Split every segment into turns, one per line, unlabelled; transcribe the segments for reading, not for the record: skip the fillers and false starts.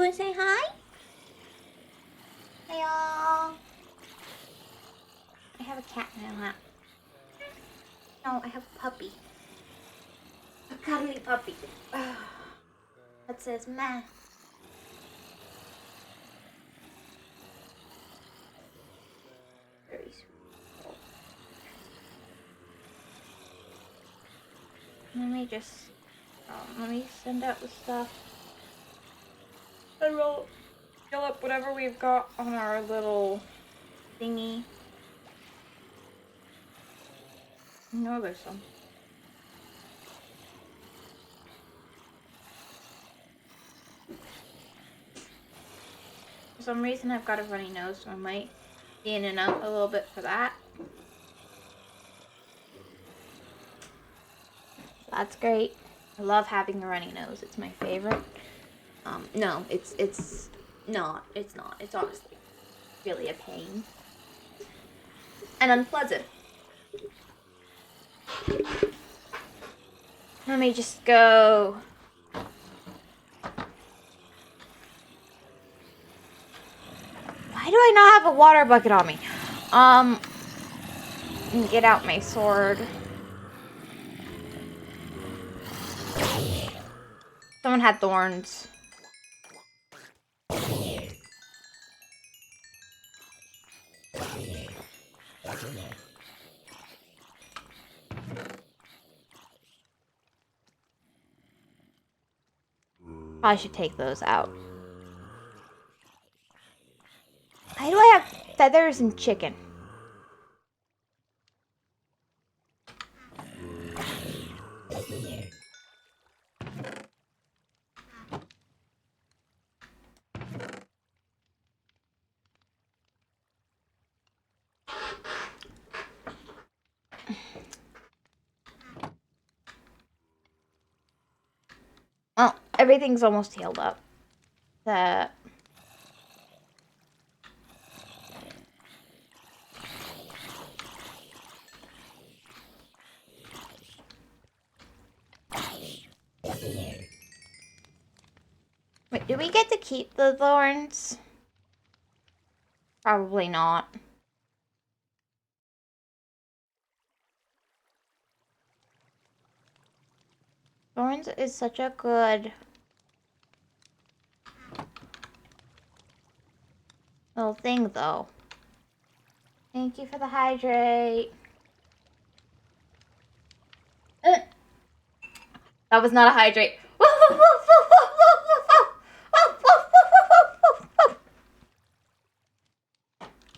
wanna say hi? Hey y'all. I have a cat now, huh? No, I have a puppy. A cuddly puppy. That says meh. Very sweet. Let me send out the stuff. And we'll fill up whatever we've got on our little thingy. No, there's some. For some reason I've got a runny nose, so I might be in and out a little bit for that. That's great. I love having a runny nose. It's my favorite. No, it's not. It's not. It's honestly really a pain. And unpleasant. Let me just go. Why do I not have a water bucket on me? Get out my sword. Someone had thorns. I should take those out. Why do I have feathers and chicken? Well, everything's almost healed up. Wait, do we get to keep the thorns? Probably not. Thorns is such a good little thing, though. Thank you for the hydrate. That was not a hydrate.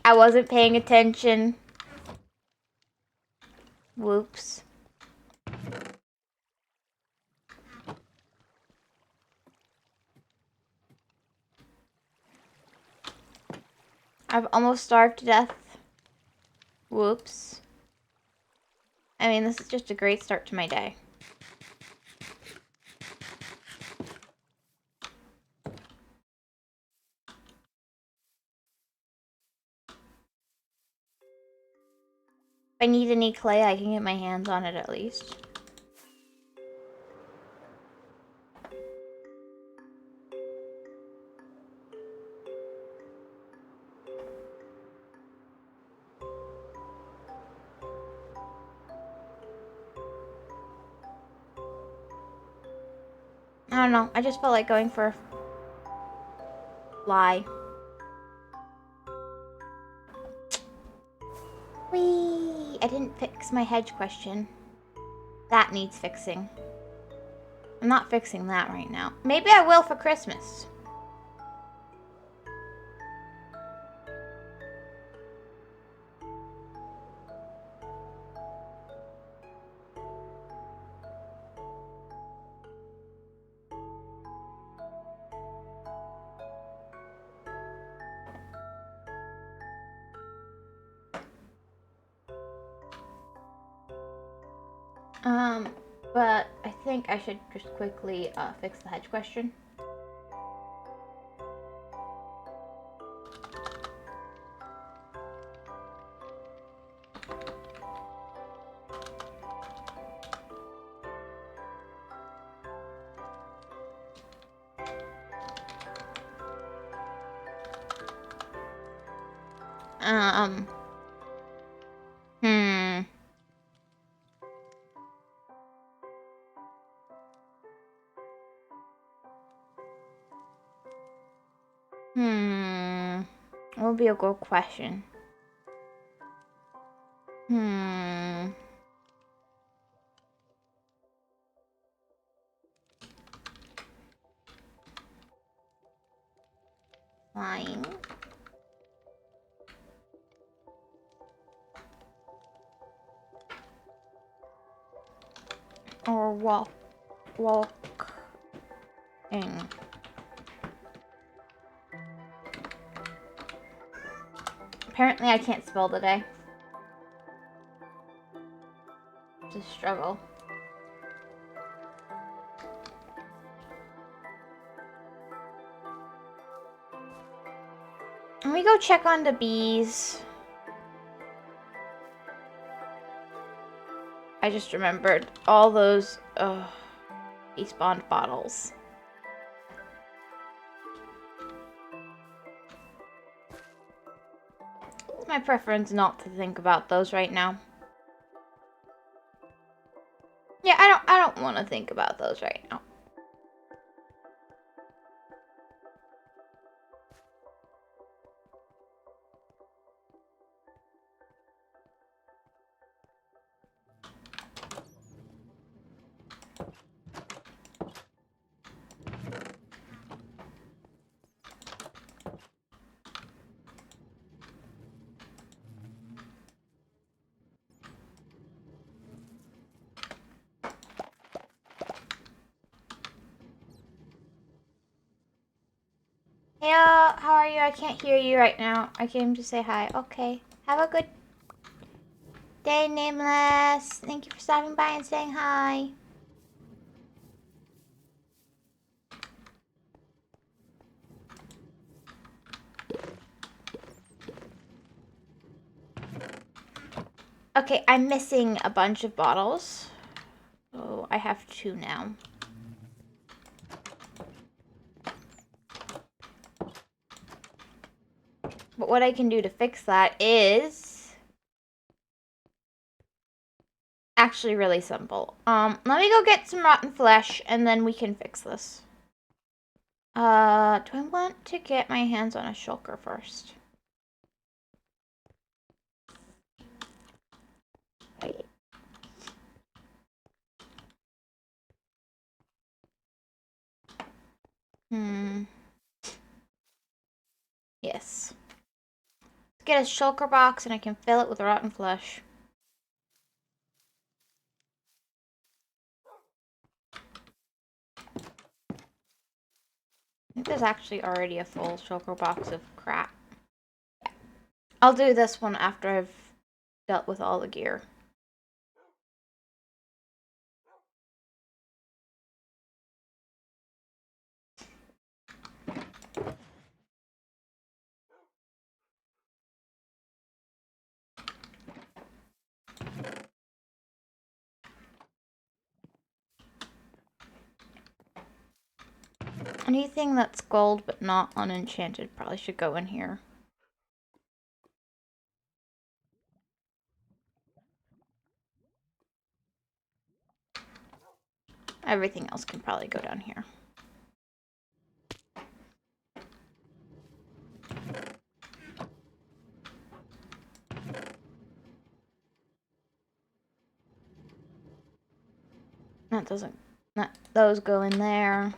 I wasn't paying attention. Whoops. I've almost starved to death. Whoops. I mean, this is just a great start to my day. If I need any clay, I can get my hands on it at least. I don't know. I just felt like going for a fly. Whee! I didn't fix my hedge question. That needs fixing. I'm not fixing that right now. Maybe I will for Christmas. But I think I should just quickly fix the hedge question. Um. Hmm. What would be a good question? Flying. Or walking. Apparently I can't spell today. It's a struggle. Let me go check on the bees. I just remembered all those despawned bottles. It's my preference not to think about those right now. Yeah, I don't want to think about those right now. Hey, how are you? I can't hear you right now. I came to say hi. Okay. Have a good day, Nameless. Thank you for stopping by and saying hi. Okay, I'm missing a bunch of bottles. Oh, I have 2 now. But what I can do to fix that is actually really simple. Let me go get some rotten flesh and then we can fix this. Do I want to get my hands on a shulker first? Yes. Let's get a shulker box and I can fill it with rotten flesh. I think there's actually already a full shulker box of crap. I'll do this one after I've dealt with all the gear. Anything that's gold but not unenchanted probably should go in here. Everything else can probably go down here. That doesn't... those go in there.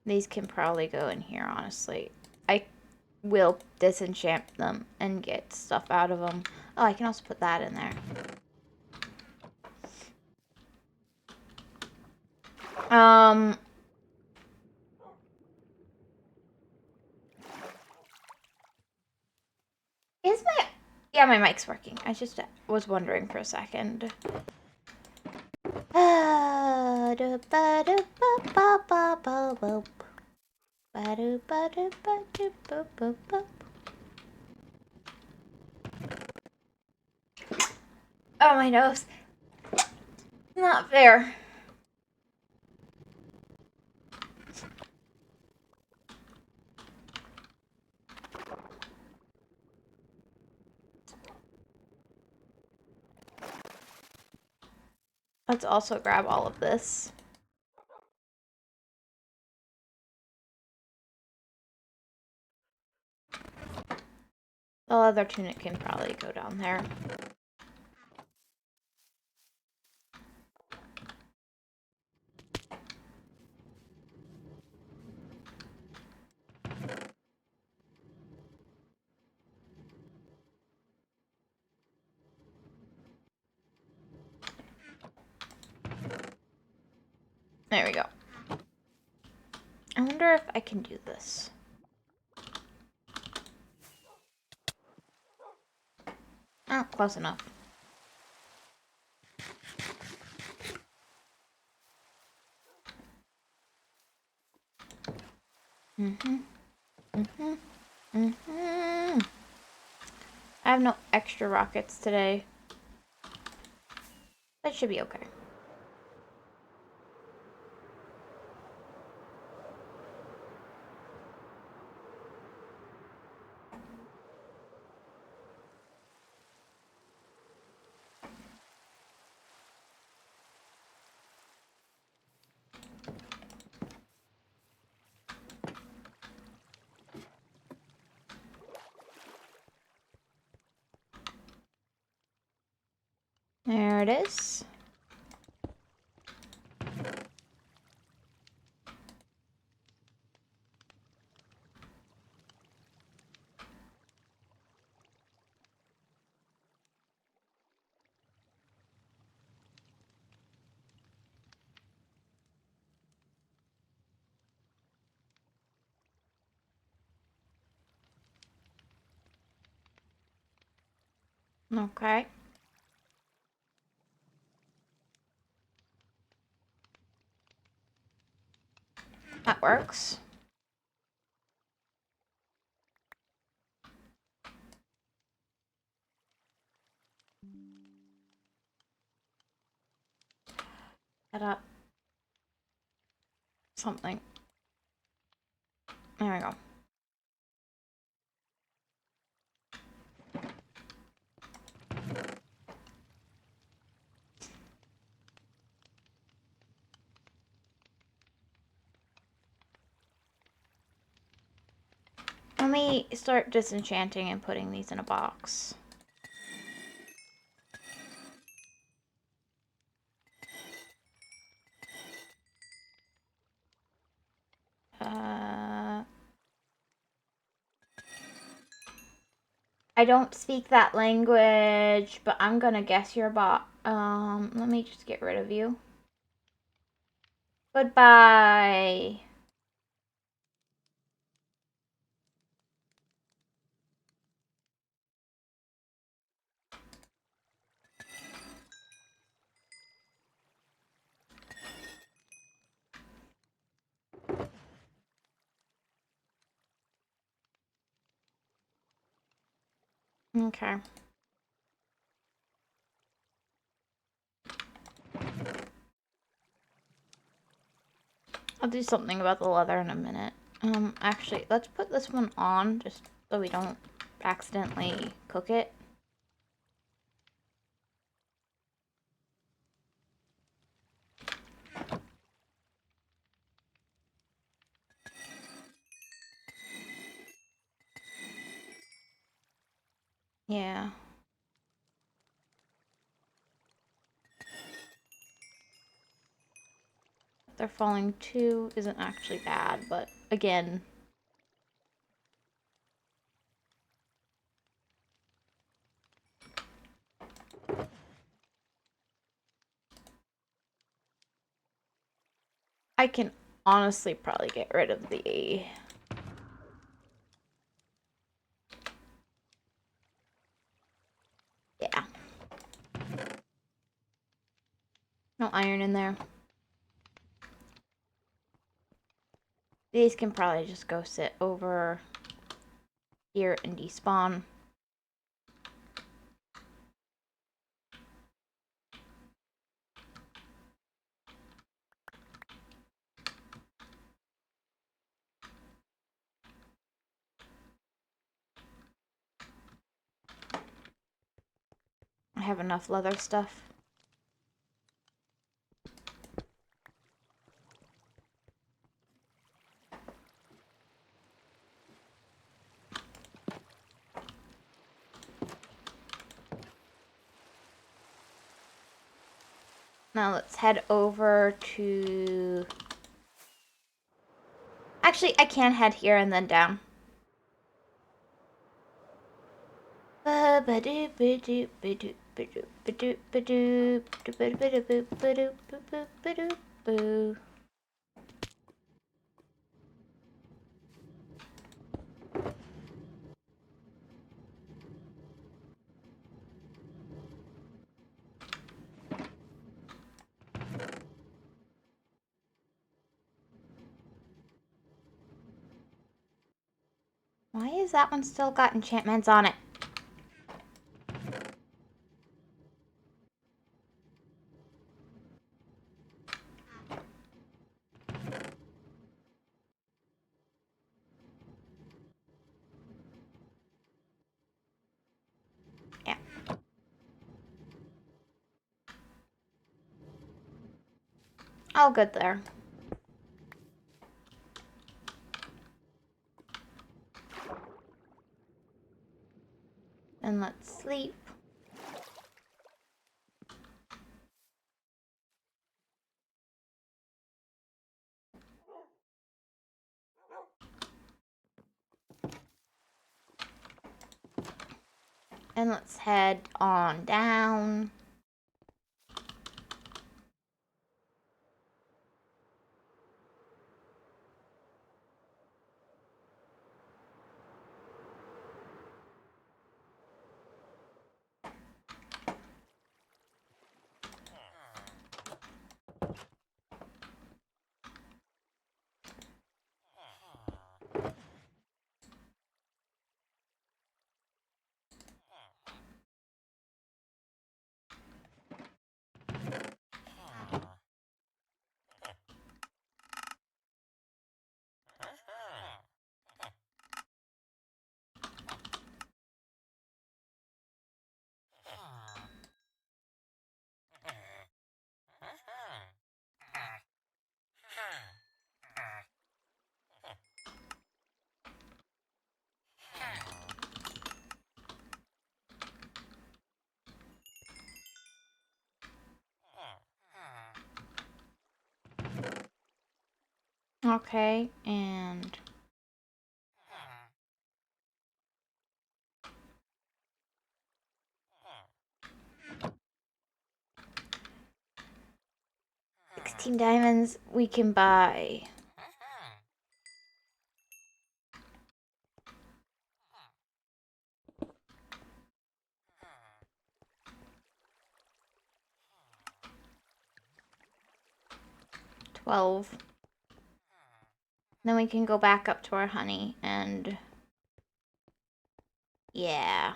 These can probably go in here, honestly. I will disenchant them and get stuff out of them. Oh, I can also put that in there. Is my... yeah, my mic's working. I just was wondering for a second. Oh, my nose. Not fair. Let's also grab all of this. The leather tunic can probably go down there. There we go. I wonder if I can do this. Oh, close enough. I have no extra rockets today. That should be okay. There it is. Okay. That works. Set up something. There we go. Let me start disenchanting and putting these in a box. I don't speak that language, but I'm gonna guess you're a bot. Let me just get rid of you. Goodbye. Okay. I'll do something about the leather in a minute. Actually, let's put this one on just so we don't accidentally cook it. Yeah. They're falling too isn't actually bad, but again, I can honestly probably get rid of the... Yeah. No iron in there. These can probably just go sit over here and despawn. I have enough leather stuff. Now let's head over to... Actually, I can head here and then down. Why is that one still got enchantments on it? Yeah. All good there. And let's sleep. And let's head on down. Okay, and... $16 we can buy. $12. Then we can go back up to our honey and... Yeah.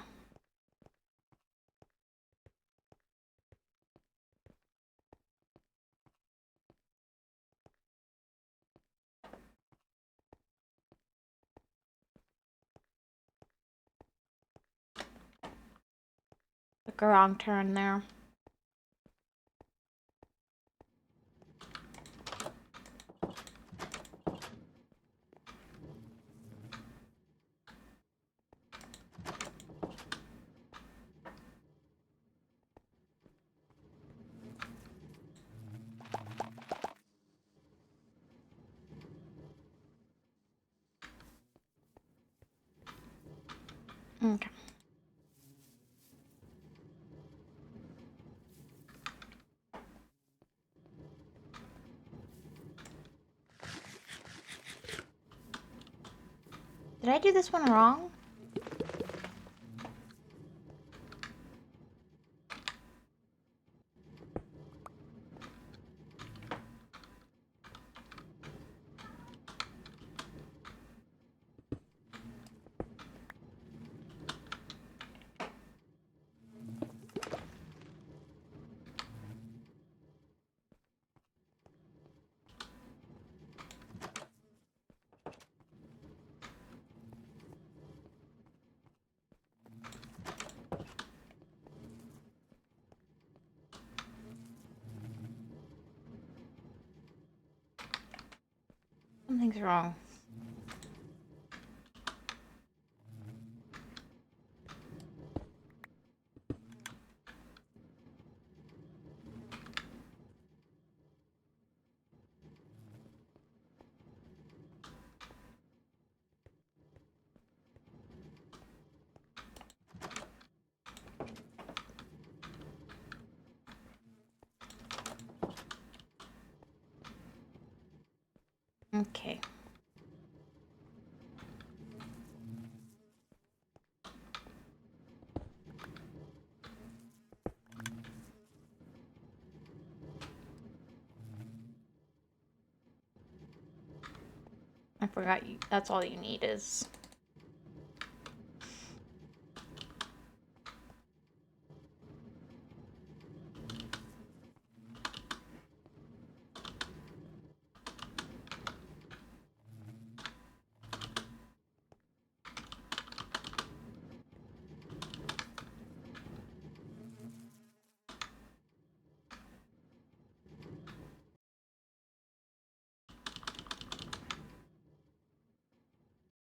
Took a wrong turn there. Okay. Did I do this one wrong? Something's wrong. Okay. I forgot you. That's all you need is.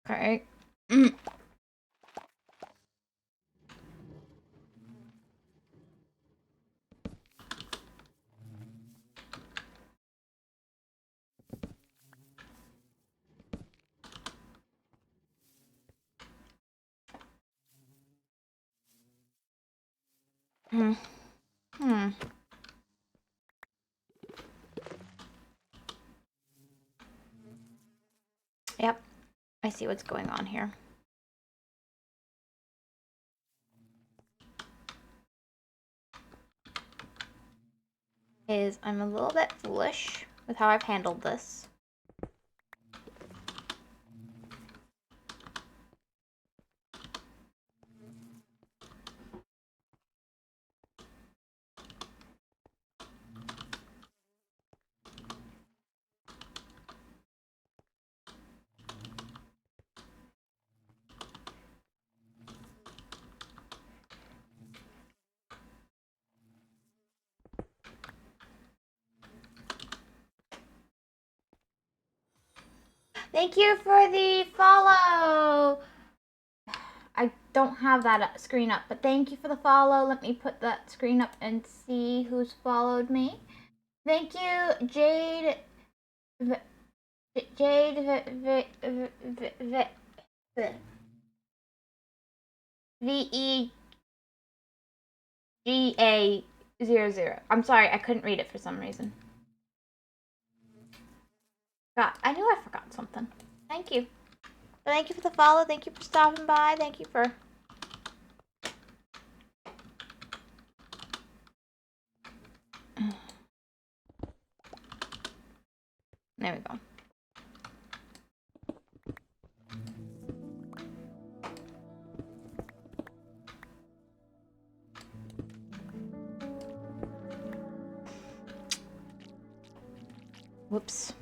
Okay. Hmm. Hmm. Yep. I see what's going on here. I'm a little bit foolish with how I've handled this. Thank you for the follow. I don't have that screen up, but thank you for the follow. Let me put that screen up and see who's followed me. Thank you, Jade. Jade VEGA00. I'm sorry, I couldn't read it for some reason. God, I knew I forgot something. Thank you. But thank you for the follow. Thank you for stopping by. Thank you for. There we go. Whoops.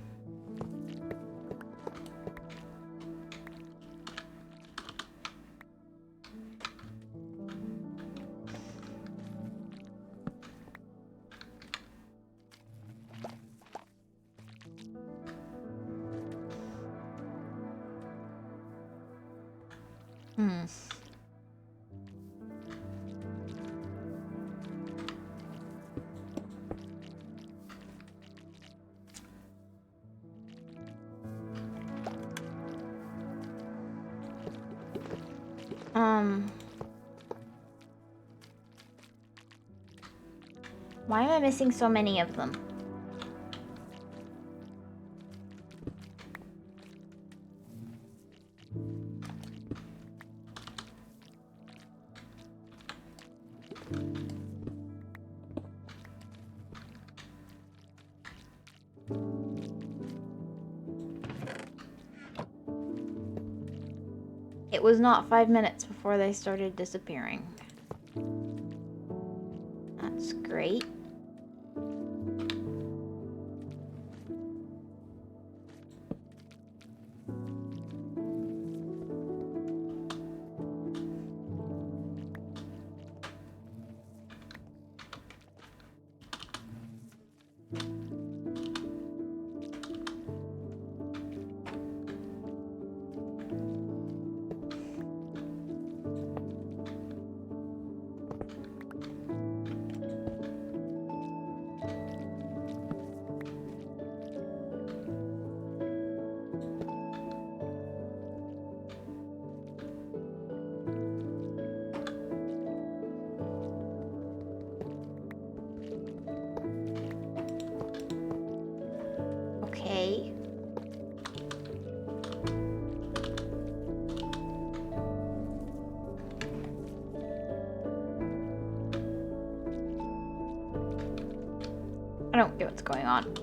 Hmm. Why am I missing so many of them? It was not 5 minutes before they started disappearing. That's great. I don't get what's going on.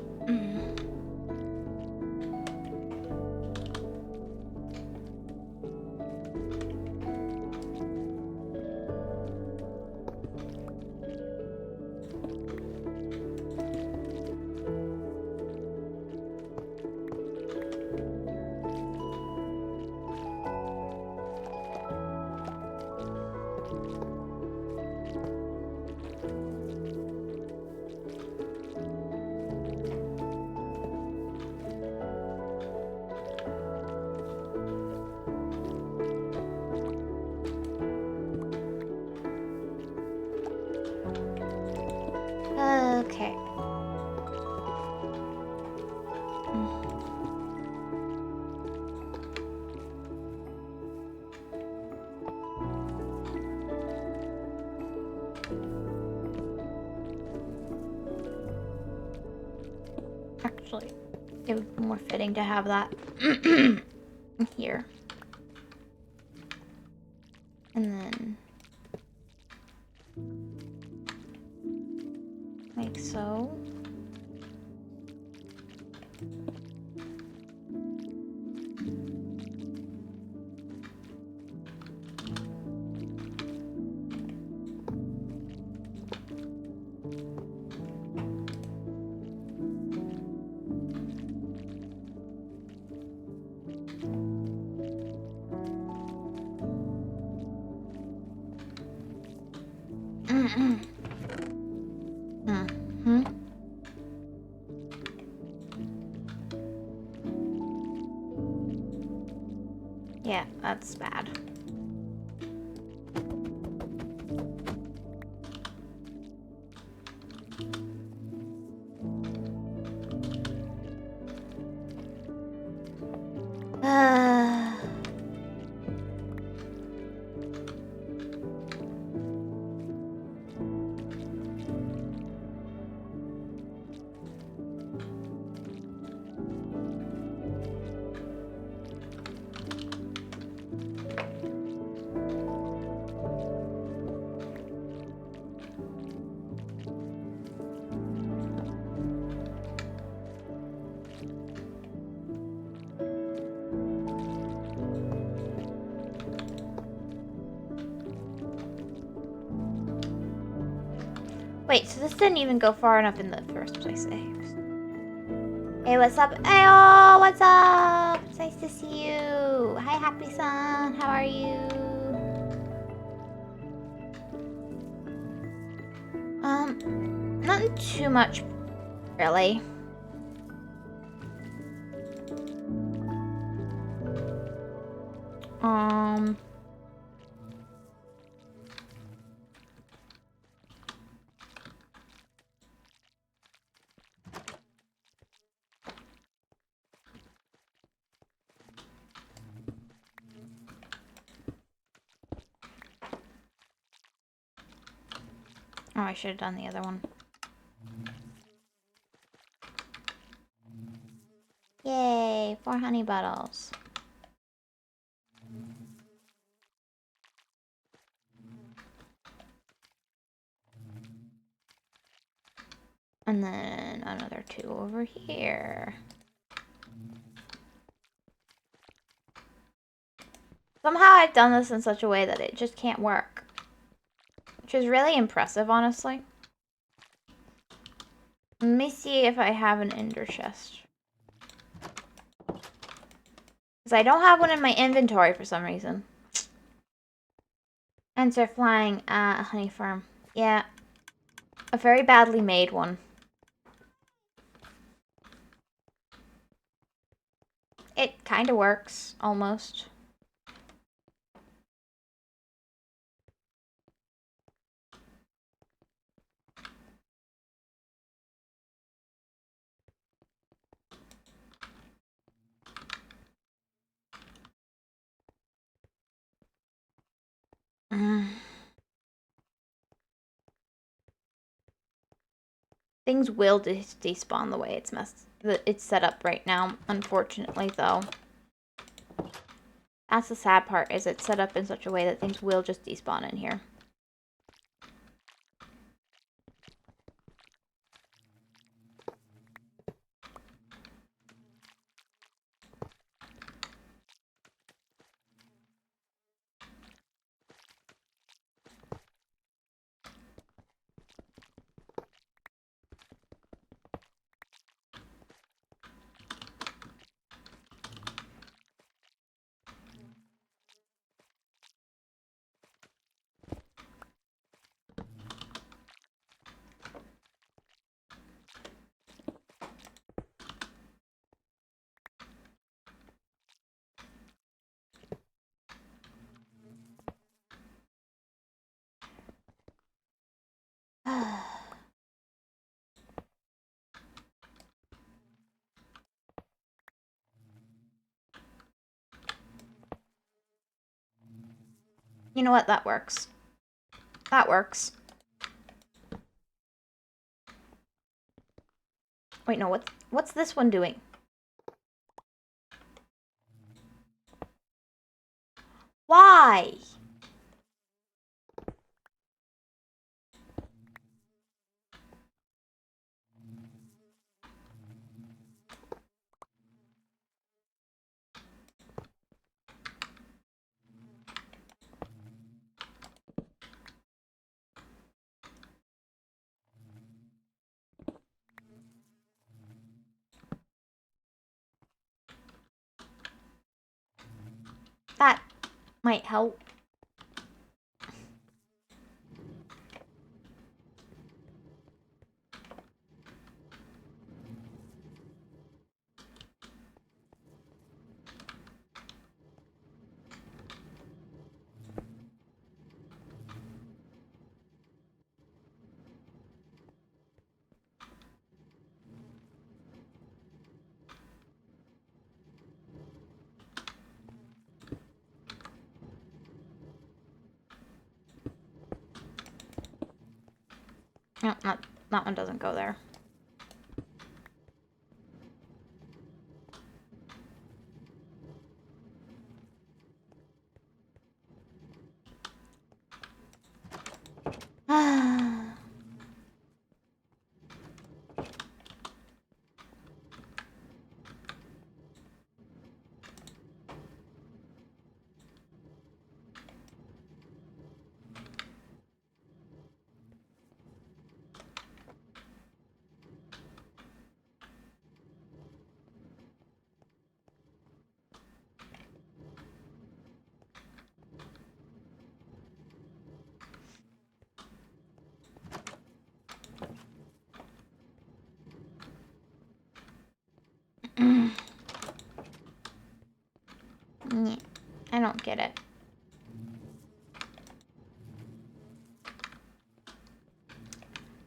Okay. Actually, it would be more fitting to have that here. And then like so. Yeah, that's bad. Wait, so this didn't even go far enough in the first place. Hey, what's up? Hey, oh, what's up? It's nice to see you. Hi, Happy Son. How are you? Nothing too much, really. Oh, I should have done the other one. Yay, 4 honey bottles. And then another 2 over here. Somehow I've done this in such a way that it just can't work. Which is really impressive, honestly. Let me see if I have an ender chest. Because I don't have one in my inventory for some reason. Enter flying at a honey farm. Yeah. A very badly made one. It kind of works, almost. Things will despawn the way it's set up right now, unfortunately, though. That's the sad part, is it's set up in such a way that things will just despawn in here. You know what? That works. That works. Wait, no, what's this one doing? Why? That might help. No, that one doesn't go there. I don't get it.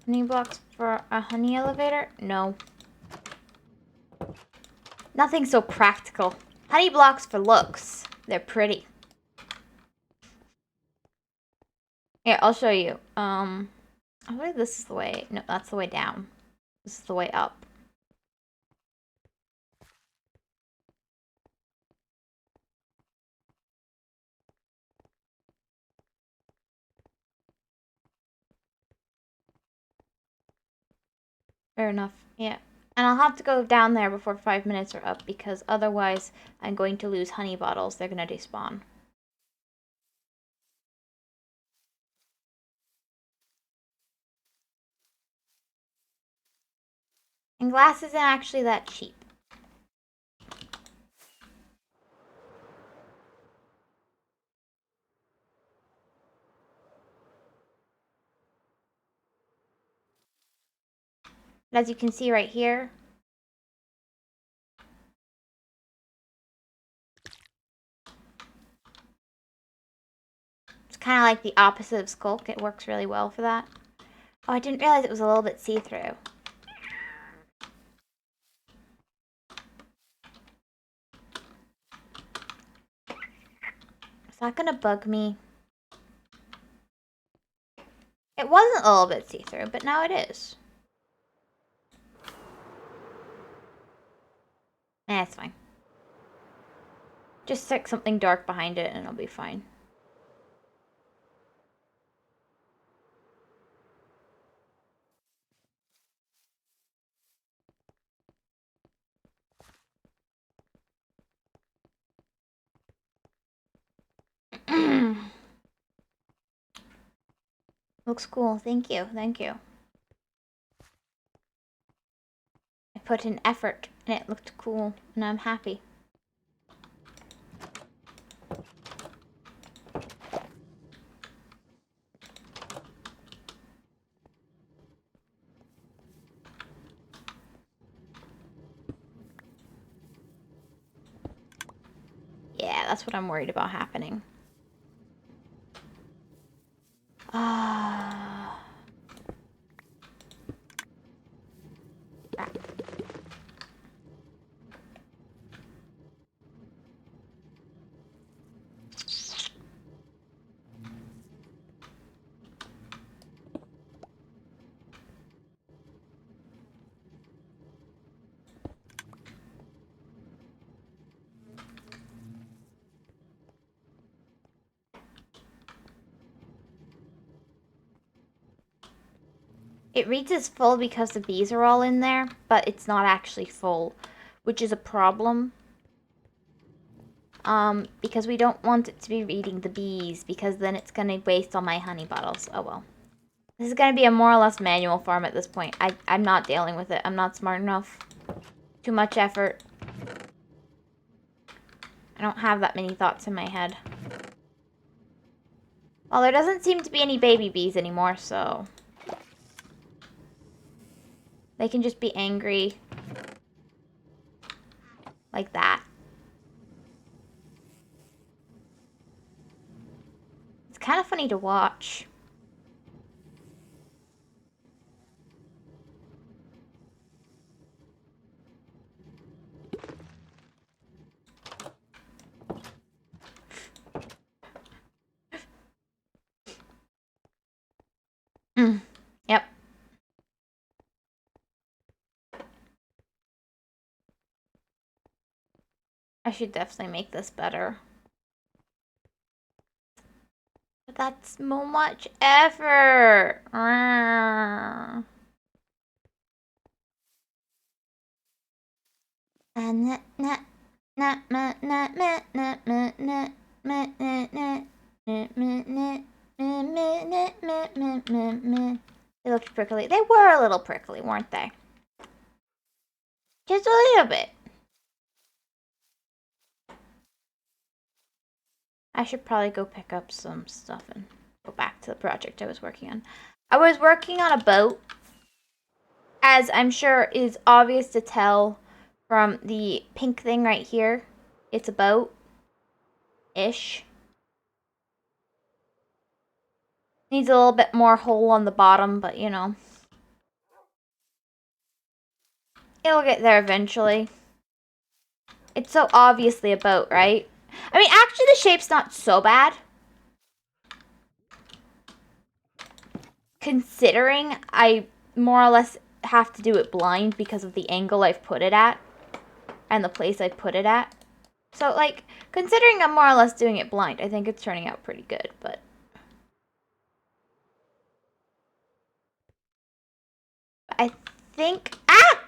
Honey blocks for a honey elevator? No. Nothing so practical. Honey blocks for looks. They're pretty. Here, I'll show you. I believe this is the way. No, that's the way down. This is the way up. Fair enough. Yeah. And I'll have to go down there before 5 minutes are up because otherwise I'm going to lose honey bottles. They're going to despawn. And glass isn't actually that cheap. But as you can see right here, it's kind of like the opposite of Skulk. It works really well for that. Oh, I didn't realize it was a little bit see-through. Is that gonna bug me? It wasn't a little bit see-through, but now it is. It's fine. Just stick something dark behind it and it'll be fine. Looks cool. Thank you. Thank you. I put in effort and it looked cool and I'm happy. Yeah, that's what I'm worried about happening. Ah. It reads as full because the bees are all in there, but it's not actually full, which is a problem. Because we don't want it to be reading the bees, because then it's gonna waste all my honey bottles. Oh well. This is gonna be a more or less manual farm at this point. I'm not dealing with it. I'm not smart enough. Too much effort. I don't have that many thoughts in my head. Well, there doesn't seem to be any baby bees anymore, so... they can just be angry. Like that. It's kind of funny to watch. Yep. I should definitely make this better. But that's so much effort. They looked prickly. They were a little prickly, weren't they? Just a little bit. I should probably go pick up some stuff and go back to the project I was working on. I was working on a boat, as I'm sure is obvious to tell from the pink thing right here. It's a boat-ish. Needs a little bit more hole on the bottom, but you know. It'll get there eventually. It's so obviously a boat, right? I mean, actually the shape's not so bad. Considering I more or less have to do it blind because of the angle I've put it at. And the place I put it at. So, like, considering I'm more or less doing it blind, I think it's turning out pretty good, but... I think... Ah!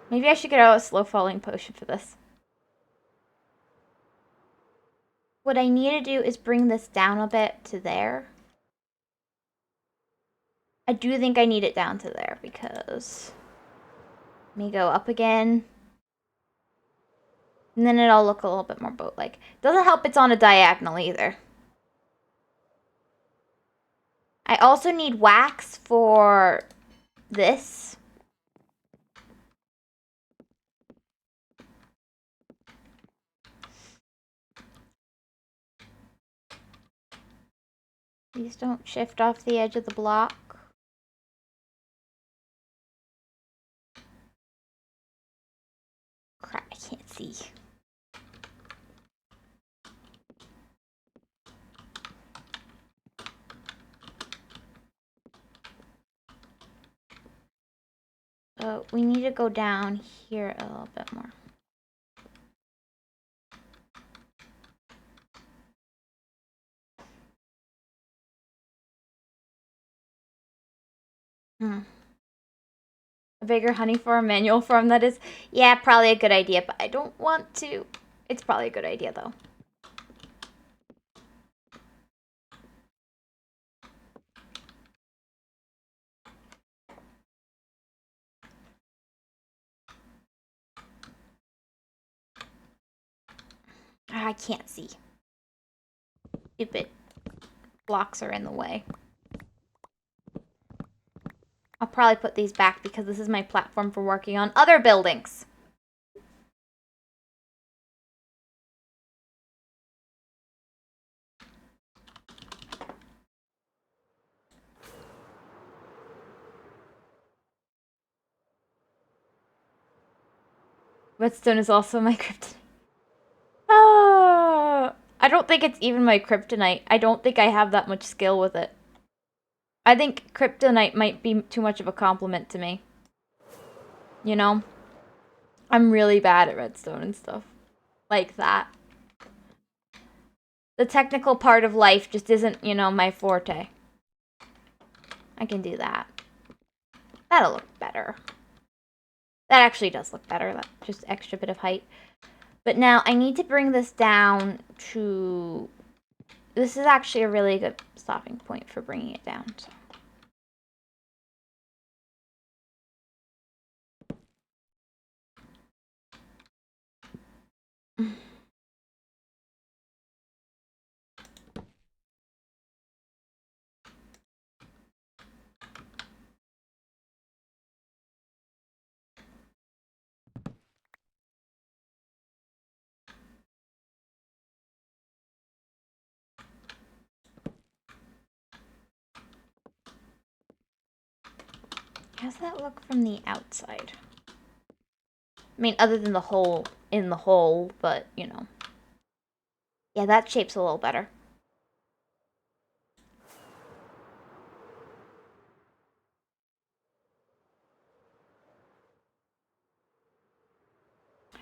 Maybe I should get out a slow falling potion for this. What I need to do is bring this down a bit to there. I do think I need it down to there because... Let me go up again. And then it'll look a little bit more boat-like. Doesn't help it's on a diagonal either. I also need wax for this. Please don't shift off the edge of the block. Crap, I can't see. So we need to go down here a little bit more. A bigger honey farm, manual farm, that is. Yeah, probably a good idea, but I don't want to. It's probably a good idea, though. I can't see. Stupid blocks are in the way. I'll probably put these back because this is my platform for working on other buildings. Redstone is also my kryptonite. Oh, I don't think it's even my kryptonite. I don't think I have that much skill with it. I think kryptonite might be too much of a compliment to me. You know? I'm really bad at redstone and stuff. Like that. The technical part of life just isn't, you know, my forte. I can do that. That'll look better. That actually does look better. That just extra bit of height. But now I need to bring this down to... This is actually a really good stopping point for bringing it down. So. How's that look from the outside? I mean, other than the hole in the hole, but, you know. Yeah, that shape's a little better.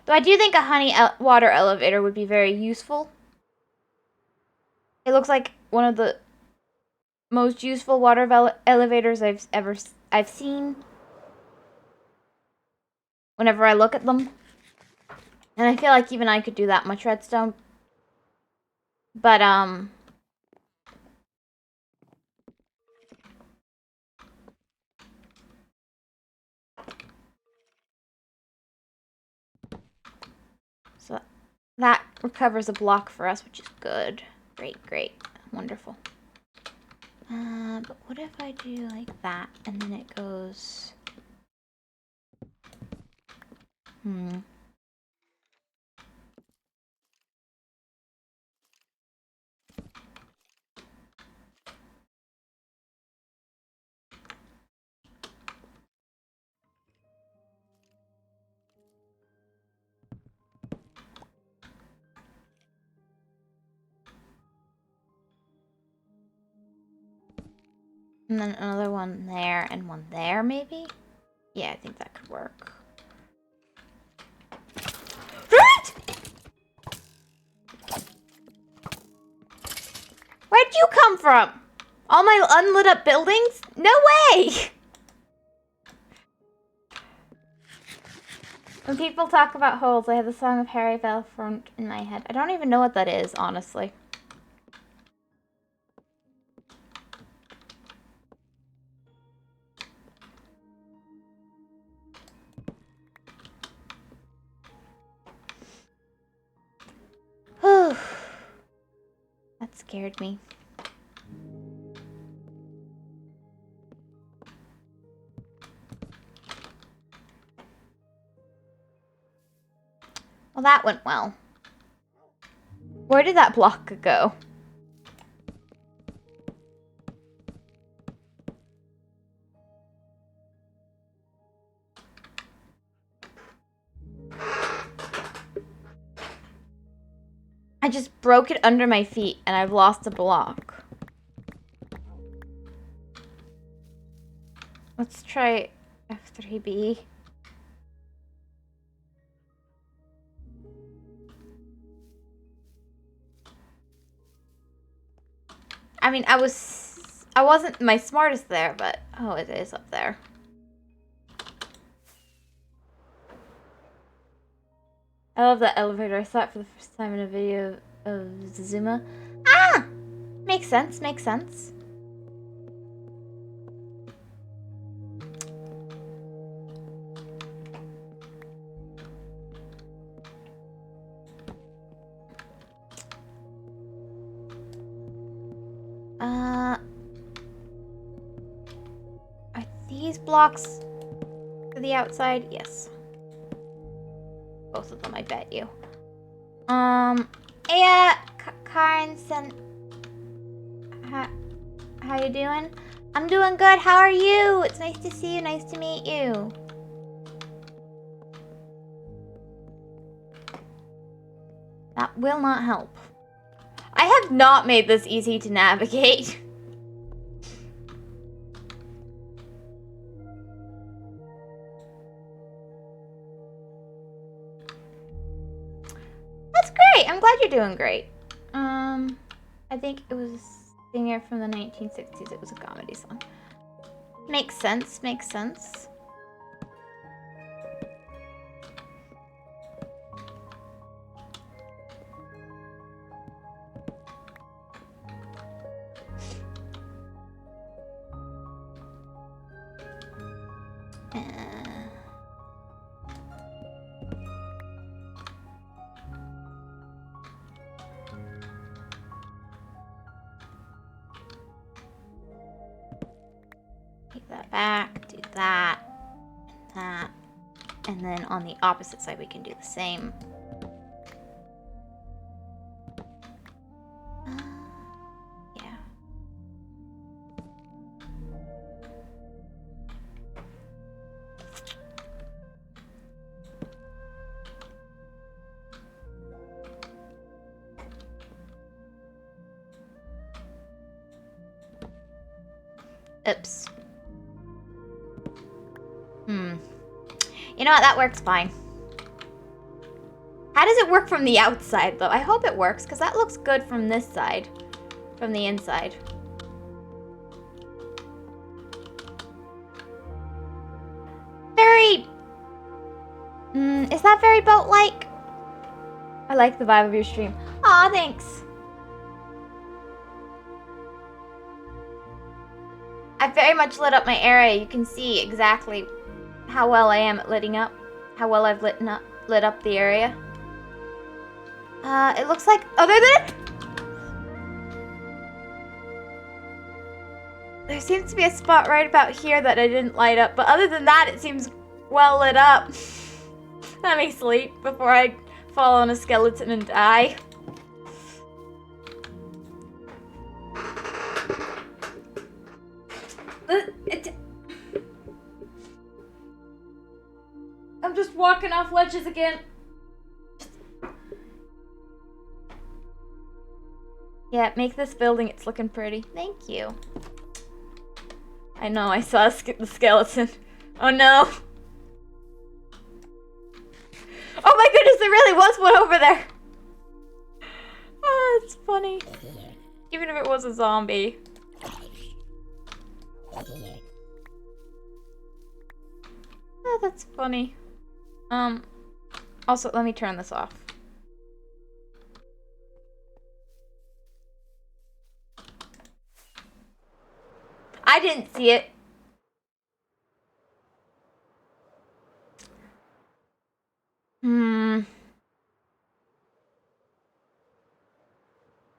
Though I do think a honey water elevator would be very useful. It looks like one of the most useful water elevators I've seen. Whenever I look at them. And I feel like even I could do that much redstone. But, so that recovers a block for us, which is good. Great, great. Wonderful. But what if I do like that, and then it goes... And then another one there and one there, maybe? Yeah, I think that could work. Where'd you come from? All my unlit up buildings? No way! When people talk about holes, I have the song of Harry Belafonte in my head. I don't even know what that is, honestly. That scared me. Well, that went well. Where did that block go? I just broke it under my feet and I've lost a block. Let's try F3B. I mean, I wasn't my smartest there, but oh, it is up there. I love that elevator. I saw it for the first time in a video of Zuma. Ah! Makes sense, makes sense. Are these blocks to the outside? Yes. Both of them, I bet you. Yeah, Karen sent... How you doing? I'm doing good. How are you? It's nice to see you. Nice to meet you. That will not help. I have not made this easy to navigate. That's great. I'm glad you're doing great. I think it was a singer from the 1960s. It was a comedy song. Makes sense, makes sense. Take that back, do that, that, and then on the opposite side we can do the same. Yeah. Oops. You know what? That works fine. How does it work from the outside, though? I hope it works, because that looks good from this side. From the inside. Very... is that very boat-like? I like the vibe of your stream. Aw, thanks. I very much lit up my area. You can see exactly how well I am at lighting up. How well I've lit up the area. It looks like, other than... There seems to be a spot right about here that I didn't light up, but other than that, it seems well lit up. Let me sleep before I fall on a skeleton and die. I'm just walking off ledges again. Yeah, make this building. It's looking pretty. Thank you. I know, I saw the skeleton. Oh no. Oh my goodness, there really was one over there. Oh, it's funny. Even if it was a zombie. Oh, that's funny. Also, let me turn this off. I didn't see it.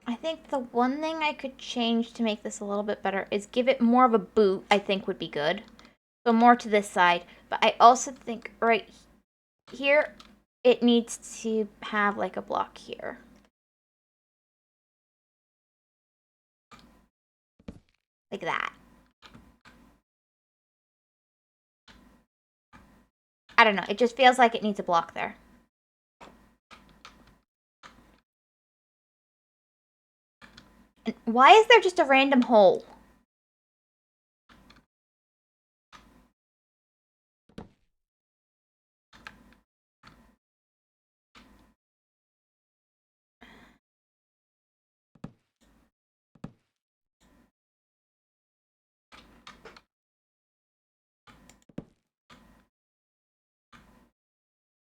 I think the one thing I could change to make this a little bit better is give it more of a boot, I think would be good. So more to this side. But I also think right here, it needs to have like a block here. Like that. I don't know, it just feels like it needs a block there. And why is there just a random hole?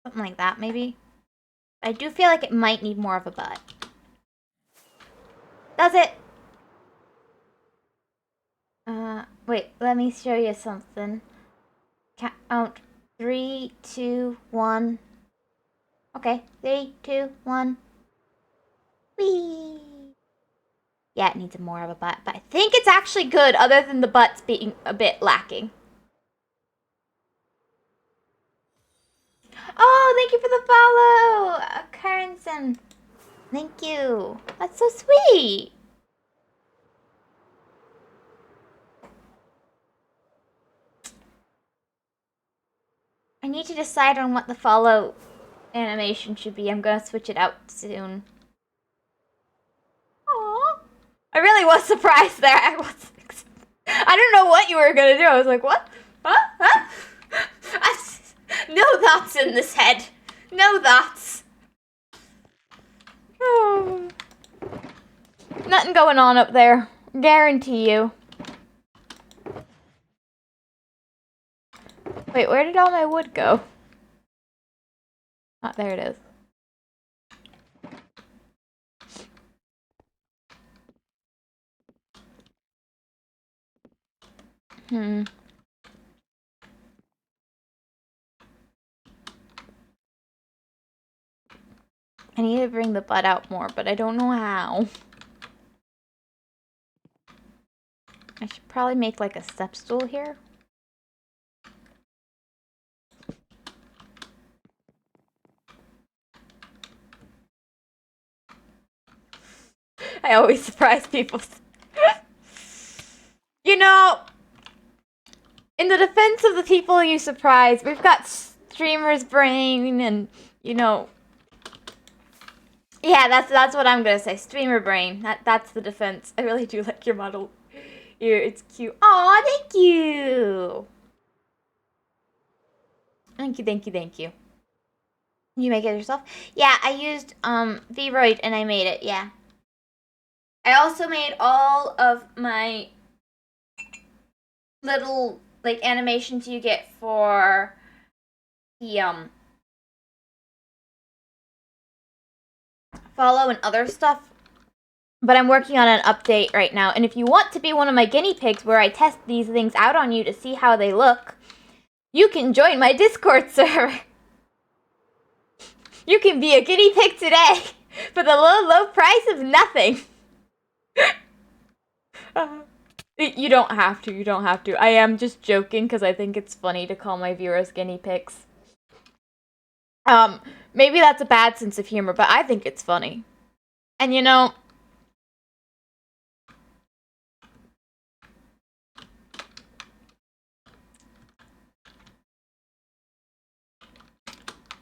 Something like that, maybe? I do feel like it might need more of a butt. Does it? Wait, let me show you something. Count 3, 2, 1. Okay, 3, 2, 1. Whee! Yeah, it needs more of a butt, but I think it's actually good, other than the butts being a bit lacking. Oh, thank you for the follow, Karenson. Thank you. That's so sweet. I need to decide on what the follow animation should be. I'm gonna switch it out soon. Aww. I really was surprised there. I don't know what you were gonna do. I was like, what? Huh? Huh? No thoughts in this head. No thoughts. Oh. Nothing going on up there. Guarantee you. Wait, where did all my wood go? Oh, there it is. I need to bring the butt out more, but I don't know how. I should probably make like a step stool here. I always surprise people. You know, in the defense of the people you surprise, we've got streamer's brain and, you know... Yeah, that's what I'm gonna say. Streamer brain. That's the defense. I really do like your model here. It's cute. Aw, thank you! Thank you, thank you, thank you. You make it yourself? Yeah, I used Vroid and I made it, yeah. I also made all of my little like animations you get for the follow and other stuff. But I'm working on an update right now, and if you want to be one of my guinea pigs where I test these things out on you to see how they look, you can join my Discord server. You can be a guinea pig today for the low price of nothing. You don't have to, you don't have to. I am just joking because I think it's funny to call my viewers guinea pigs. Maybe that's a bad sense of humor, but I think it's funny. And you know...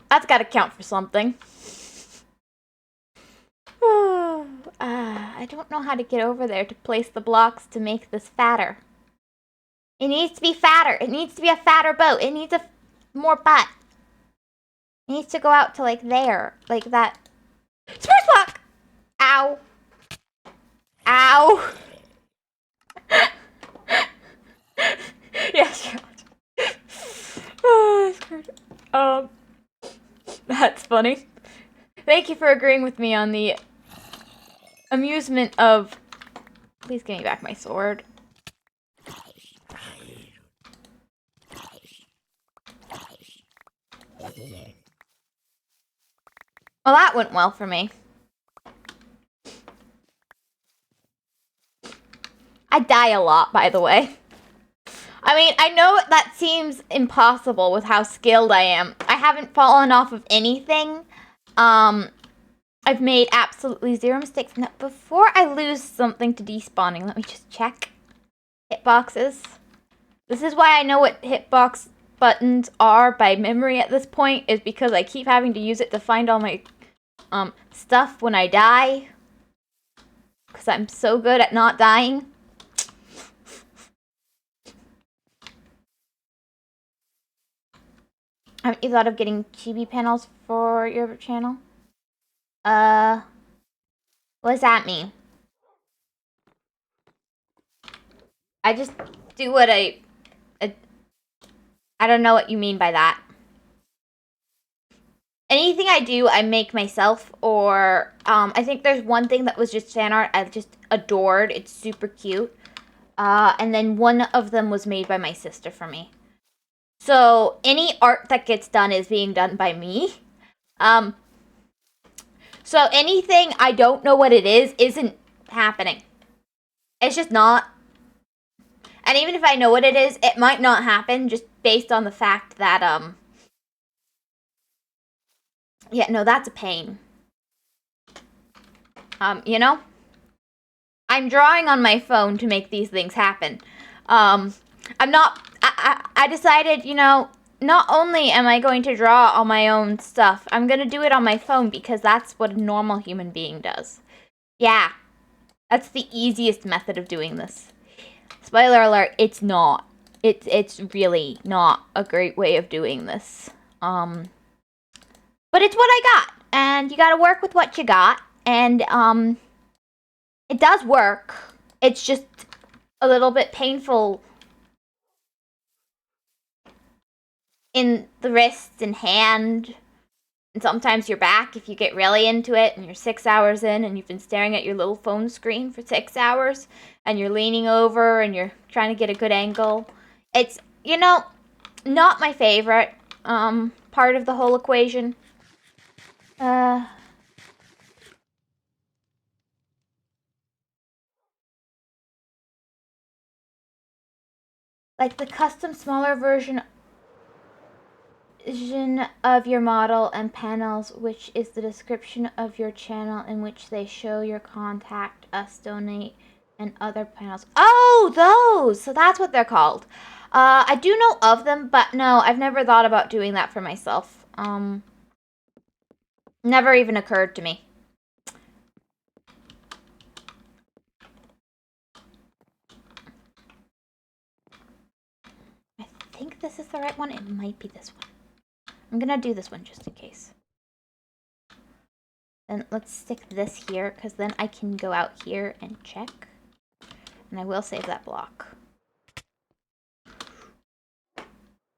That's gotta count for something. I don't know how to get over there to place the blocks to make this fatter. It needs to be fatter. It needs to be a fatter boat. It needs more butt. It needs to go out to like there. Like that. Spruce block! Ow. Ow. Yes. That's funny. Thank you for agreeing with me on the amusement of... Please give me back my sword. Well, that went well for me. I die a lot, by the way. I mean, I know that seems impossible with how skilled I am. I haven't fallen off of anything. I've made absolutely zero mistakes. Now, before I lose something to despawning, let me just check. Hitboxes. This is why I know what hitbox buttons are by memory at this point, is because I keep having to use it to find all my stuff when I die. Because I'm so good at not dying. Haven't you thought of getting chibi panels for your channel? What does that mean? I just do what I don't know what you mean by that. Anything I do, I make myself, or, I think there's one thing that was just fan art I just adored. It's super cute. And then one of them was made by my sister for me. So, any art that gets done is being done by me. So anything I don't know what it is, isn't happening. It's just not. And even if I know what it is, it might not happen just based on the fact that, yeah, no, that's a pain. You know? I'm drawing on my phone to make these things happen. I decided, you know, not only am I going to draw all my own stuff, I'm going to do it on my phone because that's what a normal human being does. Yeah. That's the easiest method of doing this. Spoiler alert, it's not. It's really not a great way of doing this. But it's what I got. And you gotta work with what you got. And, it does work. It's just a little bit painful. in the wrist and hand, and sometimes your back if you get really into it and you're 6 hours in and you've been staring at your little phone screen for 6 hours and you're leaning over and you're trying to get a good angle. It's, you know, not my favorite part of the whole equation. Like the custom smaller version of your model and panels, which is the description of your channel in which they show your contact us, donate, and other panels. Oh, those! So that's what they're called. I do know of them, but no, I've never thought about doing that for myself. Never even occurred to me. I think this is the right one. It might be this one. I'm gonna do this one just in case. Then let's stick this here, because then I can go out here and check. And I will save that block.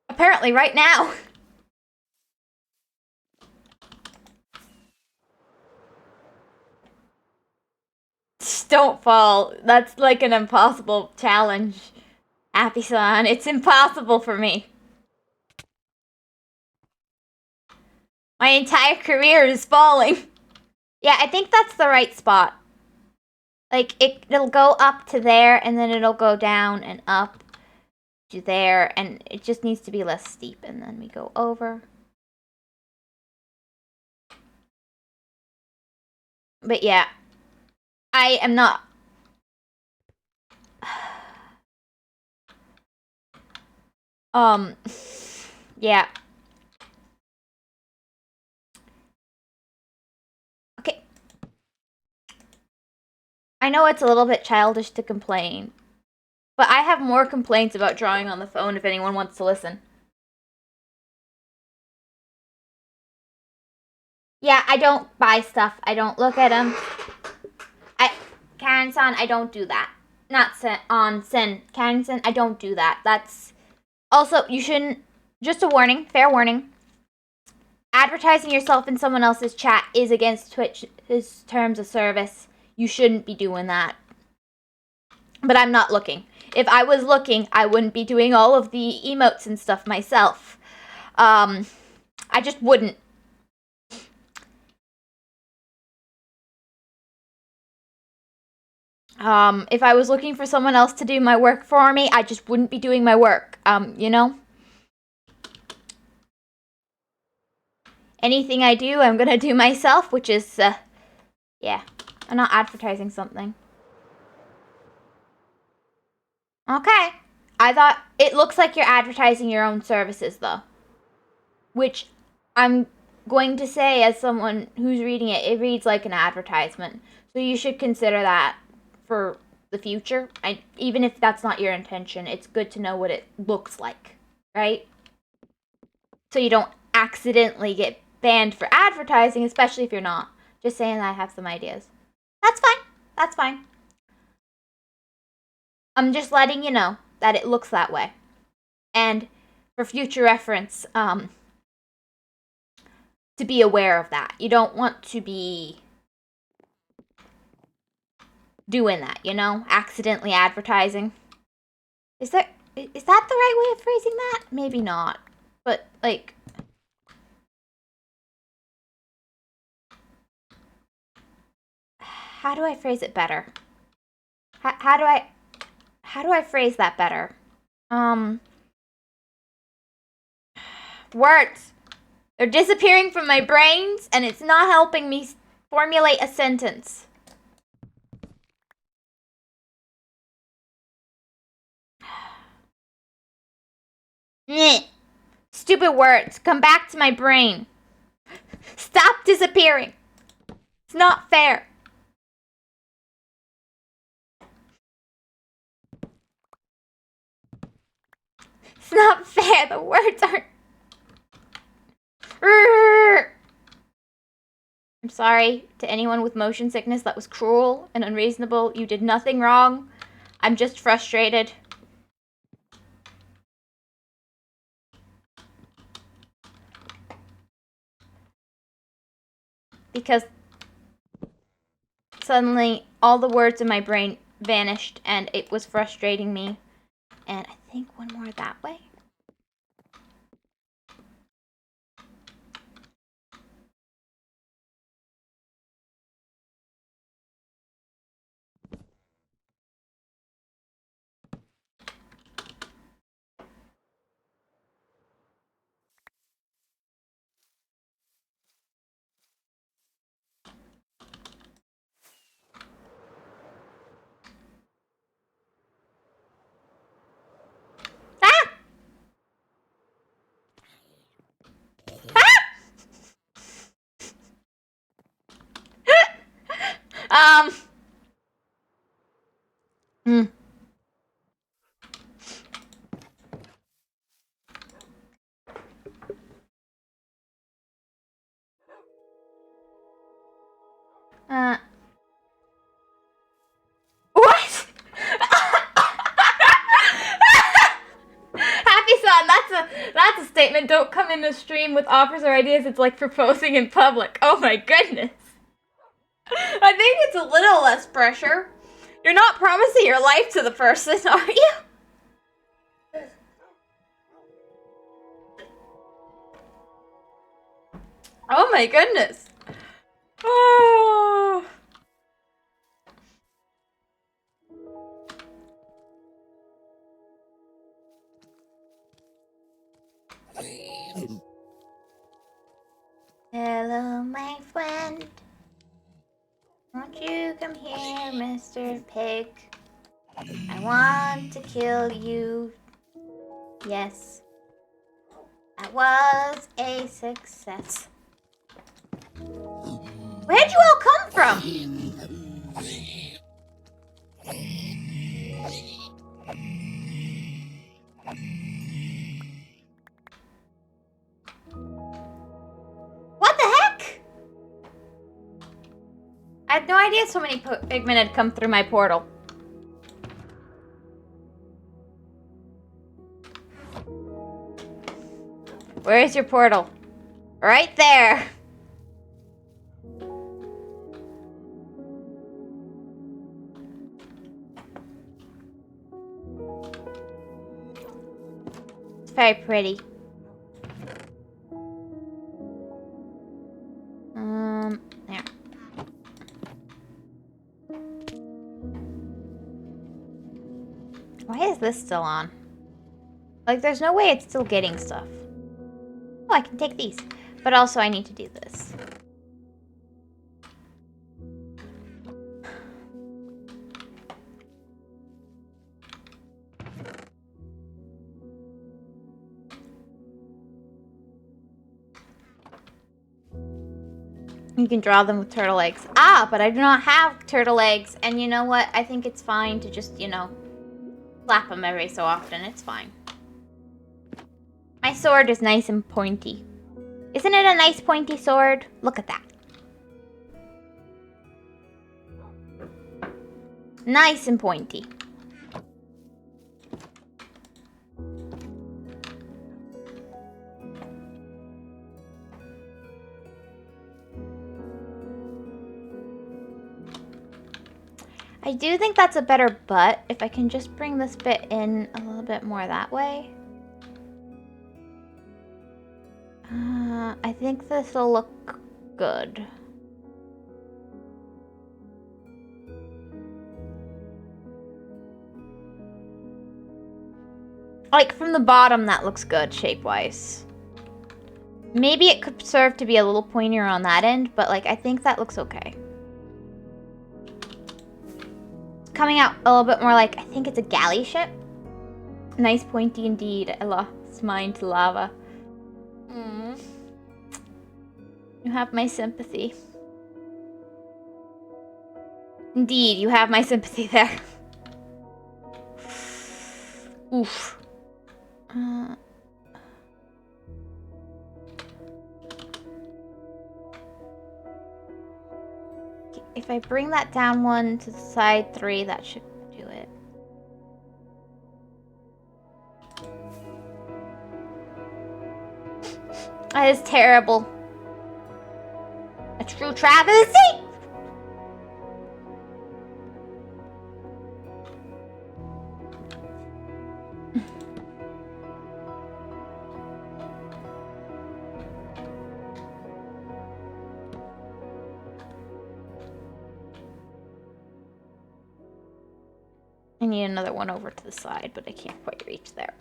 Apparently right now. Don't fall. That's like an impossible challenge. Happy-san, it's impossible for me. My entire career is falling. Yeah, I think that's the right spot. Like, it'll go up to there, and then it'll go down and up to there, and it just needs to be less steep, and then we go over. But yeah, I am not... yeah. Okay. I know it's a little bit childish to complain, but I have more complaints about drawing on the phone if anyone wants to listen. Yeah, I don't buy stuff. I don't look at them. Karen-san, I don't do that. Not on Sen. Karen-san, I don't do that. That's... Also, you shouldn't... Just a warning, fair warning. Advertising yourself in someone else's chat is against Twitch's terms of service. You shouldn't be doing that. But I'm not looking. If I was looking, I wouldn't be doing all of the emotes and stuff myself. I just wouldn't. If I was looking for someone else to do my work for me, I just wouldn't be doing my work. You know? Anything I do, I'm gonna do myself, which is, yeah. I'm not advertising something. Okay. I thought, it looks like you're advertising your own services, though. Which, I'm going to say, as someone who's reading it, it reads like an advertisement. So you should consider that for the future. Even if that's not your intention, it's good to know what it looks like, right? So you don't accidentally get banned for advertising, especially if you're not. Just saying that I have some ideas. That's fine. That's fine. I'm just letting you know that it looks that way. And for future reference, to be aware of that. You don't want to be doing that, you know? Accidentally advertising. Is that the right way of phrasing that? Maybe not. But, like... How do I phrase it better? How do I phrase that better? Words. They're disappearing from my brains, and it's not helping me formulate a sentence. Stupid words. Come back to my brain. Stop disappearing. It's not fair. It's not fair. The words aren't... I'm sorry to anyone with motion sickness. That was cruel and unreasonable. You did nothing wrong. I'm just frustrated. because suddenly all the words in my brain vanished and it was frustrating me. And I think one more that way. Ah! Ah! Hmm. What? Happy son, that's a statement. Don't come in the stream with offers or ideas. It's like proposing in public. Oh my goodness. I think it's a little less pressure. You're not promising your life to the person, are you? Oh my goodness. Oh. Hello, my friend. Won't you come here, Mr. Pig? I want to kill you. Yes. That was a success. Where'd you all come from? What the heck? I had no idea so many pigmen had come through my portal. Where's your portal? Right there. It's very pretty. There. Why is this still on? Like, there's no way it's still getting stuff. Oh, I can take these. But also, I need to do this. You can draw them with turtle eggs. Ah, but I do not have turtle eggs. And you know what? I think it's fine to just, you know, slap them every so often. It's fine. My sword is nice and pointy. Isn't it a nice pointy sword? Look at that. Nice and pointy. I do think that's a better butt. If I can just bring this bit in a little bit more that way. I think this will look good. Like, from the bottom, that looks good, shape-wise. Maybe it could serve to be a little pointier on that end, but, like, I think that looks okay. Coming out a little bit more like, I think it's a galley ship. Nice pointy indeed. I lost mine to lava. You have my sympathy. Indeed, you have my sympathy there. Oof. If I bring that down one to side 3, that should do it. That is terrible. A true travesty! I need another one over to the side, but I can't quite reach there.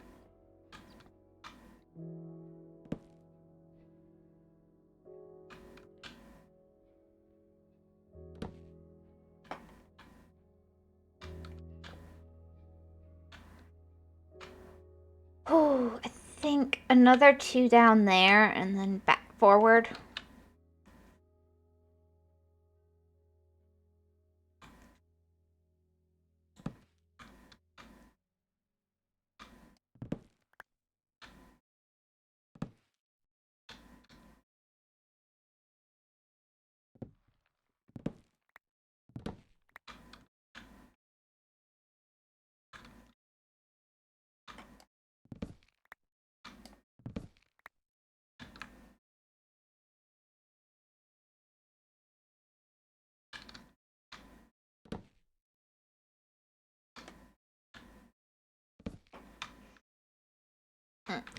Oh, I think another 2 down there and then back forward.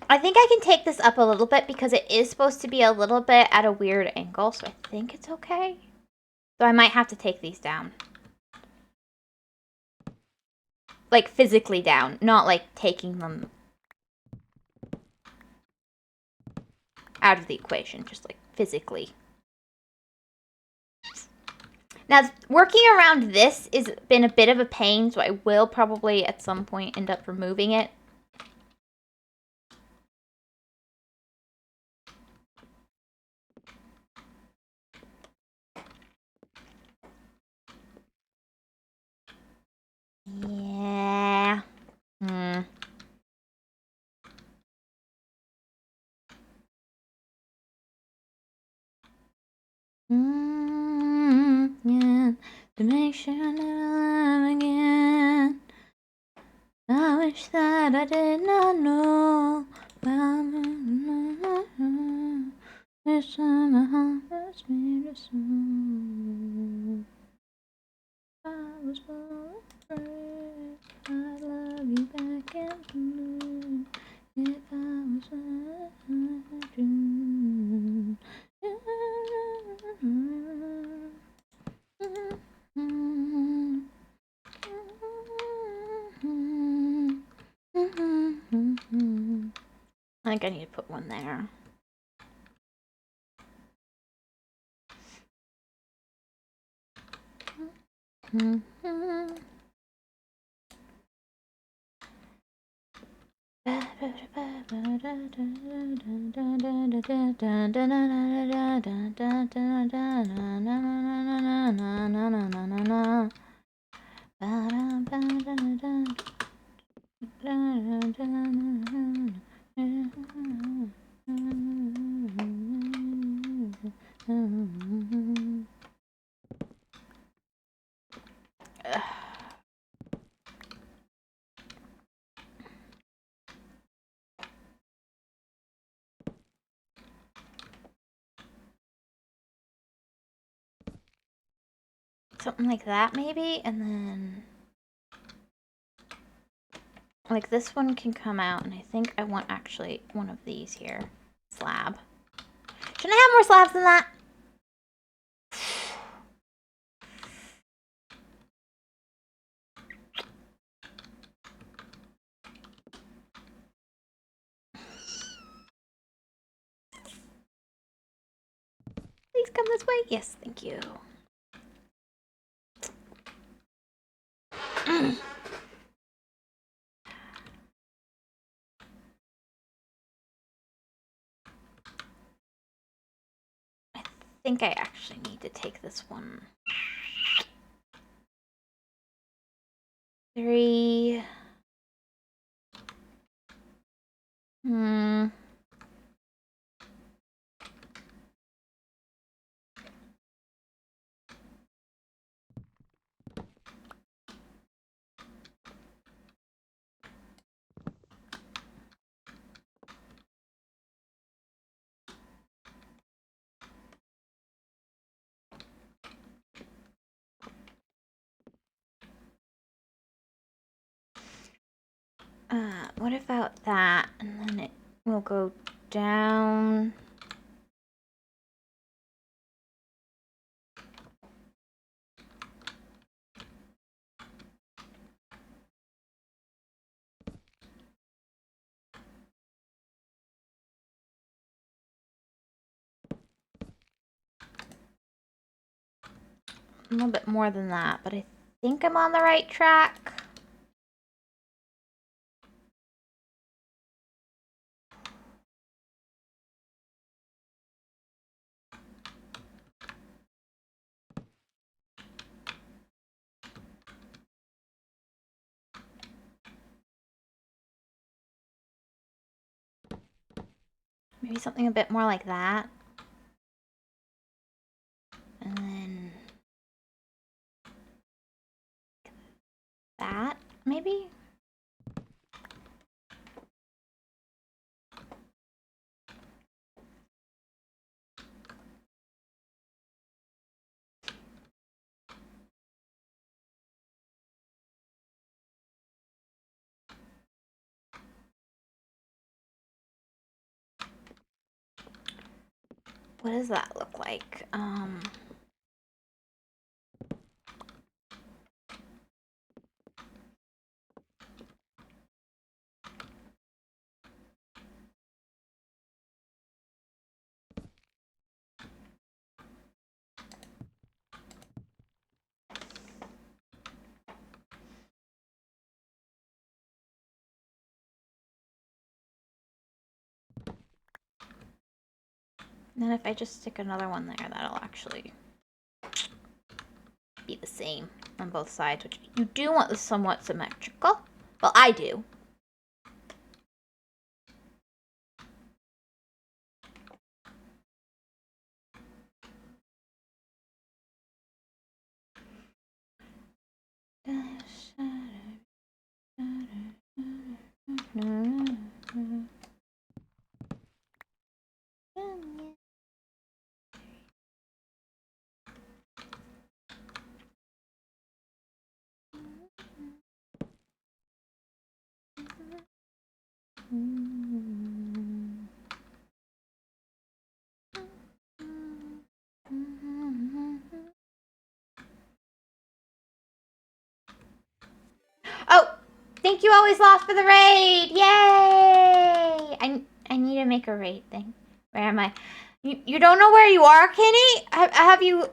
I think I can take this up a little bit because it is supposed to be a little bit at a weird angle, so I think it's okay. So I might have to take these down. Like, physically down, not like taking them out of the equation, just like physically. Now, working around this has been a bit of a pain, so I will probably at some point end up removing it. Yeah. Yeah. To make sure that I love again. I wish that I did not know. This time my heart hurts me to soon. I was born afraid I'd love you back in blue. If I was a dream. I think I need to put one there. Something like that, maybe, and then like this one can come out, and I think I want actually one of these here. Slab. Shouldn't I have more slabs than that? Please come this way. Yes, thank you. I think I actually need to take this one. 3. What about that? And then it will go down. A little bit more than that, but I think I'm on the right track. Maybe something a bit more like that. And then that, maybe? What does that look like? Then if I just stick another one there, that'll actually be the same on both sides, which you do want this somewhat symmetrical. Well, I do. Oh, thank you always lost for the raid. Yay! I need to make a raid thing. Where am I? You don't know where you are, Kenny? Have you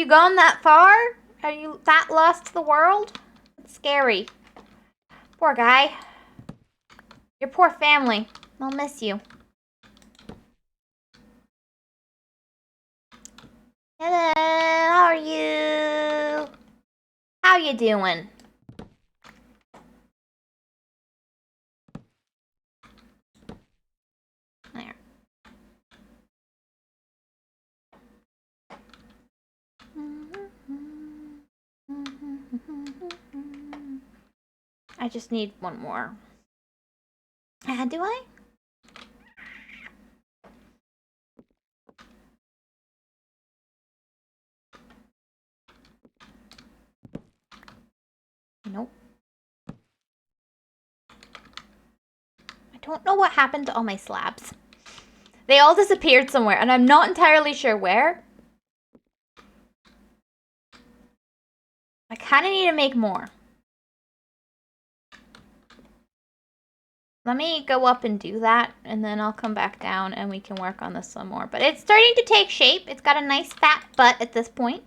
gone that far? Are you that lost to the world? It's scary. Poor guy. Your poor family. They'll miss you. Hello, how are you? How you doing? There. I just need one more. Do I? Nope. I don't know what happened to all my slabs. They all disappeared somewhere, and I'm not entirely sure where. I kind of need to make more. Let me go up and do that, and then I'll come back down and we can work on this some more. But it's starting to take shape. It's got a nice fat butt at this point.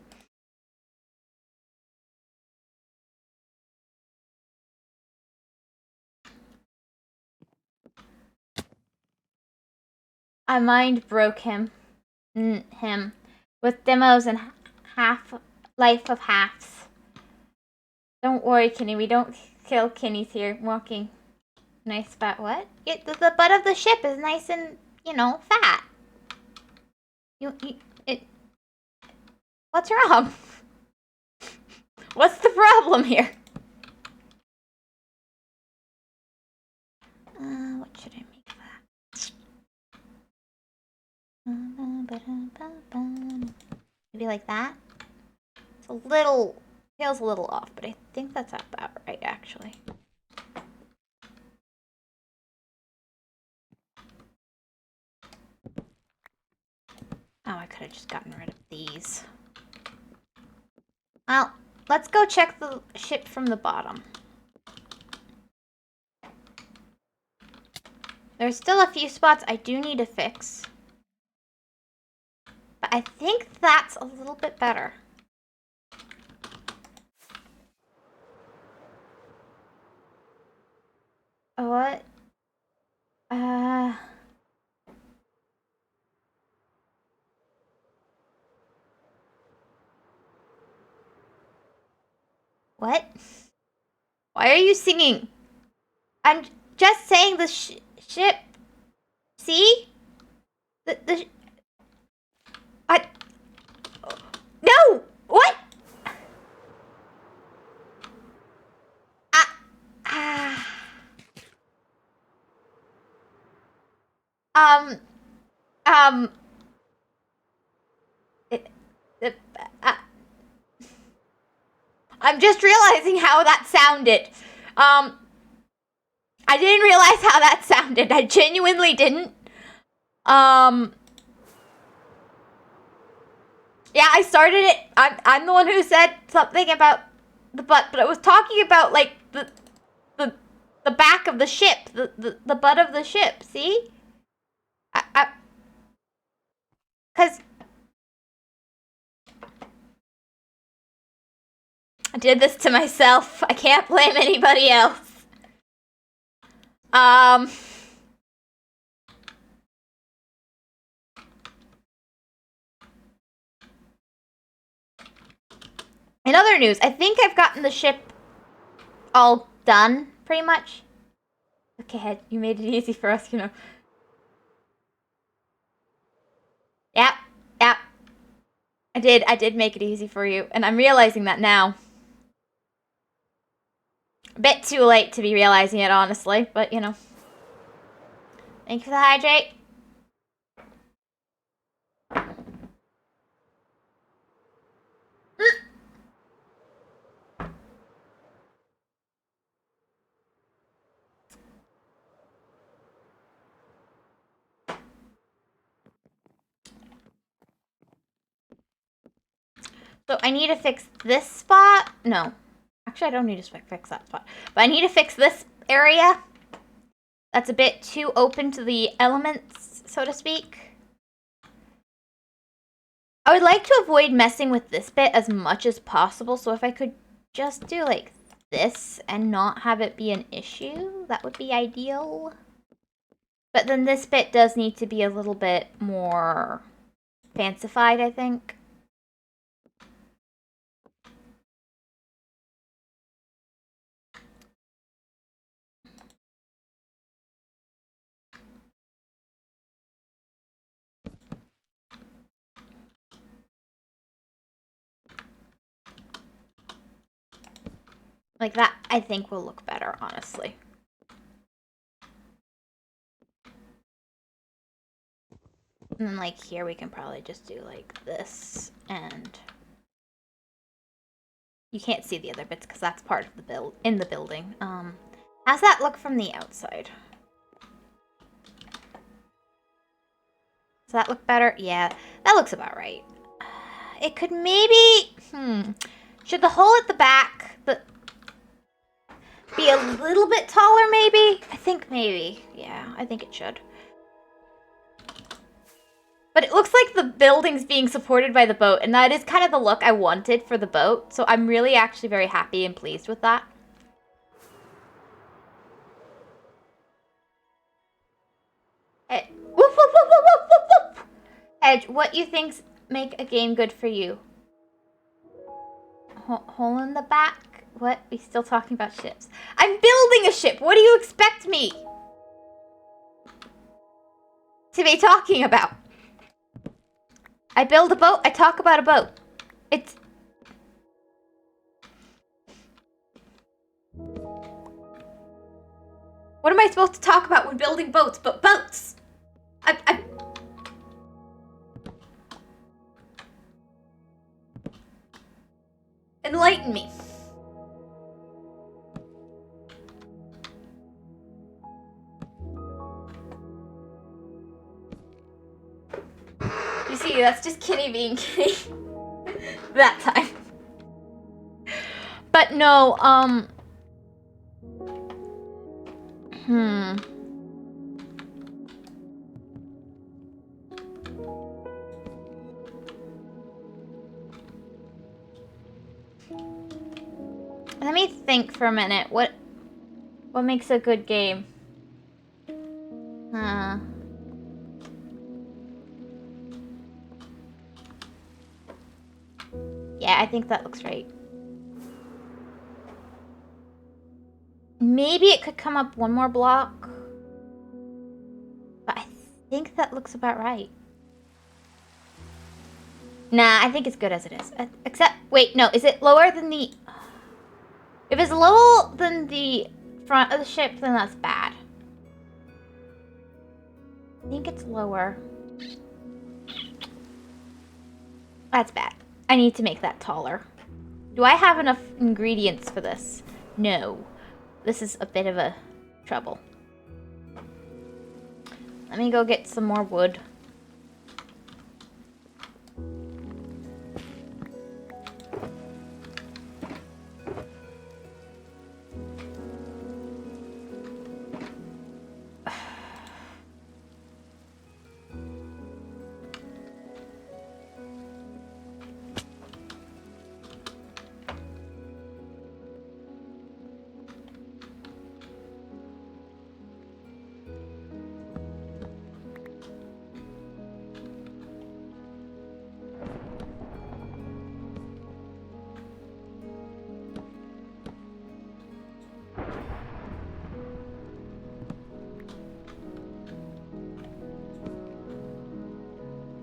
I mind broke him. With demos and life of halves. Don't worry, Kenny. We don't kill Kenny's here. Walking. Nice fat what? The butt of the ship is nice and, fat. What's wrong? What's the problem here? What should I make that? Maybe like that? It's a little, feels a little off, but I think that's about right, actually. could have just gotten rid of these. Well, let's go check the ship from the bottom. There's still a few spots I do need to fix. But I think that's a little bit better. What? What? Why are you singing? I'm just saying the ship. See? No! What? Um, um, I'm just realizing how that sounded. I didn't realize how that sounded. I genuinely didn't. Yeah, I started it. I'm the one who said something about the butt, but I was talking about like the back of the ship, the butt of the ship. See? Cause I did this to myself. I can't blame anybody else. In other news, I think I've gotten the ship all done, pretty much. Okay, you made it easy for us, you know. Yep, yep. I did make it easy for you, and I'm realizing that now. A bit too late to be realizing it, honestly, but you know. Thank you for the hydrate. So I need to fix this spot. No. Actually, I don't need to fix that spot. But I need to fix this area. That's a bit too open to the elements, so to speak. I would like to avoid messing with this bit as much as possible. So if I could just do like this and not have it be an issue, that would be ideal. But then this bit does need to be a little bit more fancified, I think. Like that, I think will look better, honestly. And then like here, we can probably just do like this, and you can't see the other bits because that's part of the in the building. How's that look from the outside? Does that look better? Yeah, that looks about right. It could maybe, should the hole at the back be a little bit taller maybe? I think maybe, yeah, I think it should. But it looks like the building's being supported by the boat, and that is kind of the look I wanted for the boat, so I'm really actually very happy and pleased with that. Whoop, whoop, whoop, whoop, whoop, whoop, whoop. Edge, what you think's make a game good for you? Hole in the back? What? We still talking about ships? I'm building a ship! What do you expect me to be talking about? I build a boat, I talk about a boat. It's... What am I supposed to talk about when building boats but boats? Enlighten me. You see, you. That's just Kitty being Kitty. That time. But no, Let me think for a minute. What makes a good game? Yeah, I think that looks right. Maybe it could come up one more block. But I think that looks about right. Nah, I think it's good as it is. Except, wait, no, is it lower than the... If it's lower than the front of the ship, then that's bad. I think it's lower. That's bad. I need to make that taller. Do I have enough ingredients for this? No. This is a bit of a trouble. Let me go get some more wood.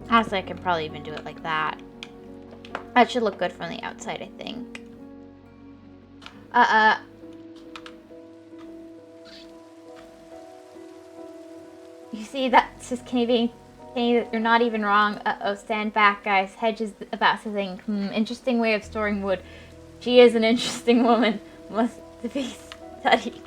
Honestly, I can probably even do it like that. That should look good from the outside, I think. You see, that's just Kenny, you're not even wrong. Uh-oh, stand back, guys. Hedge is about to think. Interesting way of storing wood. She is an interesting woman. Must be studied.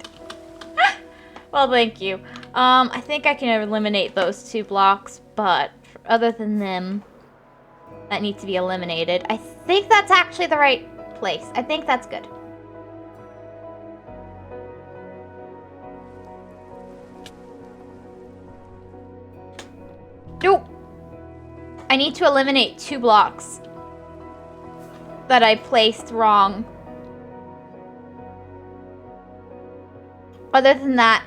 Well, thank you. I think I can eliminate those 2 blocks, but other than them, that need to be eliminated. I think that's actually the right place. I think that's good. Nope. I need to eliminate 2 blocks that I placed wrong. Other than that,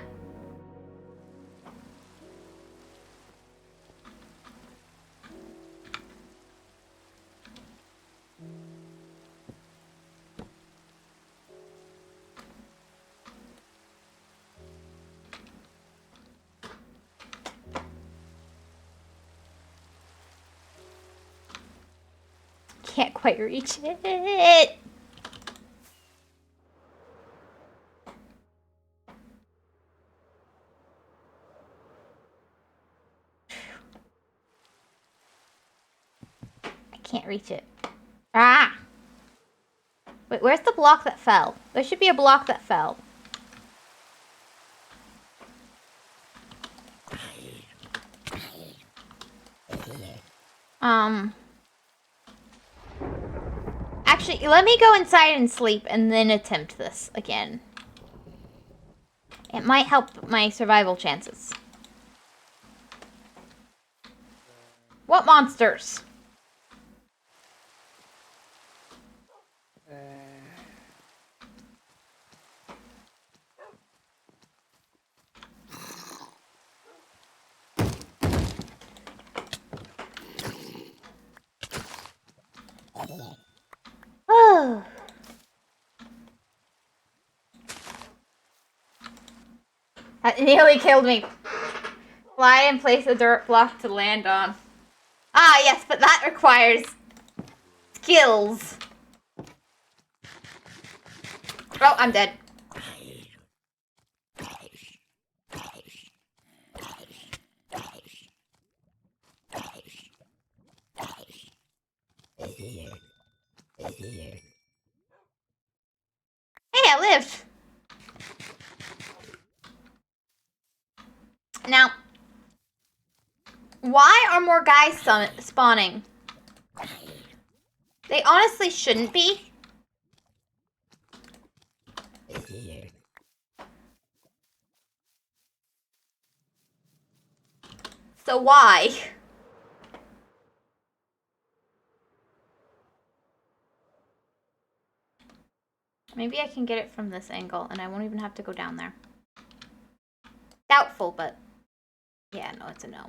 can't quite reach it. I can't reach it. Ah! Wait, where's the block that fell? There should be a block that fell. Actually, let me go inside and sleep and then attempt this again. It might help my survival chances. What monsters? Oh. That nearly killed me. Fly and place a dirt block to land on. Ah, yes, but that requires skills. Oh, I'm dead. Hey, I lived. Now, Why are more guys spawning? They honestly shouldn't be. So why? Maybe I can get it from this angle and I won't even have to go down there. Doubtful, but yeah, no, it's a no.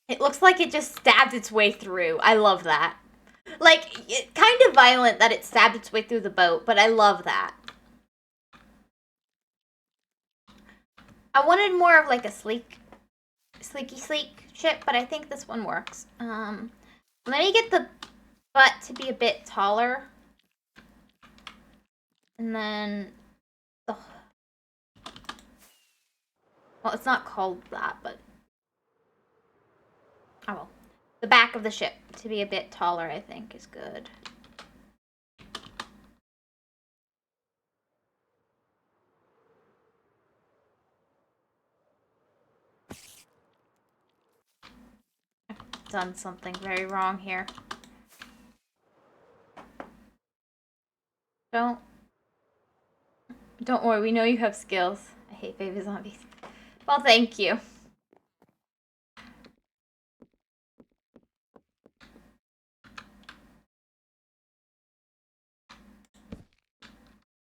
It looks like it just stabbed its way through. I love that. Like, kind of violent that it stabbed its way through the boat, but I love that. I wanted more of like a sleek ship, but I think this one works. Let me get the butt to be a bit taller. And then the... Well, it's not called that, but... Oh well. The back of the ship to be a bit taller, I think, is good. I've done something very wrong here. Don't worry, we know you have skills. I hate baby zombies. Well, thank you.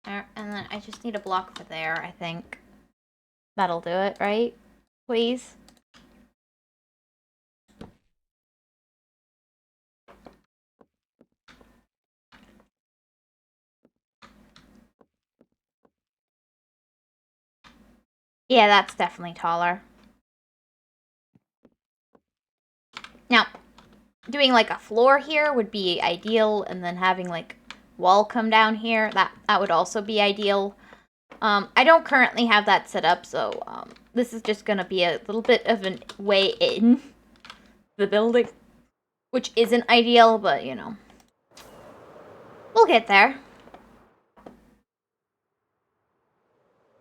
There, and then I just need a block for there, I think. That'll do it, right? Please? Yeah, that's definitely taller. Now, doing like a floor here would be ideal, and then having like wall come down here, that would also be ideal. I don't currently have that set up, so this is just gonna be a little bit of a way in the building, which isn't ideal, but you know, we'll get there.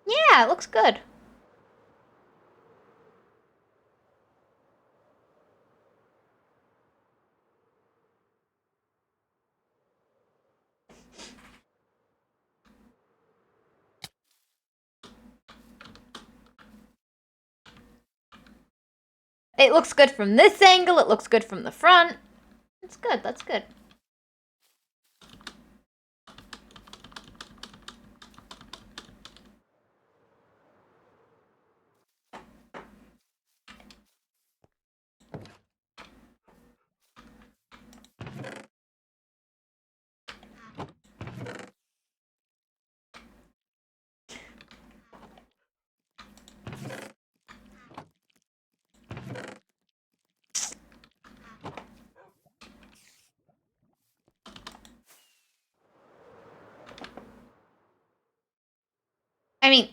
Yeah, it looks good. It looks good from this angle, it looks good from the front. It's good, that's good. I mean,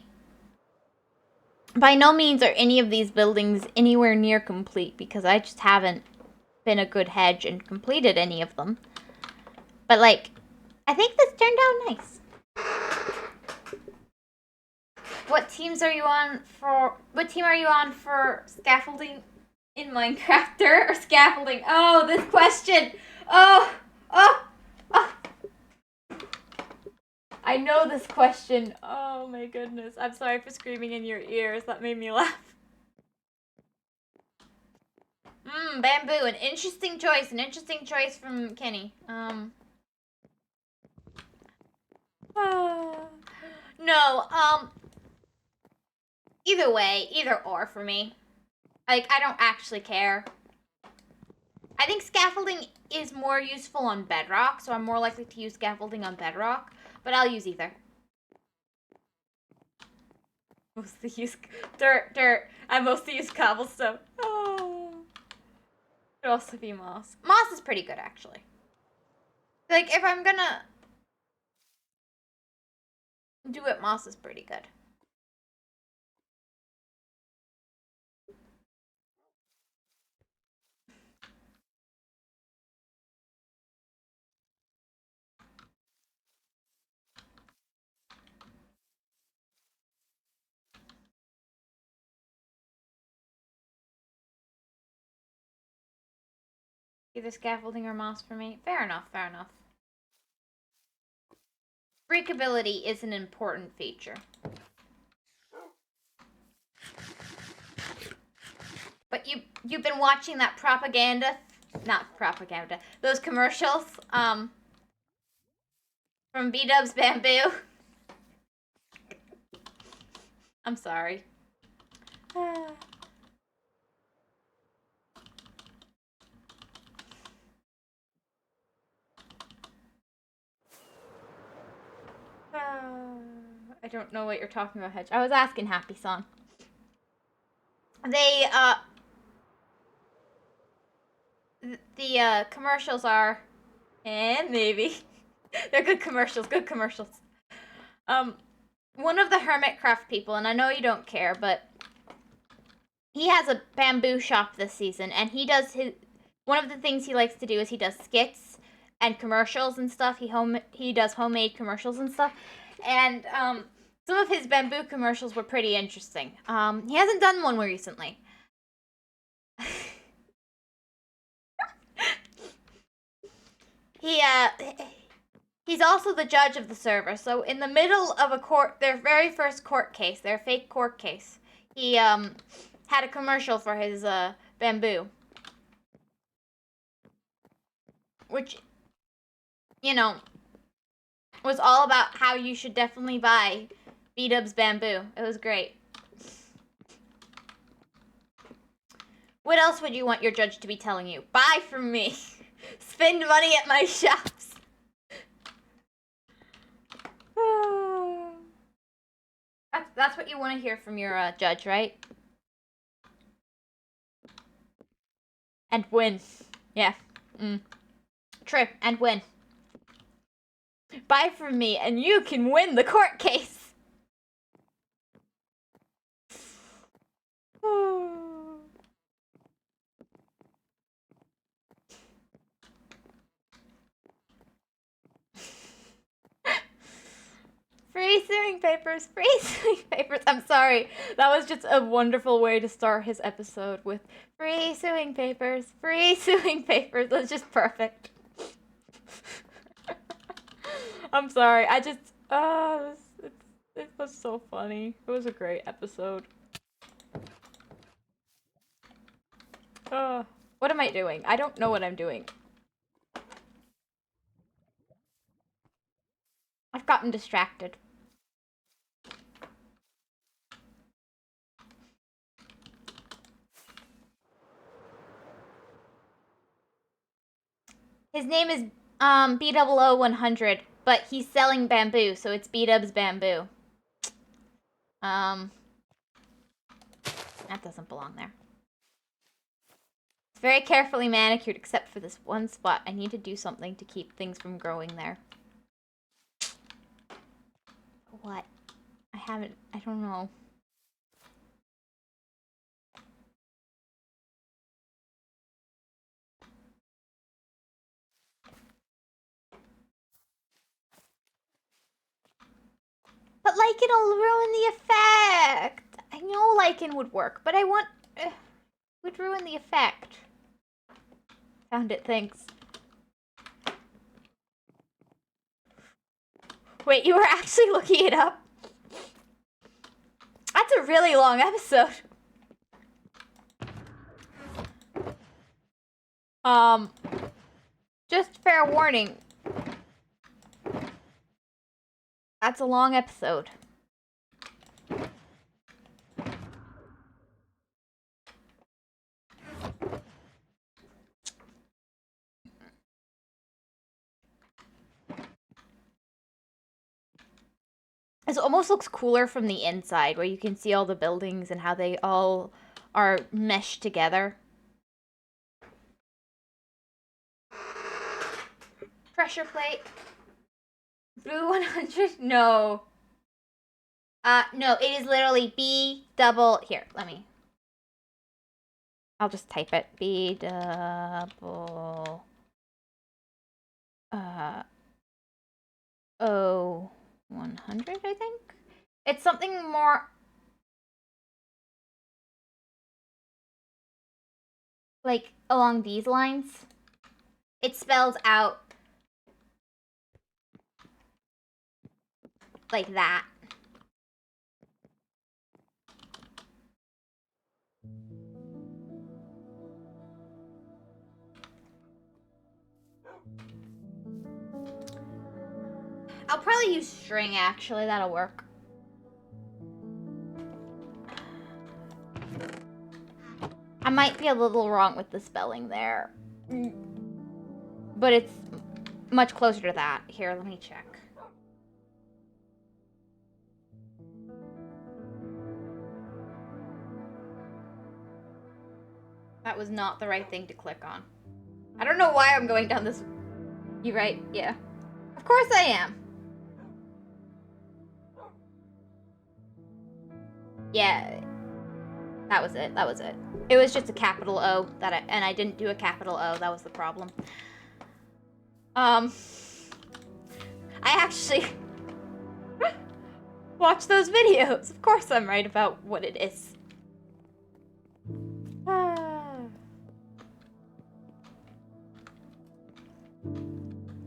by no means are any of these buildings anywhere near complete, because I just haven't been a good hedge and completed any of them. But, like, I think this turned out nice. What team are you on for scaffolding in Minecraft or scaffolding? Oh, this question. Oh. I know this question. Oh my goodness. I'm sorry for screaming in your ears. That made me laugh. Bamboo. An interesting choice. An interesting choice from Kenny. No, either way, either or for me. Like, I don't actually care. I think scaffolding is more useful on bedrock, so I'm more likely to use scaffolding on bedrock, but I'll use either. Mostly use dirt. I mostly use cobblestone. Oh. Could also be moss. Moss is pretty good, actually. Like, if I'm gonna do it, moss is pretty good. Either scaffolding or moss for me. Fair enough, fair enough. Breakability is an important feature. But you've been watching that propaganda, not propaganda, those commercials, from B-Dub's Bamboo. I'm sorry. I don't know what you're talking about, Hedge. I was asking Happy Song. They, the commercials are, and maybe, they're good commercials, good commercials. One of the Hermitcraft people, and I know you don't care, but he has a bamboo shop this season, and he does one of the things he likes to do is he does skits and commercials and stuff. He does homemade commercials and stuff, and some of his bamboo commercials were pretty interesting. He hasn't done one recently. He's also the judge of the server. So in the middle of their very first court case, their fake court case, he had a commercial for his bamboo, which, you know, was all about how you should definitely buy B-Dub's Bamboo. It was great. What else would you want your judge to be telling you? Buy from me. Spend money at my shops. That's what you want to hear from your judge, right? And win. Yeah. True. And win. Buy from me and you can win the court case. Free suing papers, free suing papers. I'm sorry. That was just a wonderful way to start his episode with free suing papers, free suing papers. That's just perfect. I'm sorry. I just, it was so funny. It was a great episode. What am I doing? I don't know what I'm doing. I've gotten distracted. His name is B000100, but he's selling bamboo, so it's B-Dub's Bamboo. That doesn't belong there. It's very carefully manicured except for this one spot. I need to do something to keep things from growing there. What? I don't know. But lichen'll ruin the effect! I know lichen would work, but I want... would ruin the effect. Found it, thanks. Wait, you were actually looking it up? That's a really long episode. Just fair warning. That's a long episode. It almost looks cooler from the inside, where you can see all the buildings and how they all are meshed together. Pressure plate. Blue 100? No. No, it is literally B double... Here, let me... I'll just type it. B double... O 100, I think? It's something more... like, along these lines. It spells out like that. I'll probably use string, actually. That'll work. I might be a little wrong with the spelling there. But it's much closer to that. Here, let me check. That was not the right thing to click on. I don't know why I'm going down this... You right? Yeah. Of course I am. Yeah. That was it. That was it. It was just a capital O and I didn't do a capital O. That was the problem. I actually watch those videos. Of course I'm right about what it is.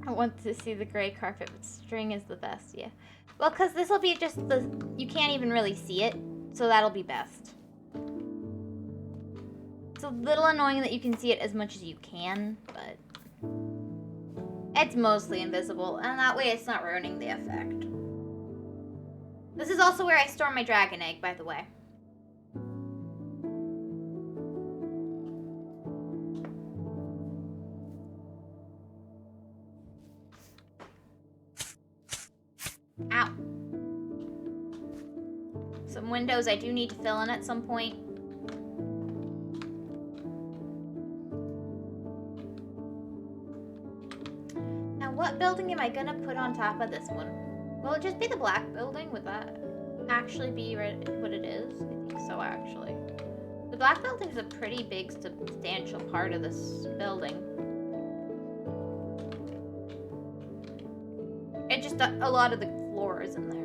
I want to see the gray carpet, but string is the best, yeah. Well, because this will be just the... You can't even really see it, so that'll be best. It's a little annoying that you can see it as much as you can, but... It's mostly invisible, and that way it's not ruining the effect. This is also where I store my dragon egg, by the way. Ow. Some windows I do need to fill in at some point. Now, what building am I gonna put on top of this one? Will it just be the black building? Would that actually be what it is? I think so, actually. The black building is a pretty big, substantial part of this building. It just, a lot of the floor is in there.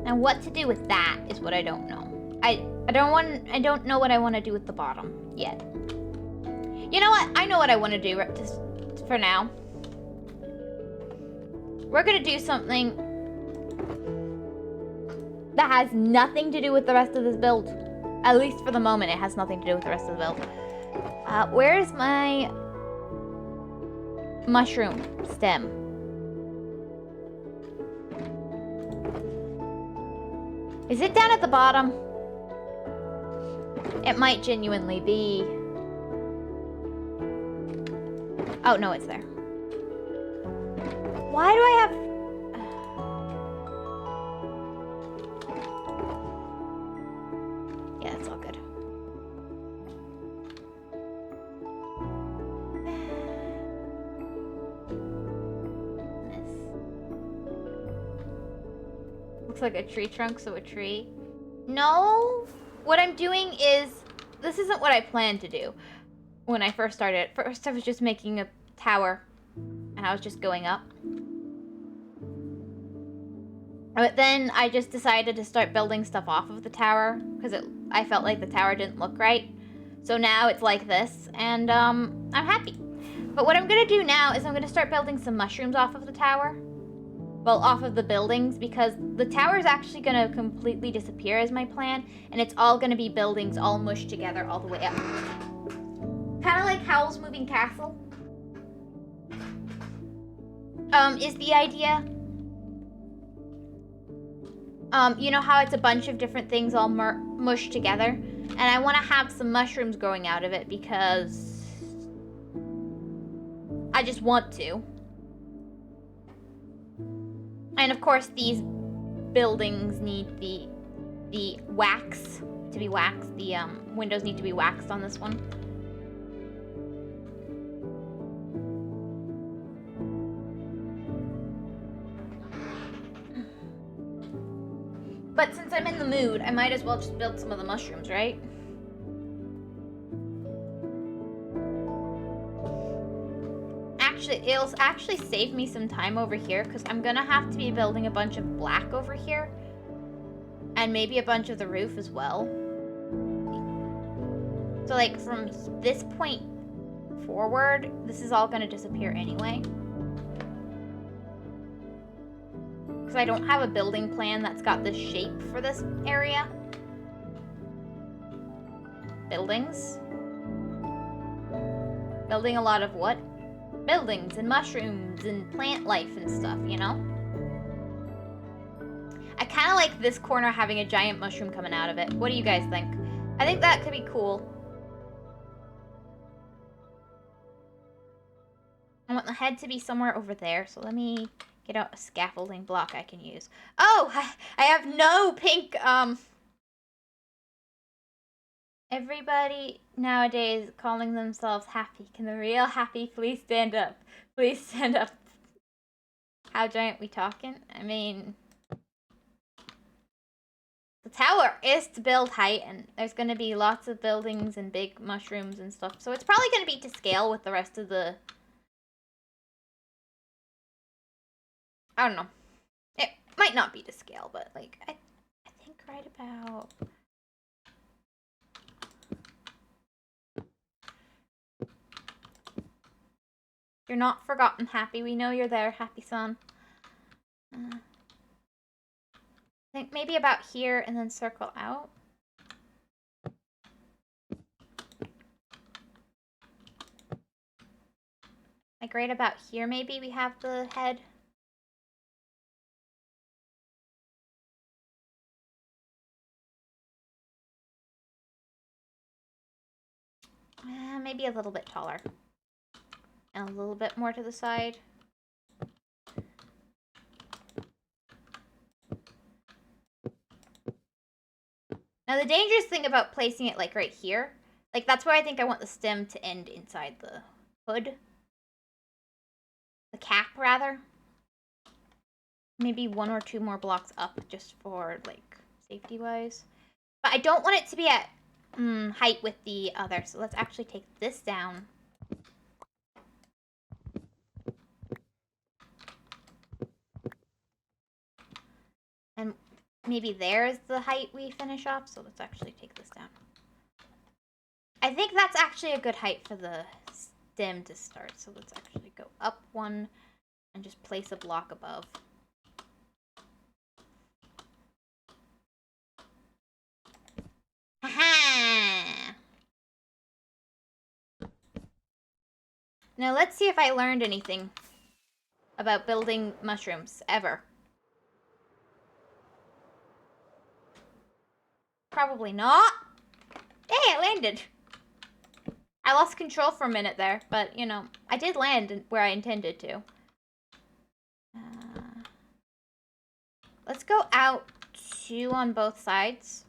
Now what to do with that is what I don't know. I don't know what I want to do with the bottom yet. You know what? I know what I want to do for now. We're gonna do something that has nothing to do with the rest of this build. At least for the moment, it has nothing to do with the rest of the build. Where's my mushroom stem? Is it down at the bottom? It might genuinely be. Oh, no, it's there. Why do I have... Yeah, it's all good. Looks like a tree trunk, so a tree. No, what I'm doing is... This isn't what I planned to do when I first started. First, I was just making a tower, and I was just going up. But then I just decided to start building stuff off of the tower because I felt like the tower didn't look right. So now it's like this, and I'm happy. But what I'm gonna do now is I'm gonna start building some mushrooms off of the tower. Well, off of the buildings, because the tower is actually gonna completely disappear as my plan, and it's all gonna be buildings all mushed together all the way up. Kind of like Howl's Moving Castle. Is the idea. You know how it's a bunch of different things all mushed together? And I want to have some mushrooms growing out of it because I just want to. And of course these buildings need the wax to be waxed. The windows need to be waxed on this one. But since I'm in the mood, I might as well just build some of the mushrooms, right? it'll actually save me some time over here, because I'm gonna have to be building a bunch of black over here. And maybe a bunch of the roof as well. So, like, from this point forward, this is all gonna disappear anyway. Because I don't have a building plan that's got this shape for this area. Buildings. Building a lot of what? Buildings and mushrooms and plant life and stuff, you know? I kind of like this corner having a giant mushroom coming out of it. What do you guys think? I think that could be cool. I want the head to be somewhere over there, so let me get out a scaffolding block I can use. Oh, I have no pink, Everybody nowadays calling themselves happy. Can the real happy please stand up? Please stand up. How giant we talking? I mean, the tower is to build height, and there's going to be lots of buildings and big mushrooms and stuff. So it's probably going to be to scale with the rest of the... I don't know. It might not be to scale, but like, I think right about... You're not forgotten, Happy. We know you're there, Happy son. I think maybe about here and then circle out. Like right about here maybe we have the head. Maybe a little bit taller. And a little bit more to the side. Now the dangerous thing about placing it like right here, like that's where I think I want the stem to end inside the hood. The cap rather. Maybe 1 or 2 more blocks up just for like safety wise. But I don't want it to be at height with the other, so let's actually take this down. And maybe there's the height we finish off, so let's actually take this down. I think that's actually a good height for the stem to start, so let's actually go up 1 and just place a block above. Aha! Now let's see if I learned anything about building mushrooms, ever. Probably not. Hey, I landed. I lost control for a minute there, but, you know, I did land where I intended to. Let's go out 2 on both sides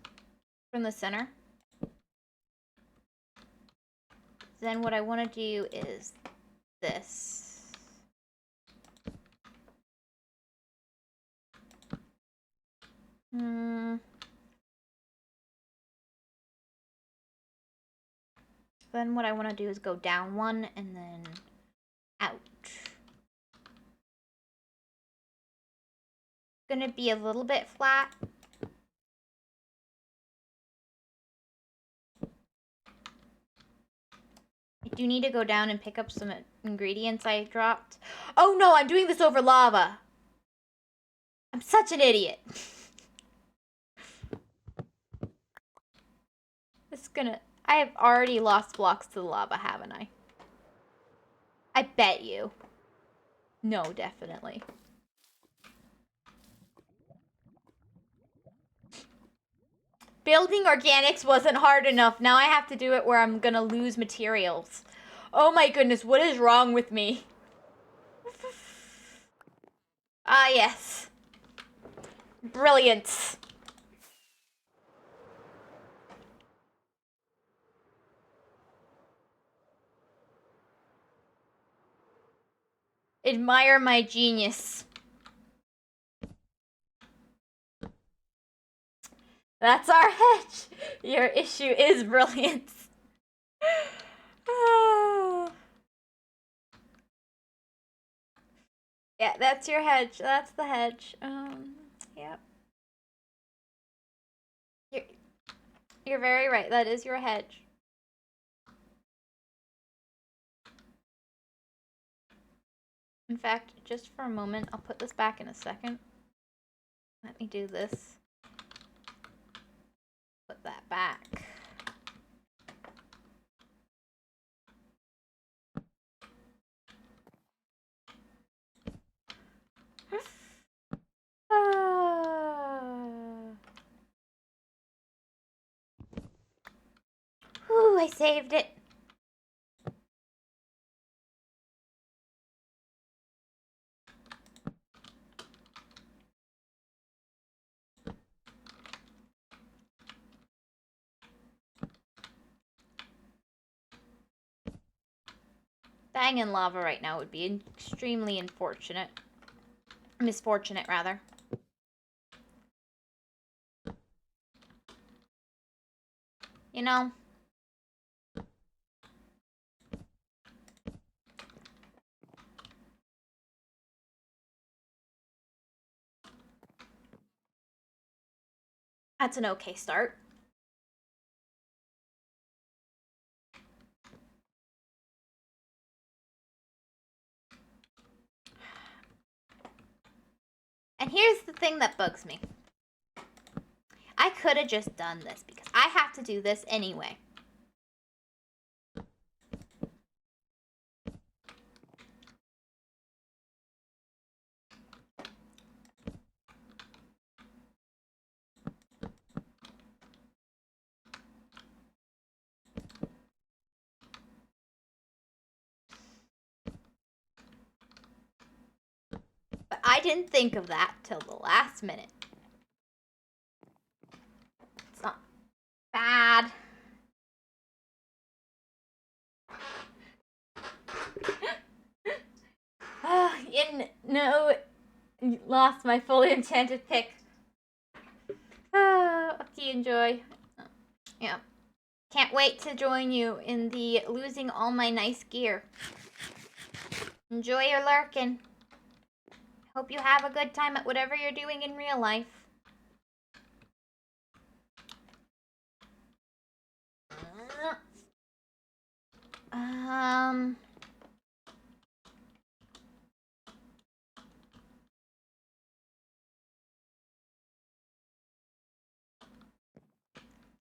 from the center. Then what I want to do is this. Then what I want to do is go down 1 and then out. Gonna be a little bit flat. I do need to go down and pick up some ingredients I dropped. Oh no, I'm doing this over lava. I'm such an idiot. I have already lost blocks to the lava, haven't I? I bet you. No, definitely. Building organics wasn't hard enough. Now I have to do it where I'm gonna lose materials. Oh my goodness, what is wrong with me? Ah, yes. Brilliance. Admire my genius. That's our hedge. Your issue is brilliance. Yeah, that's your hedge. That's the hedge. Yep. You're, you're very right. That is your hedge. In fact, just for a moment, I'll put this back in a second. Let me do this. Put that back. Whew, I saved it. Dying in lava right now would be extremely unfortunate. Misfortunate, rather. You know? That's an okay start. And here's the thing that bugs me. I could have just done this because I have to do this anyway. But I didn't think of that till the last minute. It's not bad. No, lost my fully enchanted pick. Okay, enjoy. Yeah. Can't wait to join you in the losing all my nice gear. Enjoy your lurking. Hope you have a good time at whatever you're doing in real life.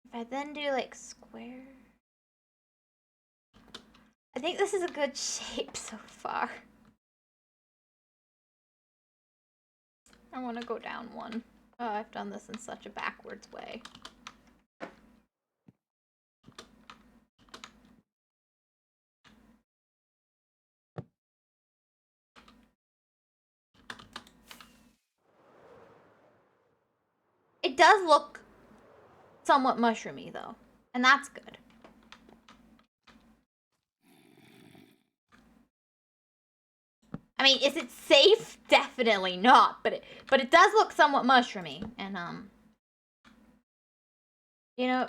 If I then do like square, I think this is a good shape so far. I want to go down one. Oh, I've done this in such a backwards way. It does look somewhat mushroomy though, and that's good. I mean, is it safe? Definitely not, but it does look somewhat mushroomy, and you know,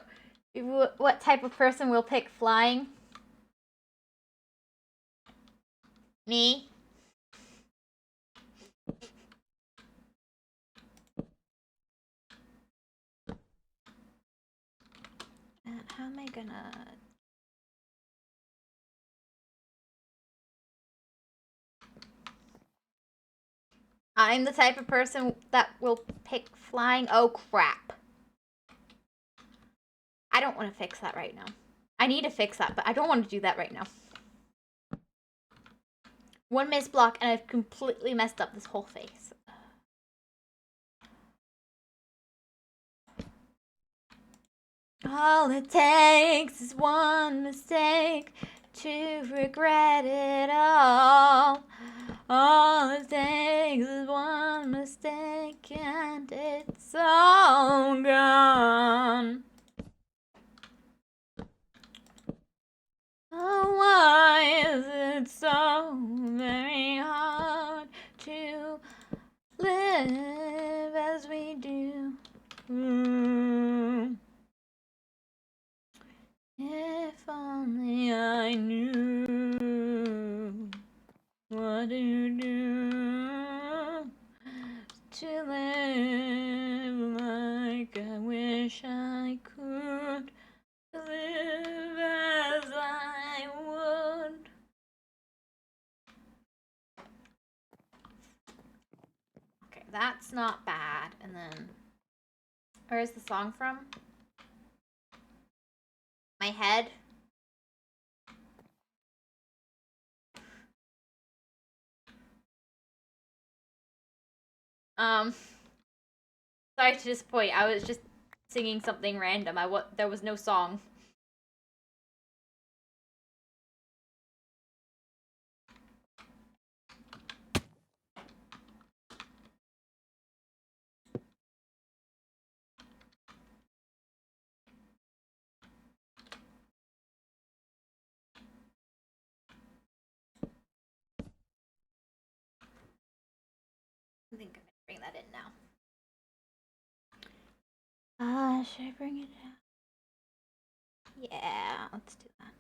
what type of person will pick flying? Me. How am I gonna... I'm the type of person that will pick flying. Oh, crap. I don't want to fix that right now. I need to fix that, but I don't want to do that right now. One miss block, and I've completely messed up this whole face. All it takes is one mistake to regret it all. All it takes is one mistake and it's all gone. Oh, why is it so very hard to live as we do? If only I knew what to do. that's not bad. And then, where's the song from? My head. Sorry to disappoint. I was just singing something random. There was no song. I think I'm gonna bring that in now. Should I bring it down? Yeah, let's do that.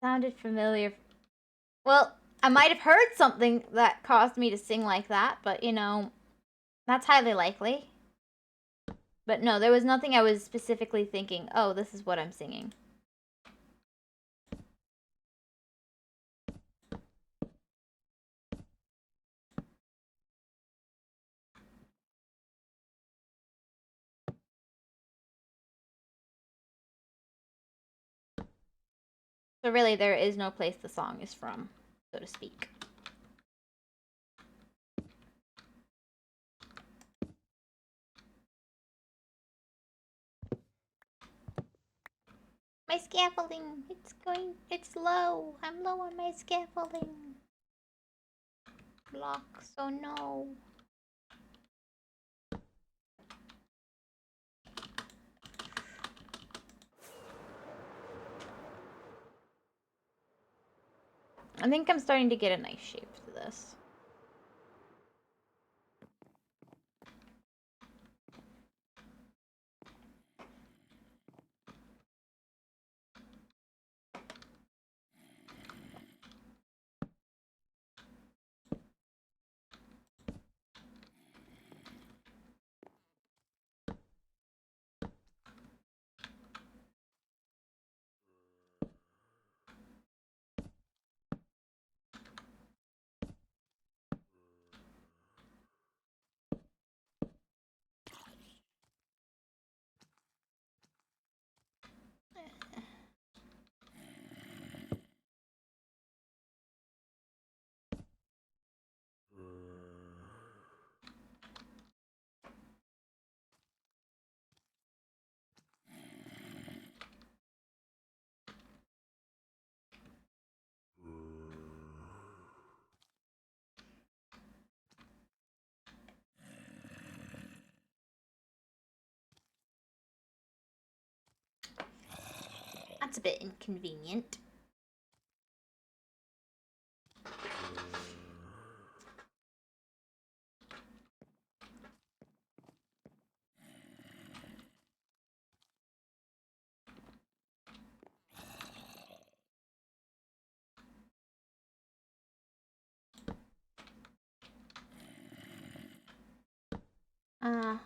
Sounded familiar. Well, I might have heard something that caused me to sing like that, but you know, that's highly likely. But no, there was nothing I was specifically thinking, oh, this is what I'm singing. So really, there is no place the song is from, so to speak. My scaffolding, it's low. I'm low on my scaffolding. Blocks, oh no. I think I'm starting to get a nice shape to this. That's a bit inconvenient. Uh.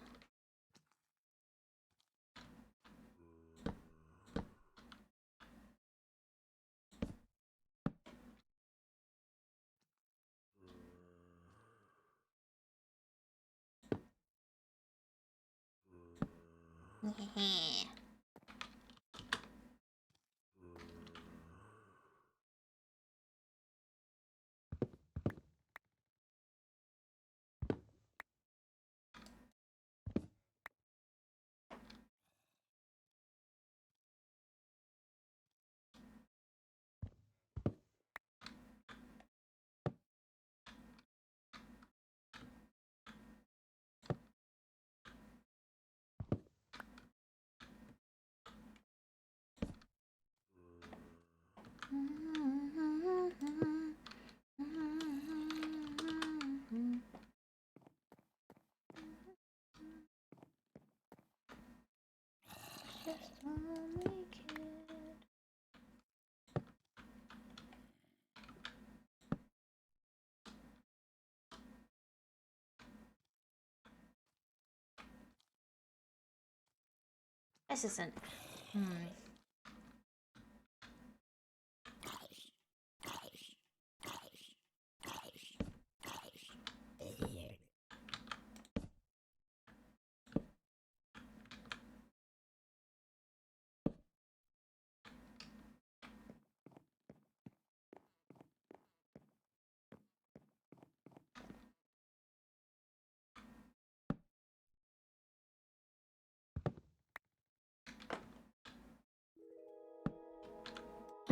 This isn't.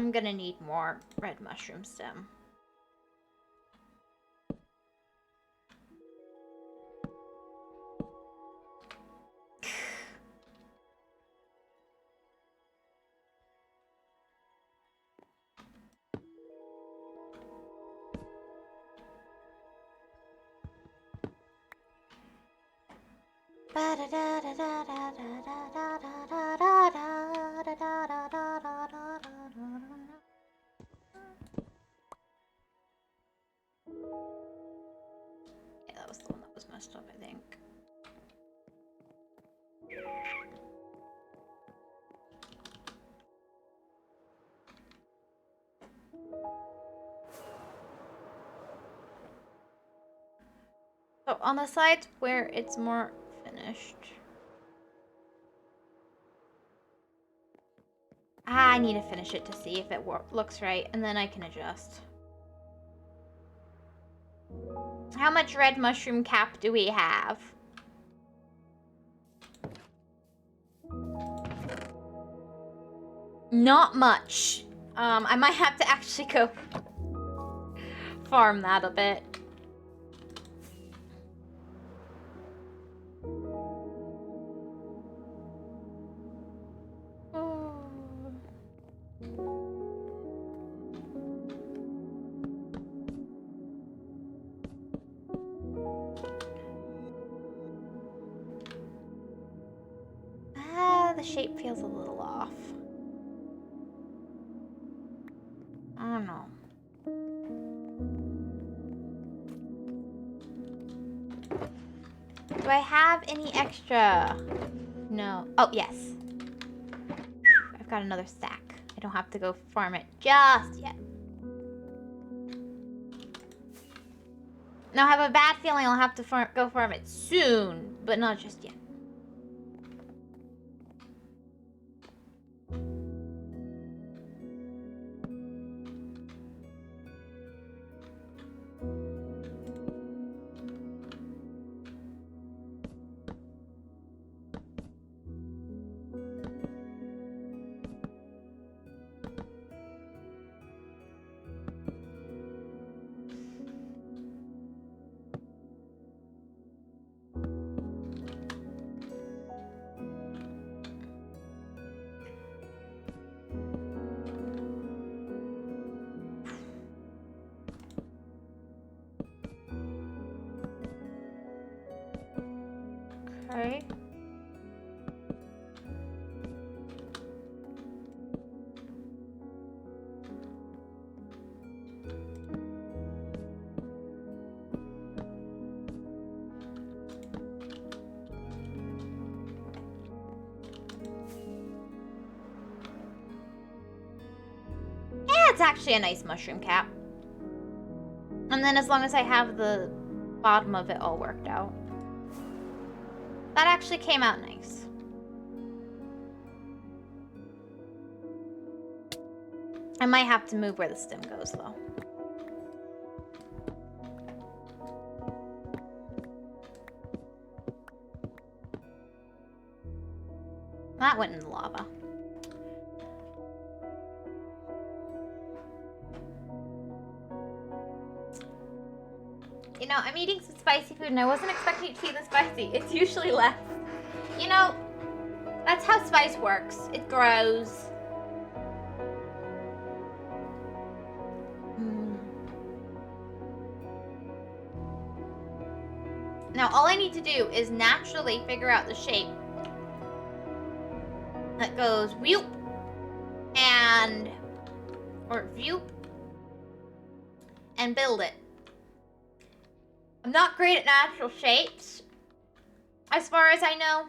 I'm gonna need more red mushroom stem. Yeah, that was the one that was messed up, I think. So on the sides where it's more finished. I need to finish it to see if it looks right, and then I can adjust. How much red mushroom cap do we have? Not much. I might have to actually go farm that a bit. The shape feels a little off. I don't know. Do I have any extra? No. Oh, yes. I've got another stack. I don't have to go farm it just yet. Now I have a bad feeling I'll have to go farm it soon, but not just yet. Okay. Yeah, it's actually a nice mushroom cap. And then as long as I have the bottom of it all worked out. That actually came out nice. I might have to move where the stem goes, though. That went in the lava. You know, I'm eating some spicy food and I wasn't expecting it to be this spicy. It's usually less. You know, that's how spice works. It grows. Now, all I need to do is naturally figure out the shape that goes whoop and, or whoop, and build it. I'm not great at natural shapes, as far as I know.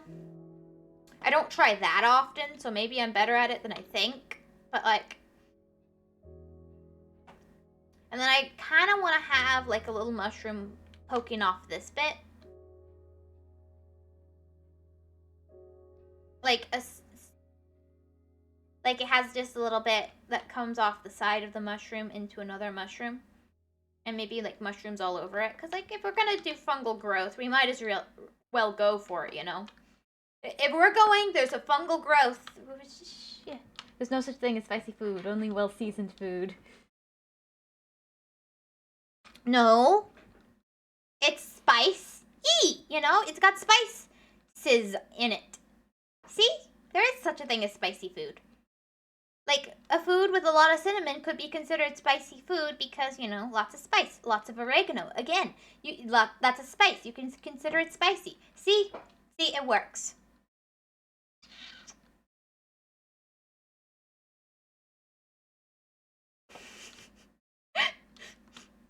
I don't try that often, so maybe I'm better at it than I think. But, like... And then I kind of want to have, like, a little mushroom poking off this bit. Like, like it has just a little bit that comes off the side of the mushroom into another mushroom. And maybe, like, mushrooms all over it. Because, like, if we're going to do fungal growth, we might as well go for it, you know? If we're going, there's a fungal growth. Yeah. There's no such thing as spicy food, only well-seasoned food. No. It's spicy, you know? It's got spices in it. See? There is such a thing as spicy food. Like, a food with a lot of cinnamon could be considered spicy food because, you know, lots of spice, lots of oregano. Again, that's a spice. You can consider it spicy. See? See, it works.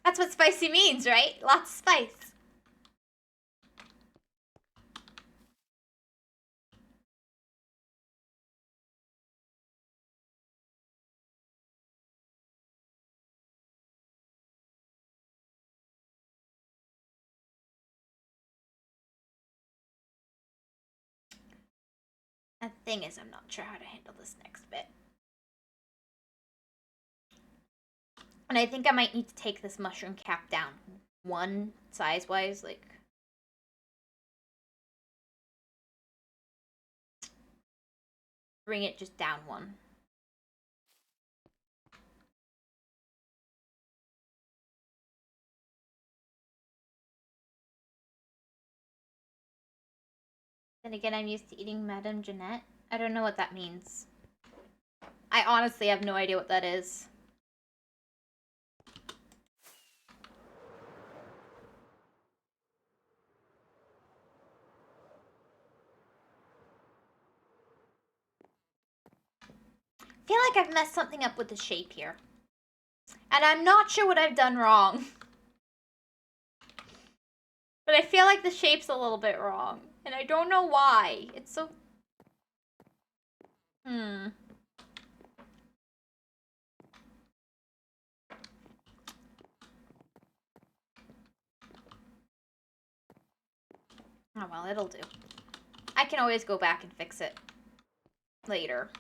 That's what spicy means, right? Lots of spice. The thing is, I'm not sure how to handle this next bit. And I think I might need to take this mushroom cap down one size-wise, like... Bring it just down one. Then again, I'm used to eating Madame Jeanette. I don't know what that means. I honestly have no idea what that is. I feel like I've messed something up with the shape here. And I'm not sure what I've done wrong. But I feel like the shape's a little bit wrong. And I don't know why. It's so... Oh well, it'll do. I can always go back and fix it later.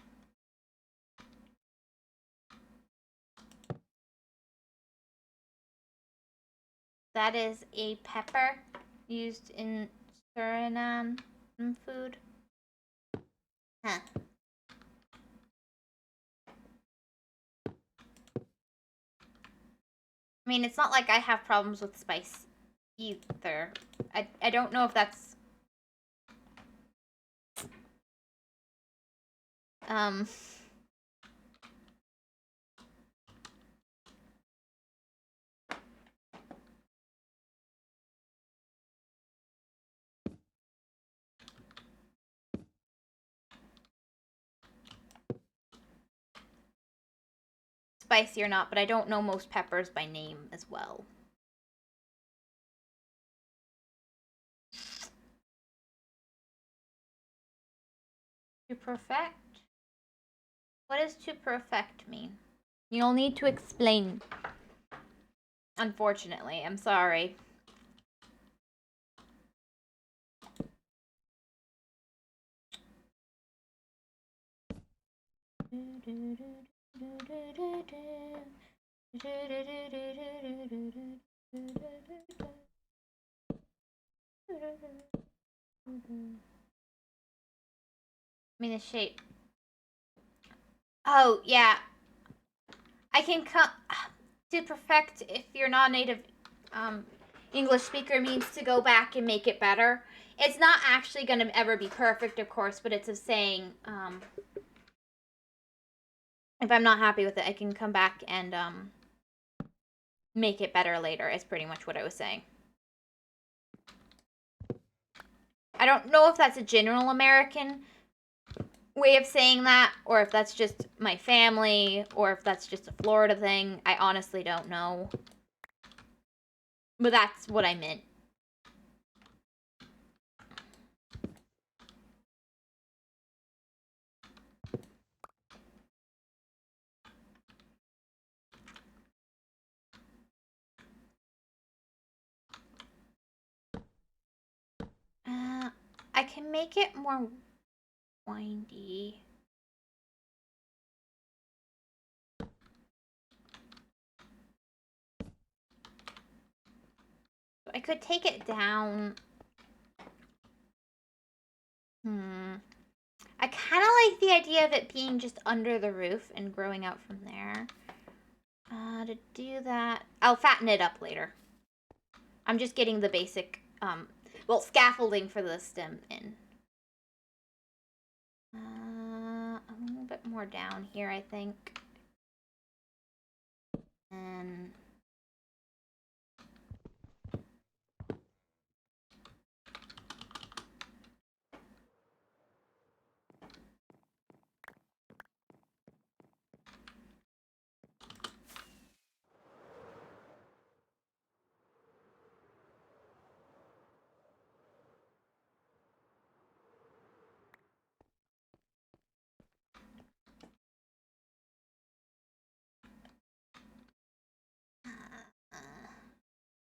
That is a pepper used in Suriname food. Huh. I mean, it's not like I have problems with spice either. I don't know if that's... spicy or not, but I don't know most peppers by name as well. To perfect? What does to perfect mean? You'll need to explain. Unfortunately, I'm sorry. I mean, the shape. Oh, yeah. I can come to perfect if you're not a native English speaker means to go back and make it better. It's not actually going to ever be perfect, of course, but it's a saying, if I'm not happy with it, I can come back and make it better later, is pretty much what I was saying. I don't know if that's a general American way of saying that, or if that's just my family, or if that's just a Florida thing. I honestly don't know. But that's what I meant. I can make it more windy. I could take it down. I kind of like the idea of it being just under the roof and growing out from there. To do that, I'll fatten it up later. I'm just getting the basic, well, scaffolding for the stem in. A little bit more down here, I think. And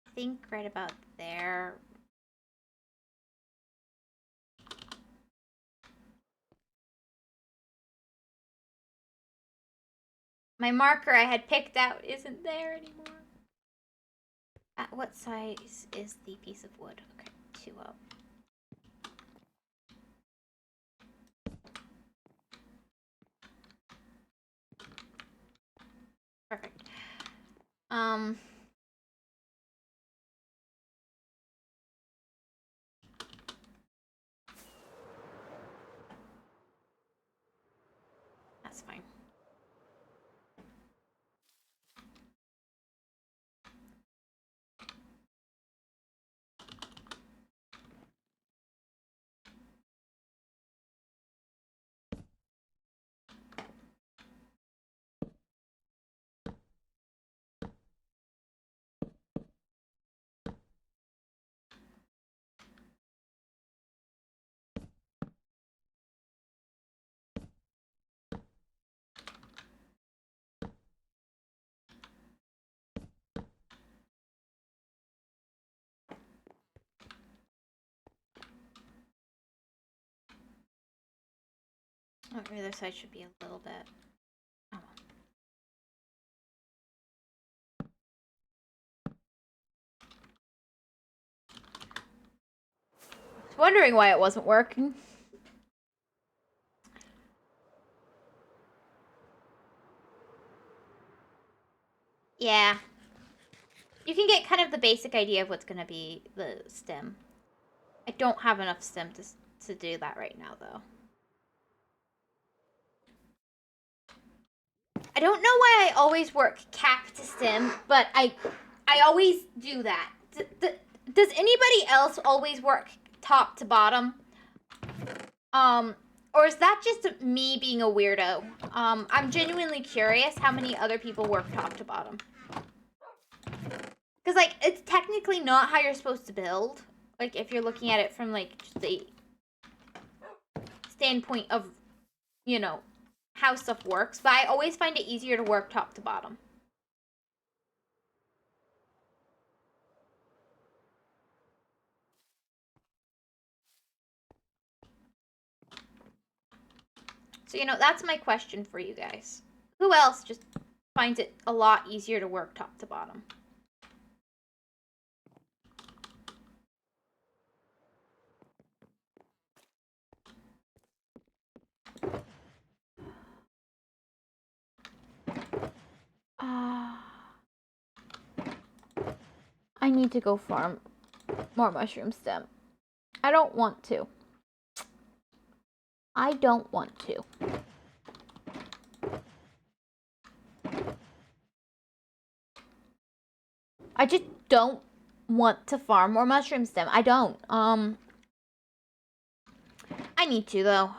I think right about there. My marker I had picked out isn't there anymore. At what size is the piece of wood? Okay, 2 up. Perfect. That's fine. Oh, the other side should be a little bit. Oh. I was wondering why it wasn't working. Yeah. You can get kind of the basic idea of what's going to be the stem. I don't have enough stem to do that right now, though. I don't know why I always work cap to stem, but I always do that. Does anybody else always work top to bottom? Or is that just me being a weirdo? I'm genuinely curious how many other people work top to bottom. Because, like, it's technically not how you're supposed to build. Like, if you're looking at it from, like, just the standpoint of, you know, how stuff works. But I always find it easier to work top to bottom. So, you know, that's my question for you guys. Who else just finds it a lot easier to work top to bottom? I need to go farm more mushroom stem. I don't want to. I don't want to. I just don't want to farm more mushroom stem. I don't. I need to, though.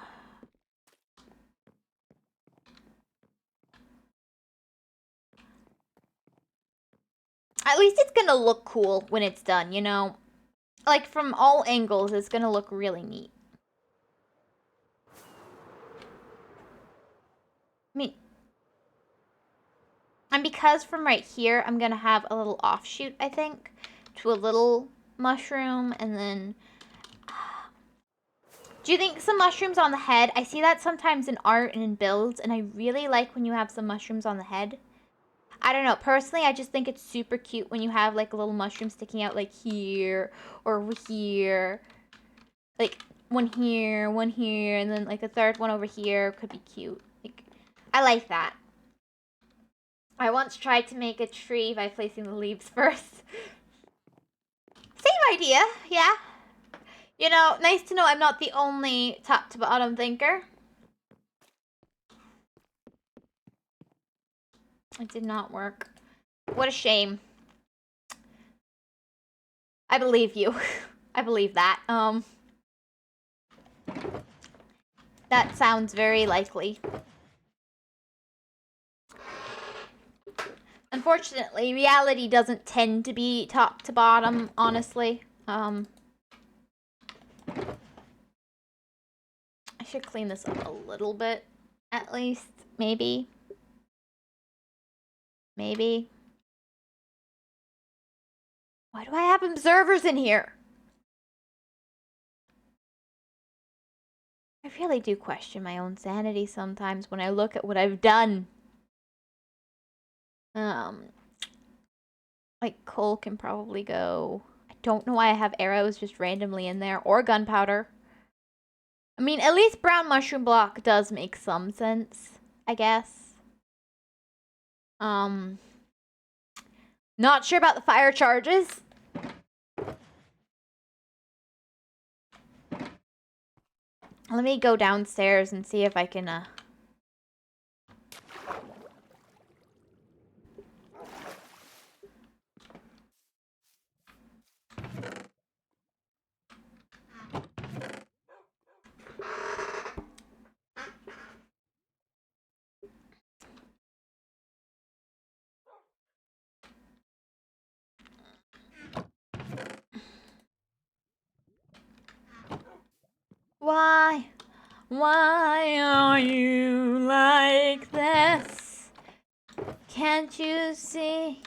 At least it's gonna look cool when it's done, you know? Like, from all angles, it's gonna look really neat. I mean, and because from right here, I'm gonna have a little offshoot, I think, to a little mushroom, and then... Do you think some mushrooms on the head? I see that sometimes in art and in builds, and I really like when you have some mushrooms on the head. I don't know. Personally, I just think it's super cute when you have, like, a little mushroom sticking out, like, here or over here. Like, one here, and then like a third one over here could be cute. Like, I like that. I once tried to make a tree by placing the leaves first. Same idea, yeah. You know, nice to know I'm not the only top to bottom thinker. It did not work. What a shame. I believe you. I believe that. That sounds very likely. Unfortunately, reality doesn't tend to be top to bottom, honestly. I should clean this up a little bit, at least. Maybe. Maybe. Why do I have observers in here? I really do question my own sanity sometimes when I look at what I've done. Like, coal can probably go. I don't know why I have arrows just randomly in there, or gunpowder. I mean, at least brown mushroom block does make some sense, I guess. Not sure about the fire charges. Let me go downstairs and see if I can, Why? Why are you like this? Can't you see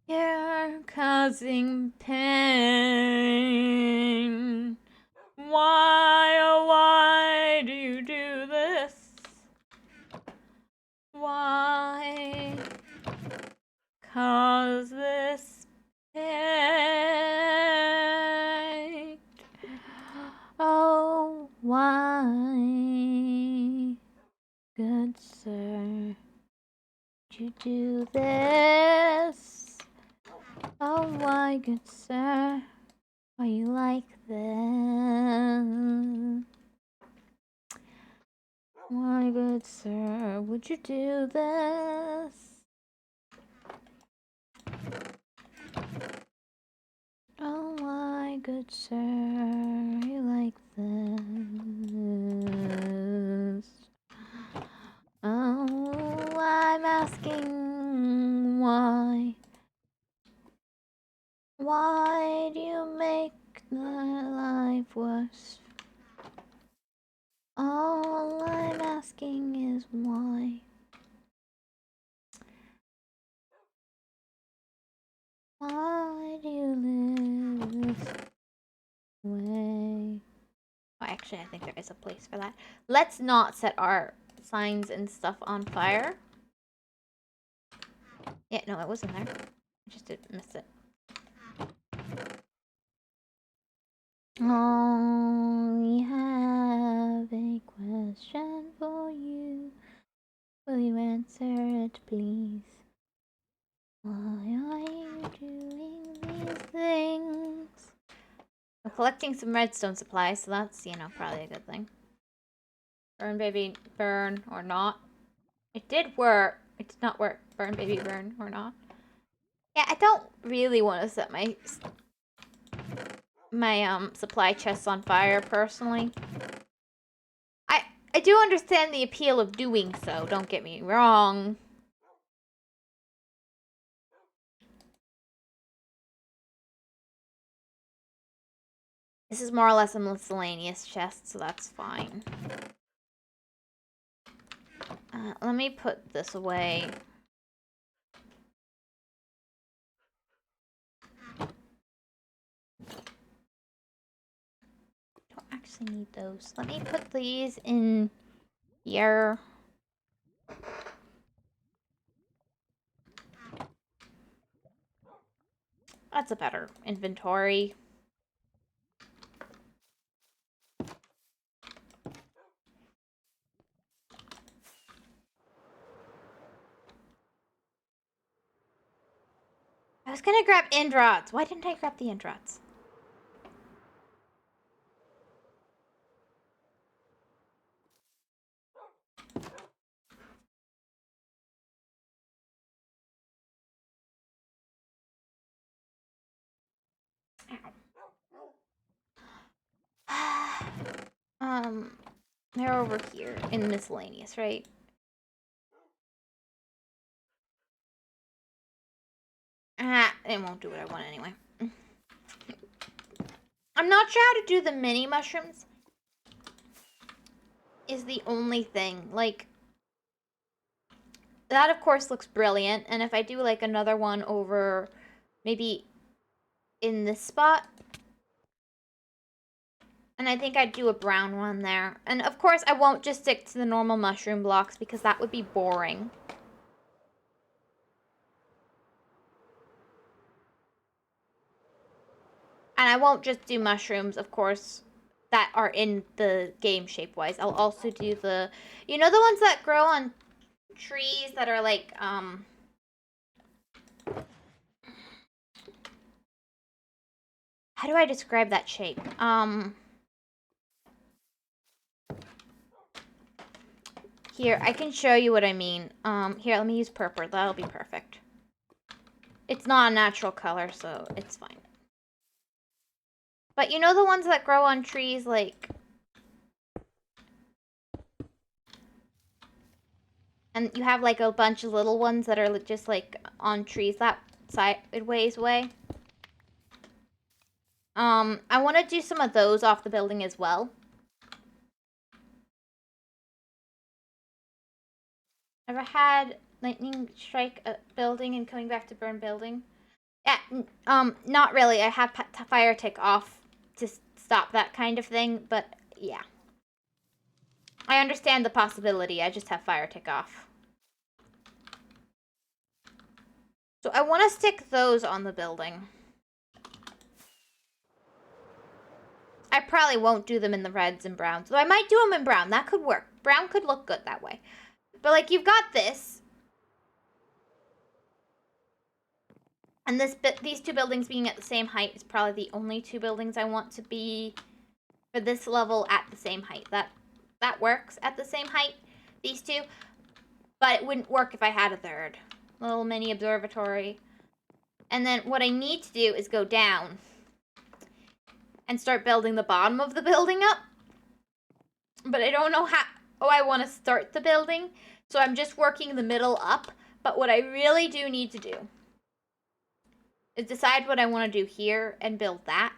you're causing pain? Why, oh why do you do this? Why cause this pain? Oh, why, good sir, did you do this? Oh, why, good sir, are you like this? Why, good sir, would you do this? Oh, why, good sir, are you like this? Oh, I'm asking why. Why do you make my life worse? All I'm asking is why. Why do you live this way? Oh, actually, I think there is a place for that. Let's not set our signs and stuff on fire. Yeah, no, it was in there. I just didn't miss it. Oh, we have a question for you. Will you answer it, please? Why are you doing these things? I'm collecting some redstone supplies, so that's, you know, probably a good thing. Burn, baby, burn, or not. It did work. It did not work. Burn, baby, burn, or not. Yeah, I don't really want to set my supply chests on fire, personally. I do understand the appeal of doing so, don't get me wrong. This is more or less a miscellaneous chest, so that's fine. Let me put this away. Don't actually need those. Let me put these in here. That's a better inventory. I was gonna grab end rods. Why didn't I grab the end rods? They're over here in miscellaneous, right? It won't do what I want anyway. I'm not sure how to do the mini mushrooms. Is the only thing. Like, that of course looks brilliant. And if I do like another one over maybe in this spot. And I think I'd do a brown one there. And of course I won't just stick to the normal mushroom blocks because that would be boring. And I won't just do mushrooms, of course, that are in the game shape-wise. I'll also do the, you know, the ones that grow on trees that are like, how do I describe that shape? Here, I can show you what I mean. Here, let me use purple. That'll be perfect. It's not a natural color, so it's fine. But you know the ones that grow on trees, like... And you have, like, a bunch of little ones that are just, like, on trees that sideways way. I want to do some of those off the building as well. Ever had lightning strike a building and coming back to burn building? Yeah, not really. I have fire tick off to stop that kind of thing, but yeah. I understand the possibility. I just have fire tick off. So I want to stick those on the building. I probably won't do them in the reds and browns. Though I might do them in brown. That could work. Brown could look good that way. But, like, you've got this. And these two buildings being at the same height is probably the only two buildings I want to be for this level at the same height. That works at the same height, these two. But it wouldn't work if I had a third. Little mini observatory. And then what I need to do is go down and start building the bottom of the building up. But I don't know how I want to start the building. So I'm just working the middle up. But what I really do need to do is decide what I want to do here and build that.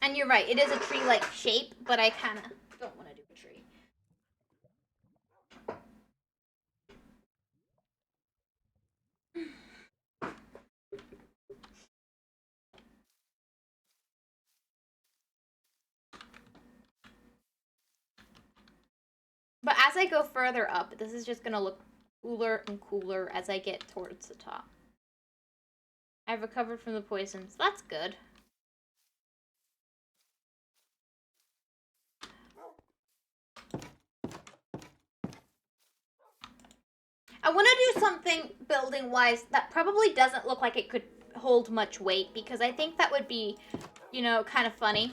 And you're right, it is a tree-like shape, but I kind of don't want to do a tree. But as I go further up, this is just going to look cooler and cooler as I get towards the top. I've recovered from the poisons. That's good. I want to do something building-wise that probably doesn't look like it could hold much weight, because I think that would be, you know, kind of funny.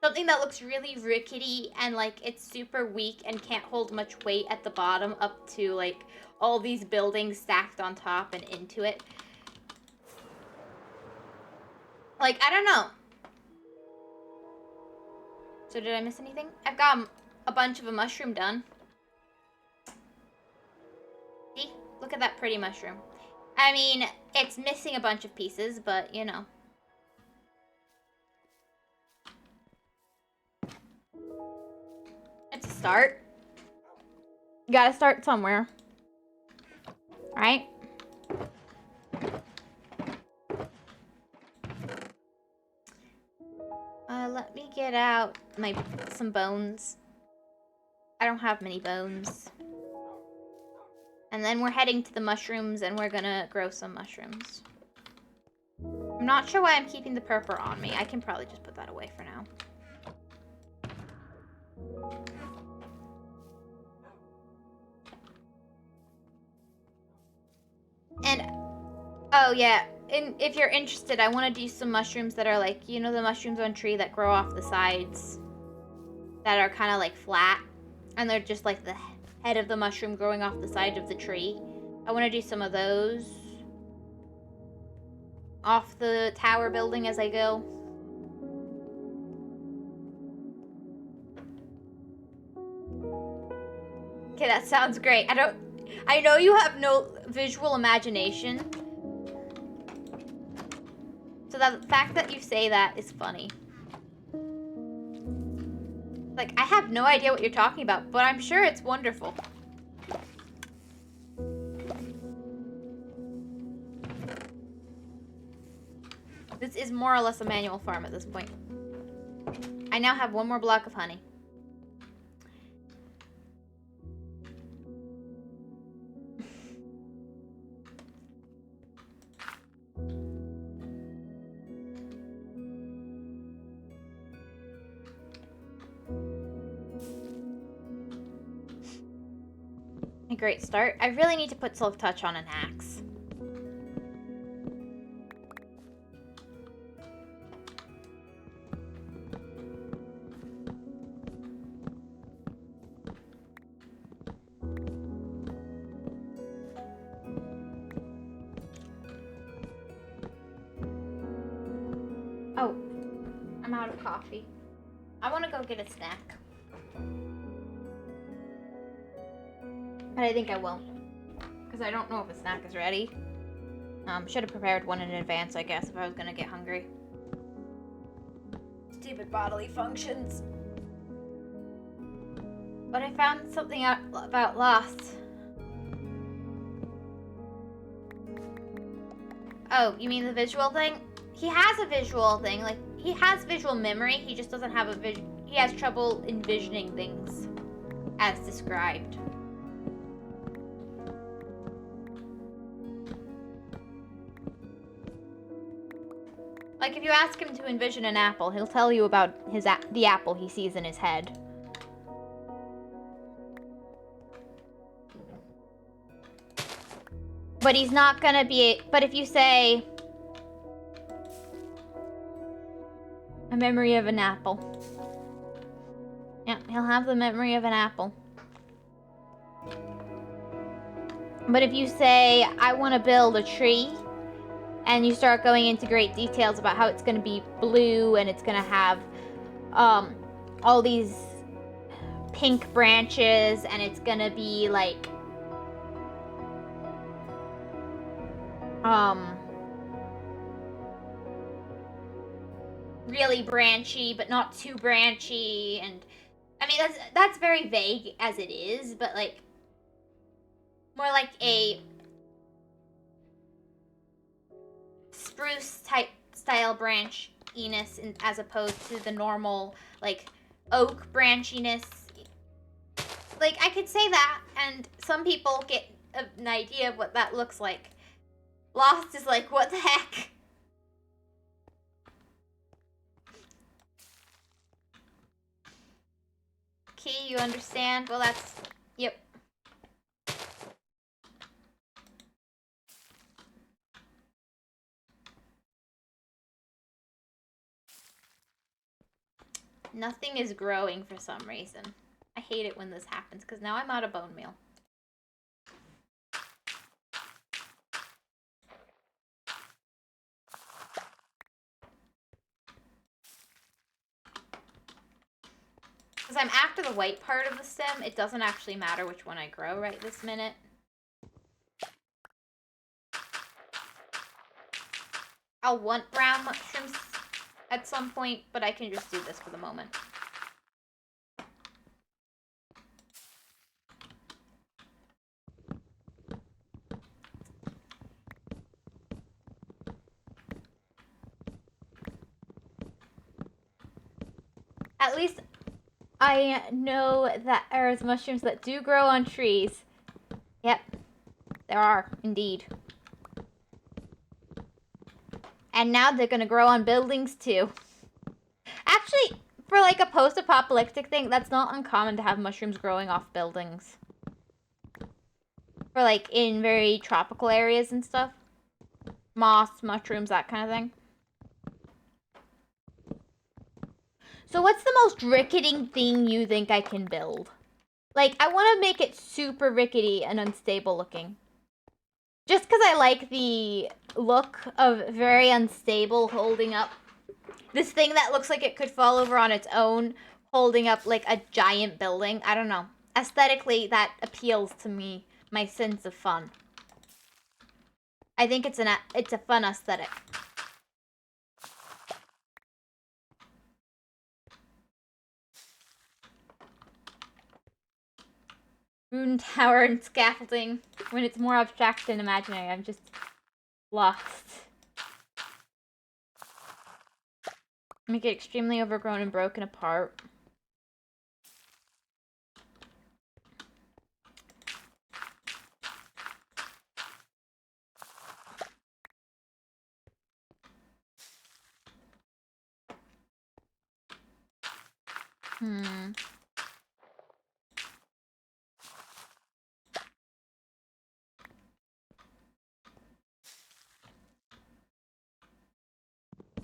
Something that looks really rickety and, like, it's super weak and can't hold much weight at the bottom up to, like, all these buildings stacked on top and into it. Like, I don't know. So did I miss anything? I've got a bunch of a mushroom done. See? Look at that pretty mushroom. I mean, it's missing a bunch of pieces, but, you know. It's a start. You gotta start somewhere. Right? Let me get out some bones. I don't have many bones. And then we're heading to the mushrooms, and we're gonna grow some mushrooms. I'm not sure why I'm keeping the purple on me. I can probably just put that away for now. Oh, yeah. And if you're interested, I want to do some mushrooms that are like, you know, the mushrooms on tree that grow off the sides that are kind of like flat, and they're just like the head of the mushroom growing off the side of the tree. I want to do some of those off the tower building as I go. Okay, that sounds great. I know you have no visual imagination, so the fact that you say that is funny. Like, I have no idea what you're talking about, but I'm sure it's wonderful. This is more or less a manual farm at this point. I now have one more block of honey. A great start. I really need to put Silk Touch on an axe. Oh, I'm out of coffee. I want to go get a snack. But I think I will. Because I don't know if a snack is ready. Should have prepared one in advance, I guess, if I was going to get hungry. Stupid bodily functions. But I found something out about Lost. Oh, you mean the visual thing? He has a visual thing. Like, he has visual memory. He just doesn't have a he has trouble envisioning things as described. Like, if you ask him to envision an apple, he'll tell you about the apple he sees in his head. But he's not gonna be... But if you say... a memory of an apple. Yeah, he'll have the memory of an apple. But if you say, I want to build a tree... and you start going into great details about how it's going to be blue and it's going to have all these pink branches and it's going to be like really branchy but not too branchy, and I mean that's very vague as it is, but like more like a spruce type style branchiness as opposed to the normal like oak branchiness. Like, I could say that and some people get an idea of what that looks like. Lost is like, what the heck? Key, you understand? Well, that's... Yep. Nothing is growing for some reason. I hate it when this happens, because now I'm out of bone meal. Because I'm after the white part of the stem, it doesn't actually matter which one I grow right this minute. I'll want brown mushrooms at some point, but I can just do this for the moment. At least I know that there's mushrooms that do grow on trees. Yep, there are, indeed. And now they're gonna grow on buildings, too. Actually, for like a post-apocalyptic thing, that's not uncommon to have mushrooms growing off buildings. For like in very tropical areas and stuff. moss, mushrooms, that kind of thing. So what's the most rickety thing you think I can build? Like, I want to make it super rickety and unstable looking. Just because I like the look of very unstable holding up this thing that looks like it could fall over on its own, holding up like a giant building. I don't know. Aesthetically, that appeals to me, my sense of fun. I think it's a fun aesthetic. Moon tower and scaffolding. When it's more abstract than imaginary, I'm just lost. Make it extremely overgrown and broken apart.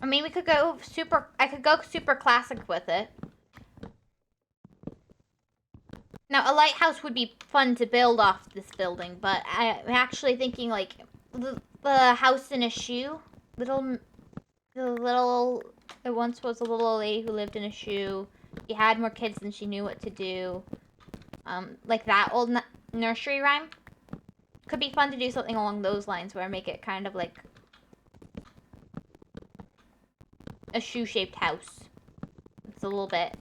I mean, we could go I could go super classic with it. Now, a lighthouse would be fun to build off this building, but I'm actually thinking, like, the house in a shoe. It once was a little old lady who lived in a shoe. She had more kids than she knew what to do. Like that old nursery rhyme. Could be fun to do something along those lines where I make it kind of like a shoe-shaped house. It's a little bit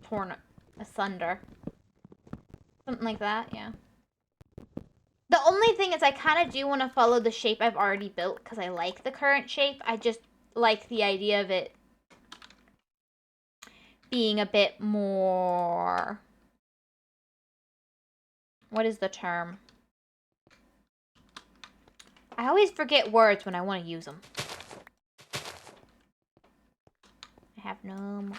torn asunder. Something like that, yeah. The only thing is I kind of do want to follow the shape I've already built because I like the current shape. I just like the idea of it being a bit more... What is the term? I always forget words when I want to use them. I have no more.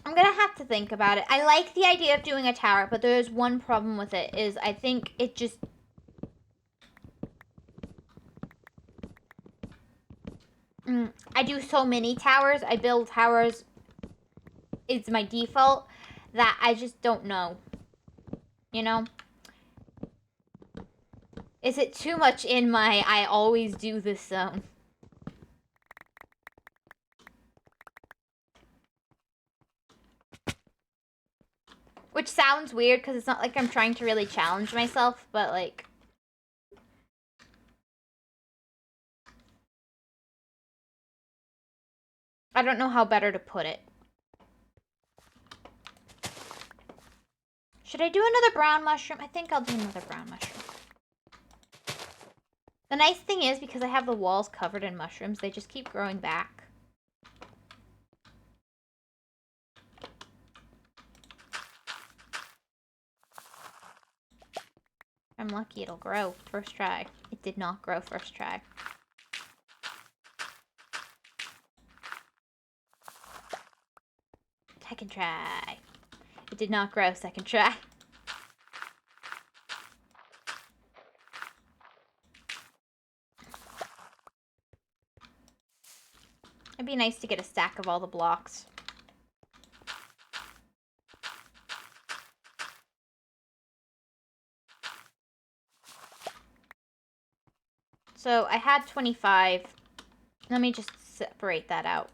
I'm gonna have to think about it. I like the idea of doing a tower, but there's one problem with it, is I think it just... I do so many towers. I build towers. It's my default that I just don't know. You know? Is it too much in my I always do this zone? Which sounds weird because it's not like I'm trying to really challenge myself, but like... I don't know how better to put it. Should I do another brown mushroom? I think I'll do another brown mushroom. The nice thing is, because I have the walls covered in mushrooms, they just keep growing back. I'm lucky it'll grow first try. It did not grow first try. Second try. It did not grow second try. It'd be nice to get a stack of all the blocks. So I had 25. Let me just separate that out.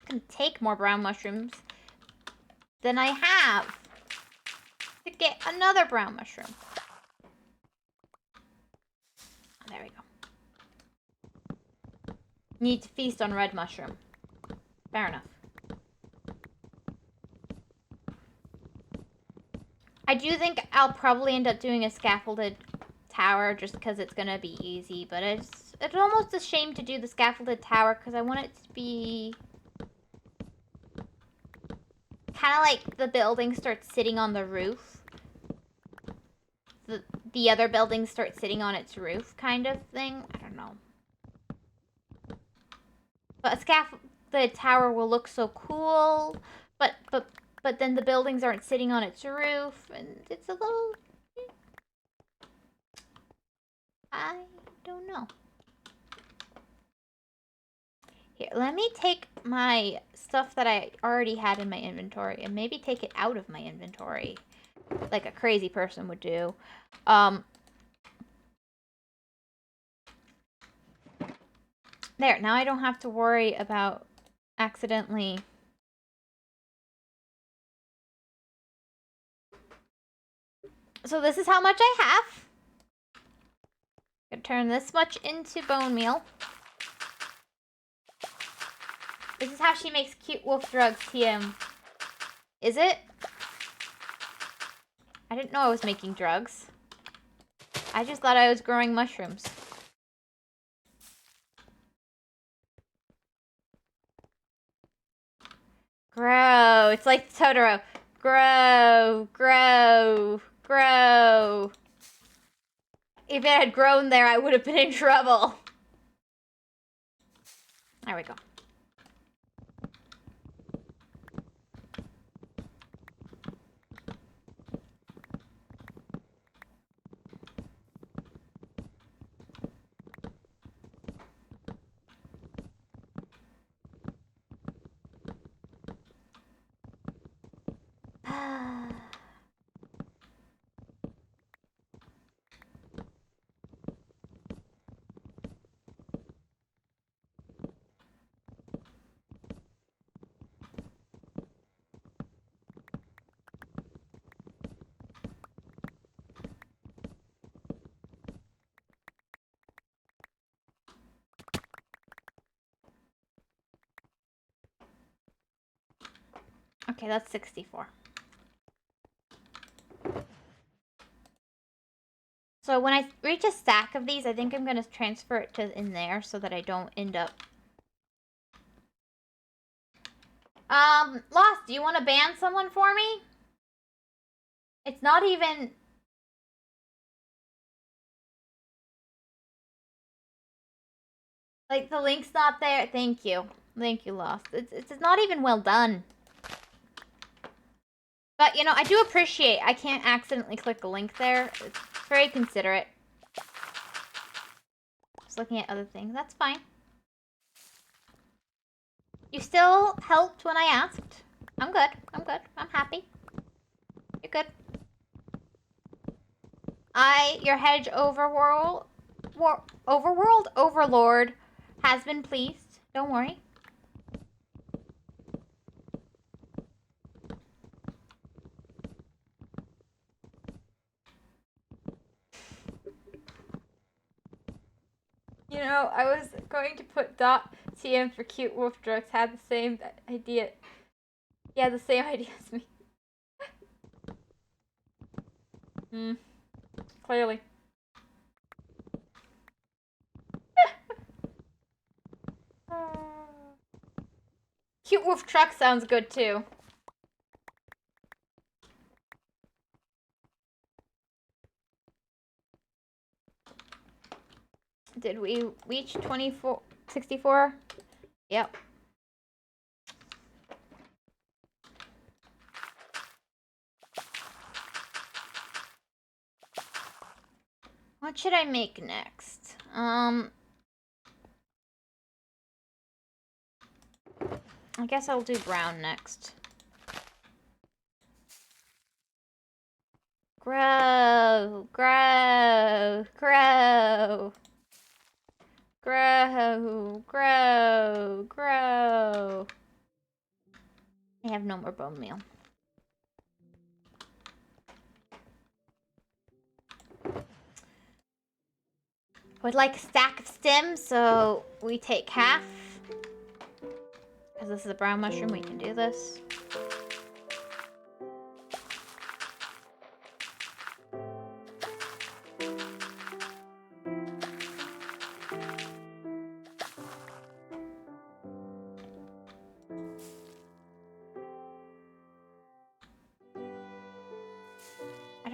I can take more brown mushrooms than I have to get another brown mushroom. Oh, there we go. Need to feast on red mushroom. Fair enough. I do think I'll probably end up doing a scaffolded tower just because it's gonna be easy, but it's almost a shame to do the scaffolded tower because I want it to be kind of like the building starts sitting on the roof. The other buildings start sitting on its roof kind of thing. I don't know. But a scaffolded tower will look so cool, but then the buildings aren't sitting on its roof, and it's a little... I don't know. Here, let me take my stuff that I already had in my inventory and maybe take it out of my inventory, like a crazy person would do. There, now I don't have to worry about accidentally... So this is how much I have. I'm gonna turn this much into bone meal. This is how she makes cute wolf drugs, TM. Is it? I didn't know I was making drugs. I just thought I was growing mushrooms. Grow. It's like Totoro. Grow, grow, grow. If it had grown there, I would have been in trouble. There we go. Okay, that's 64. So when I reach a stack of these, I think I'm going to transfer it to in there so that I don't end up... Lost, do you want to ban someone for me? It's not even... Like, the link's not there. Thank you. Thank you, Lost. It's not even well done. But, you know, I do appreciate I can't accidentally click a link there. It's very considerate. Just looking at other things. That's fine. You still helped when I asked. I'm good. I'm good. I'm happy. You're good. Your hedge overworld overlord has been pleased. Don't worry. You know, I was going to put .tm for cute wolf drugs. Had the same idea. Yeah, the same idea as me. Clearly. Cute wolf truck sounds good too. Did we reach 64? Yep. What should I make next? I guess I'll do brown next. Grow, grow, grow. Grow, grow, grow. I have no more bone meal. Would like a stack of stems, so we take half. Because this is a brown mushroom, we can do this.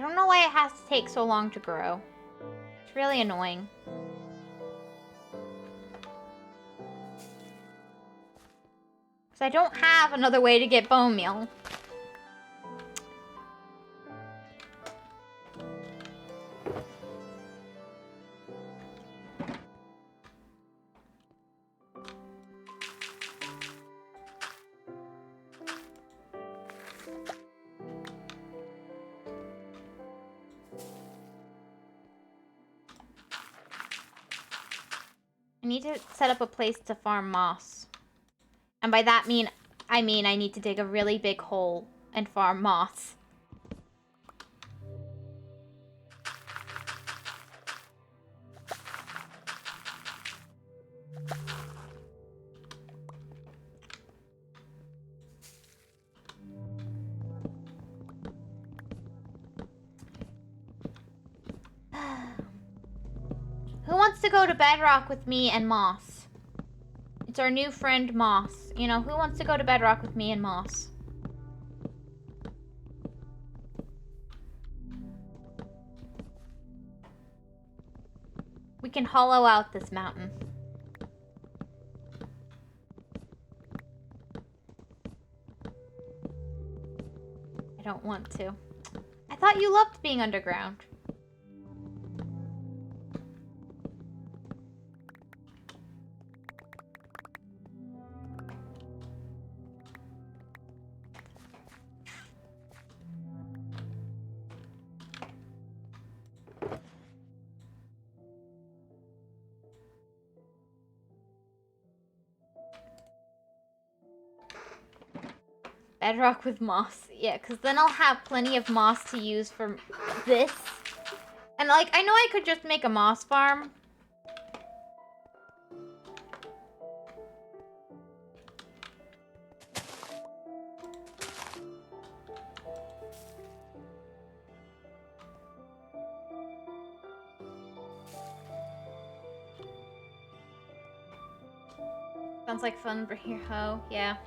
don't know why it has to take so long to grow. It's really annoying. Because I don't have another way to get bone meal. I need to set up a place to farm moss. And by that I mean I need to dig a really big hole and farm moss. Who wants to go to Bedrock with me and Moss? It's our new friend Moss. You know, who wants to go to Bedrock with me and Moss? We can hollow out this mountain. I don't want to. I thought you loved being underground. Bedrock with moss. Yeah, because then I'll have plenty of moss to use for this. And, like, I know I could just make a moss farm. Sounds like fun for your hoe. Yeah.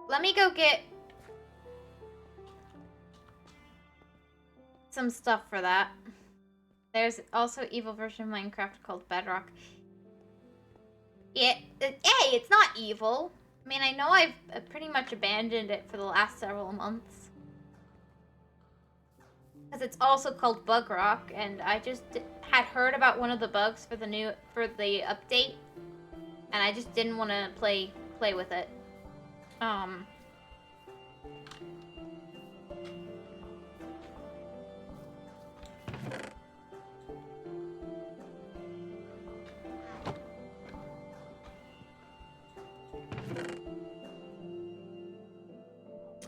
Let me go get some stuff for that. There's also an evil version of Minecraft called Bedrock. Hey, it's not evil. I mean, I know I've pretty much abandoned it for the last several months. Because it's also called Bug Rock, and I just had heard about one of the bugs for the update, and I just didn't want to play with it.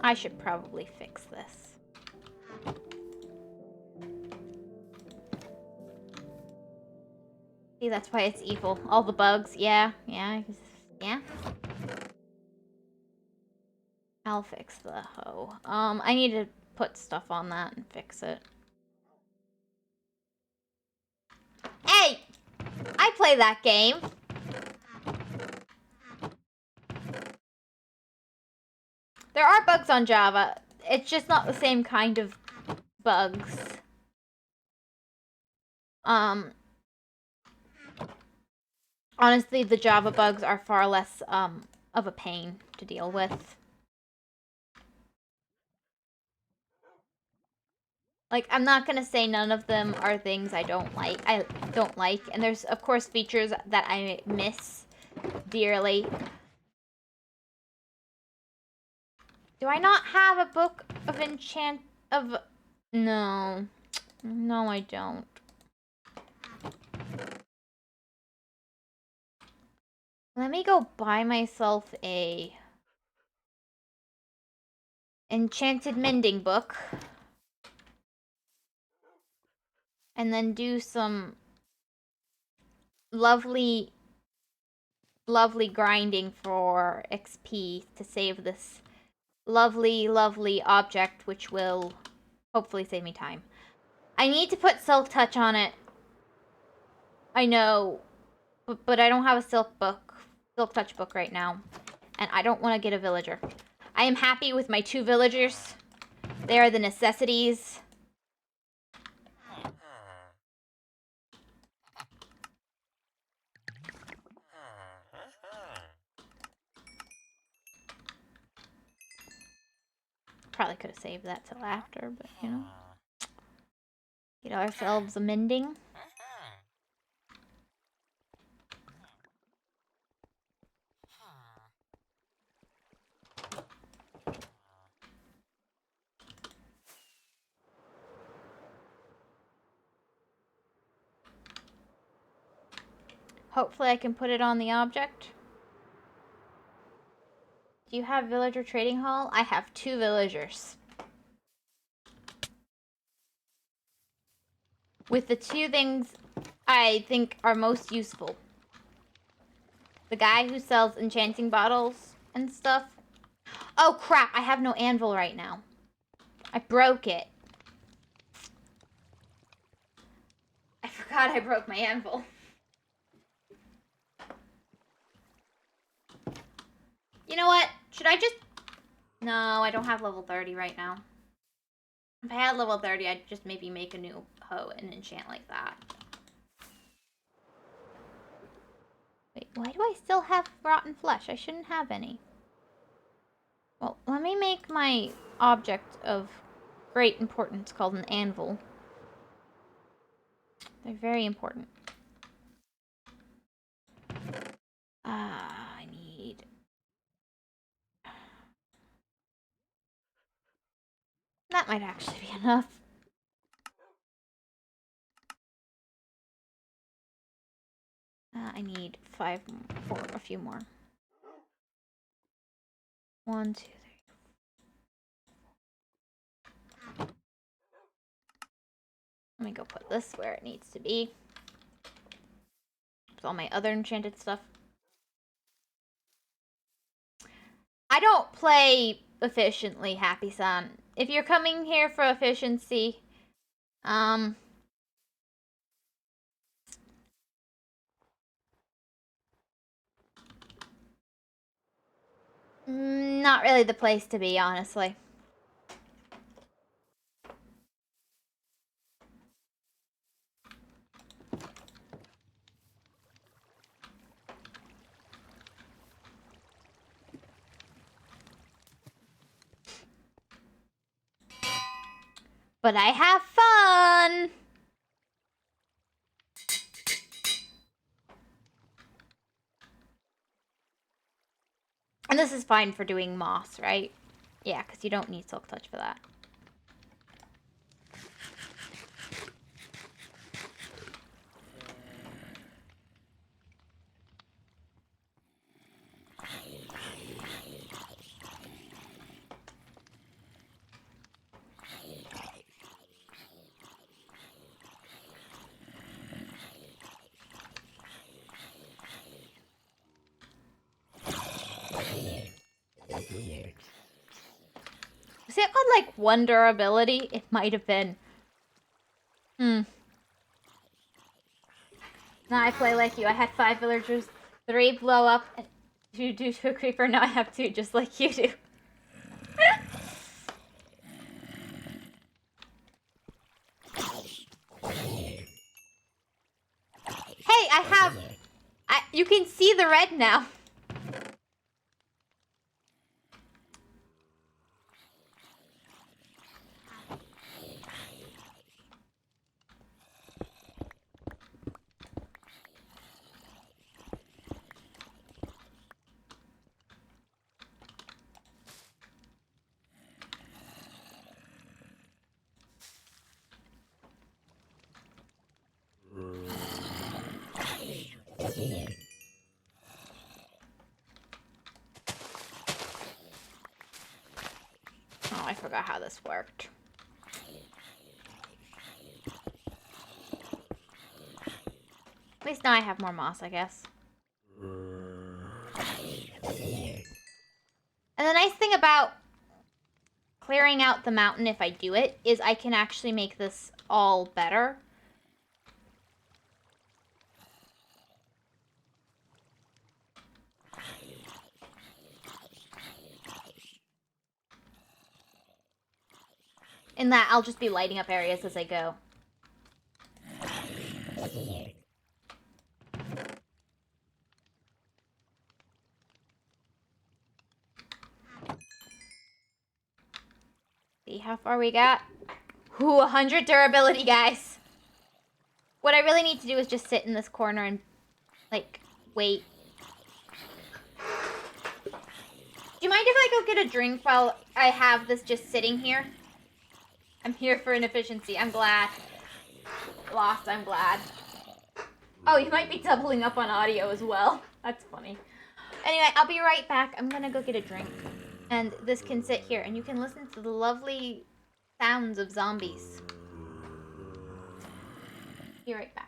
I should probably fix this. See, that's why it's evil. All the bugs. Yeah. I'll fix the hoe. I need to put stuff on that and fix it. Hey! I play that game. There are bugs on Java. It's just not the same kind of bugs. Honestly, the Java bugs are far less, of a pain to deal with. Like, I'm not gonna say none of them are things I don't like. And there's, of course, features that I miss dearly. Do I not have a book of No. No, I don't. Let me go buy myself a enchanted mending book. And then do some lovely grinding for XP to save this lovely object, which will hopefully save me time. I need to put Silk Touch on it. I know, but I don't have a Silk Touch book right now, and I don't want to get a villager. I am happy with my 2 villagers. They are the necessities. Probably could have saved that till after, but you know. Get ourselves a mending. Hopefully I can put it on the object. Do you have villager trading hall? I have 2 villagers. With the 2 things I think are most useful. The guy who sells enchanting bottles and stuff. Oh crap, I have no anvil right now. I broke it. I forgot I broke my anvil. You know what? Should I just... No, I don't have level 30 right now. If I had level 30, I'd just maybe make a new hoe and enchant like that. Wait, why do I still have rotten flesh? I shouldn't have any. Well, let me make my object of great importance called an anvil. They're very important. I need... That might actually be enough. I need 5 more, a few more. 1, 2, 3. Let me go put this where it needs to be. With all my other enchanted stuff. I don't play efficiently, Happy Son. If you're coming here for efficiency, not really the place to be, honestly. But I have fun! And this is fine for doing moss, right? Yeah, because you don't need Silk Touch for that. Was it called, like, Wonder Ability? It might have been. Now I play like you. I had 5 villagers, 3 blow up, and 2 do to a creeper. Now I have 2, just like you do. Hey, I have... you can see the red now. Oh, I forgot how this worked. At least now I have more moss, I guess. And the nice thing about clearing out the mountain, if I do it, is I can actually make this all better. In that, I'll just be lighting up areas as I go. See how far we got? Ooh, 100 durability, guys. What I really need to do is just sit in this corner and, like, wait. Do you mind if I go get a drink while I have this just sitting here? I'm here for an efficiency. I'm glad. Lost, I'm glad. Oh, you might be doubling up on audio as well. That's funny. Anyway, I'll be right back. I'm gonna go get a drink. And this can sit here, and you can listen to the lovely sounds of zombies. Be right back.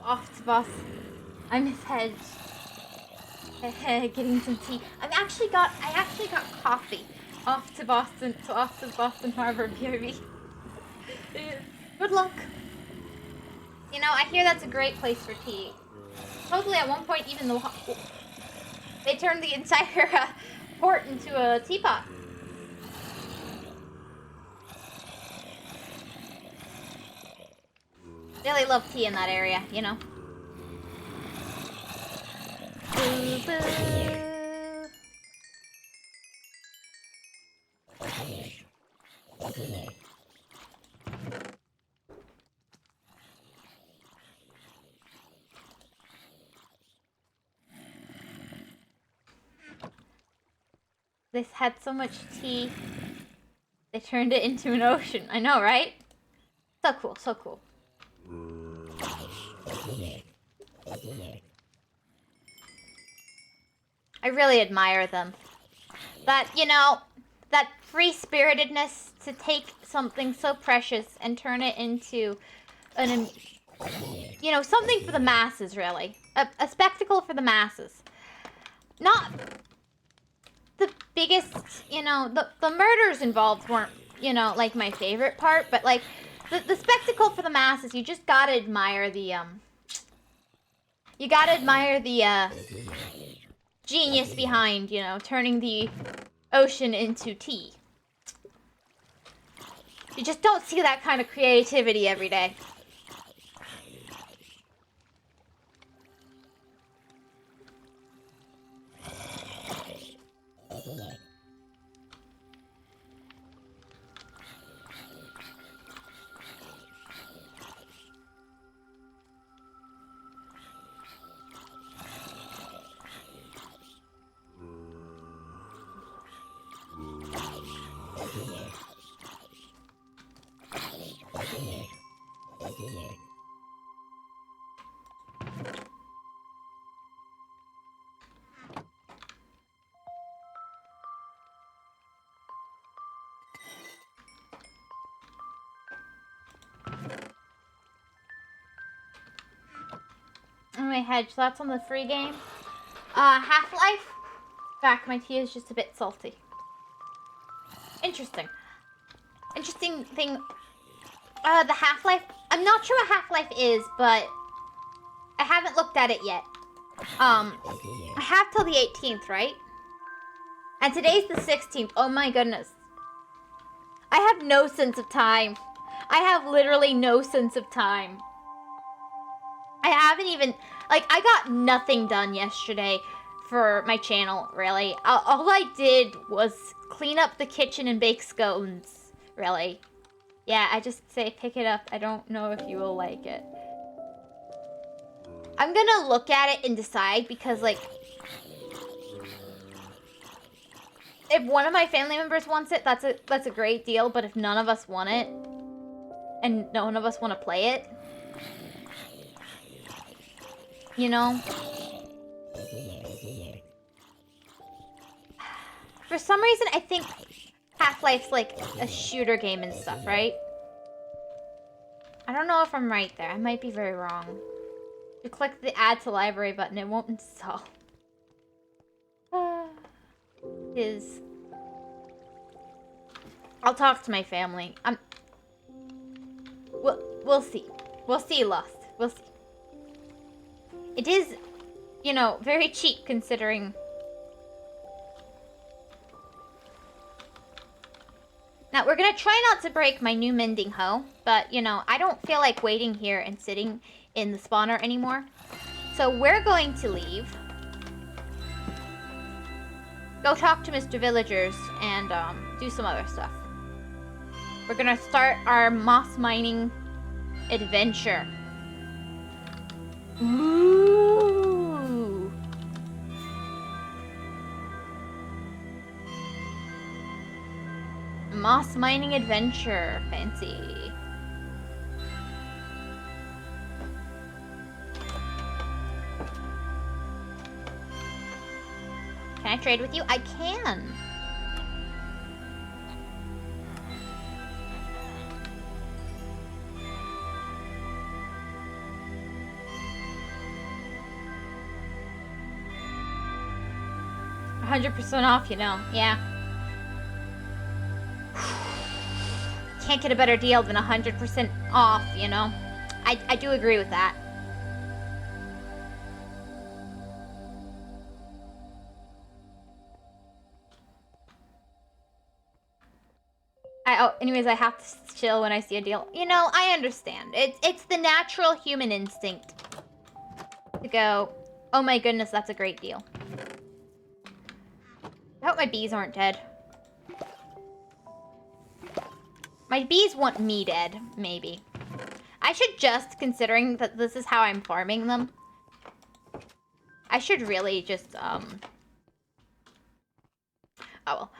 Off to boss. I miss Hedge. Getting some tea. I actually got coffee. Off to Boston Harbor, BRB. Good luck. You know, I hear that's a great place for tea. Supposedly at one point even they turned the entire port into a teapot. Really love tea in that area, you know. Boo, boo. This had so much tea, they turned it into an ocean. I know, right? So cool, so cool. I really admire them. That, you know, that free-spiritedness to take something so precious and turn it into an, you know, something for the masses, really. A spectacle for the masses. Not the biggest, you know, the murders involved weren't, you know, like my favorite part, but like the spectacle for the masses, you just gotta admire the genius behind, you know, turning the ocean into tea. You just don't see that kind of creativity every day. Anyway, Hedge, that's on the free game. Half-Life? In fact, my tea is just a bit salty. Interesting. Interesting thing, the Half-Life, I'm not sure what Half-Life is, but I haven't looked at it yet. I have till the 18th, right? And today's the 16th. Oh my goodness. I have no sense of time. I have literally no sense of time. I haven't even, like, I got nothing done yesterday for my channel, really. All I did was clean up the kitchen and bake scones, really. Yeah, I just say pick it up. I don't know if you will like it. I'm gonna look at it and decide because, like, if one of my family members wants it, that's a great deal. But if none of us want it, and none of us want to play it, you know? For some reason, I think Half-Life's like a shooter game and stuff, right? I don't know if I'm right there. I might be very wrong. You click the add to library button, it won't install. I'll talk to my family. We'll see. We'll see, Lost. We'll see. It is, you know, very cheap considering. Now, we're gonna try not to break my new mending hoe, but, you know, I don't feel like waiting here and sitting in the spawner anymore. So we're going to leave. Go talk to Mr. Villagers and do some other stuff. We're gonna start our moss mining adventure. Ooh. Moss mining adventure. Fancy. Can I trade with you? I can. $100% off, you know. Yeah. Can't get a better deal than 100% off, you know. I do agree with that. Anyways, I have to chill when I see a deal. You know, I understand. It's the natural human instinct to go, oh my goodness, that's a great deal. I hope my bees aren't dead. My bees want me dead, maybe. I should just, considering that this is how I'm farming them, I should really just, oh well.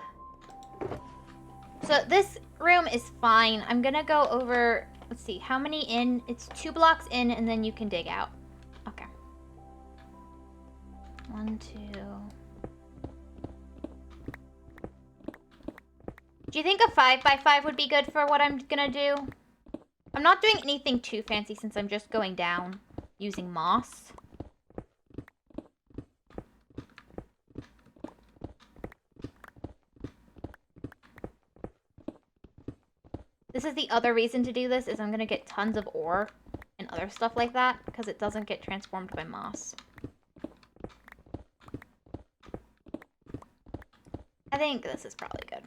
So this room is fine. I'm gonna go over, let's see, how many in? It's 2 blocks in, and then you can dig out. Okay. 1, 2. Do you think a 5x5 would be good for what I'm gonna do? I'm not doing anything too fancy since I'm just going down using moss. This is the other reason to do this, is I'm gonna get tons of ore and other stuff like that, because it doesn't get transformed by moss. I think this is probably good.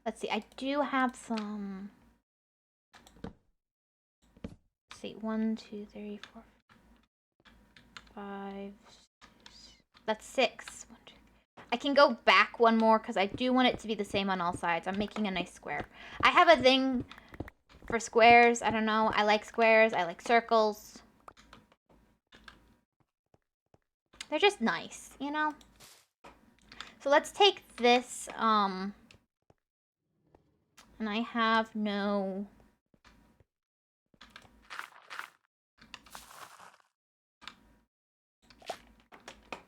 Let's see, I do have some. Let's see, 1, 2, 3, 4, 5. That's 6. 1, 2. I can go back one more because I do want it to be the same on all sides. I'm making a nice square. I have a thing for squares. I don't know. I like squares. I like circles. They're just nice, you know? So let's take this, and I have no.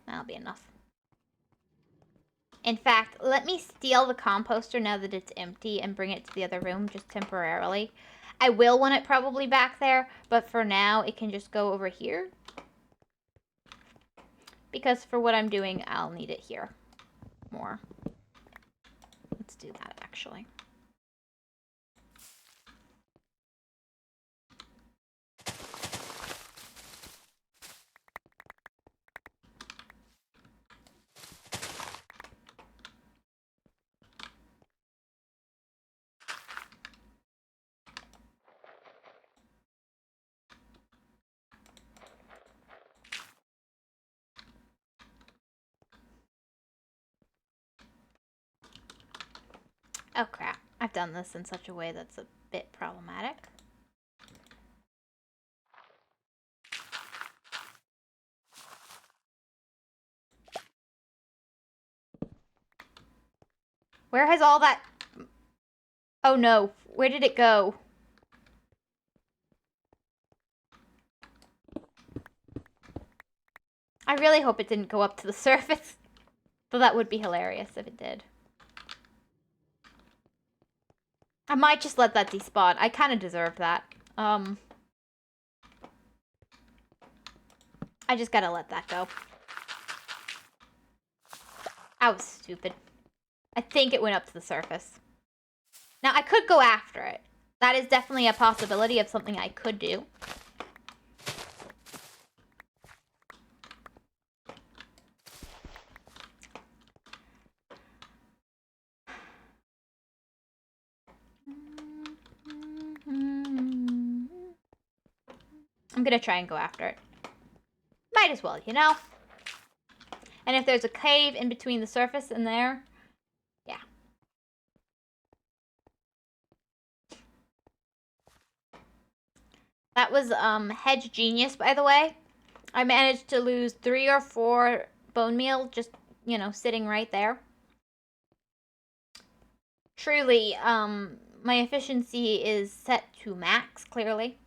That'll be enough. In fact, let me steal the composter now that it's empty and bring it to the other room just temporarily. I will want it probably back there, but for now it can just go over here. Because for what I'm doing, I'll need it here. more. Let's do that, actually. Oh crap, I've done this in such a way that's a bit problematic. Where has all that... Oh no, where did it go? I really hope it didn't go up to the surface. Though that would be hilarious if it did. I might just let that despawn. I kind of deserve that. I just gotta let that go. I was stupid. I think it went up to the surface. Now, I could go after it. That is definitely a possibility of something I could do. I'm gonna try and go after it. Might as well, you know? And if there's a cave in between the surface and there, yeah. That was Hedge Genius, by the way. I managed to lose 3 or 4 bone meal just, you know, sitting right there. Truly, my efficiency is set to max, clearly.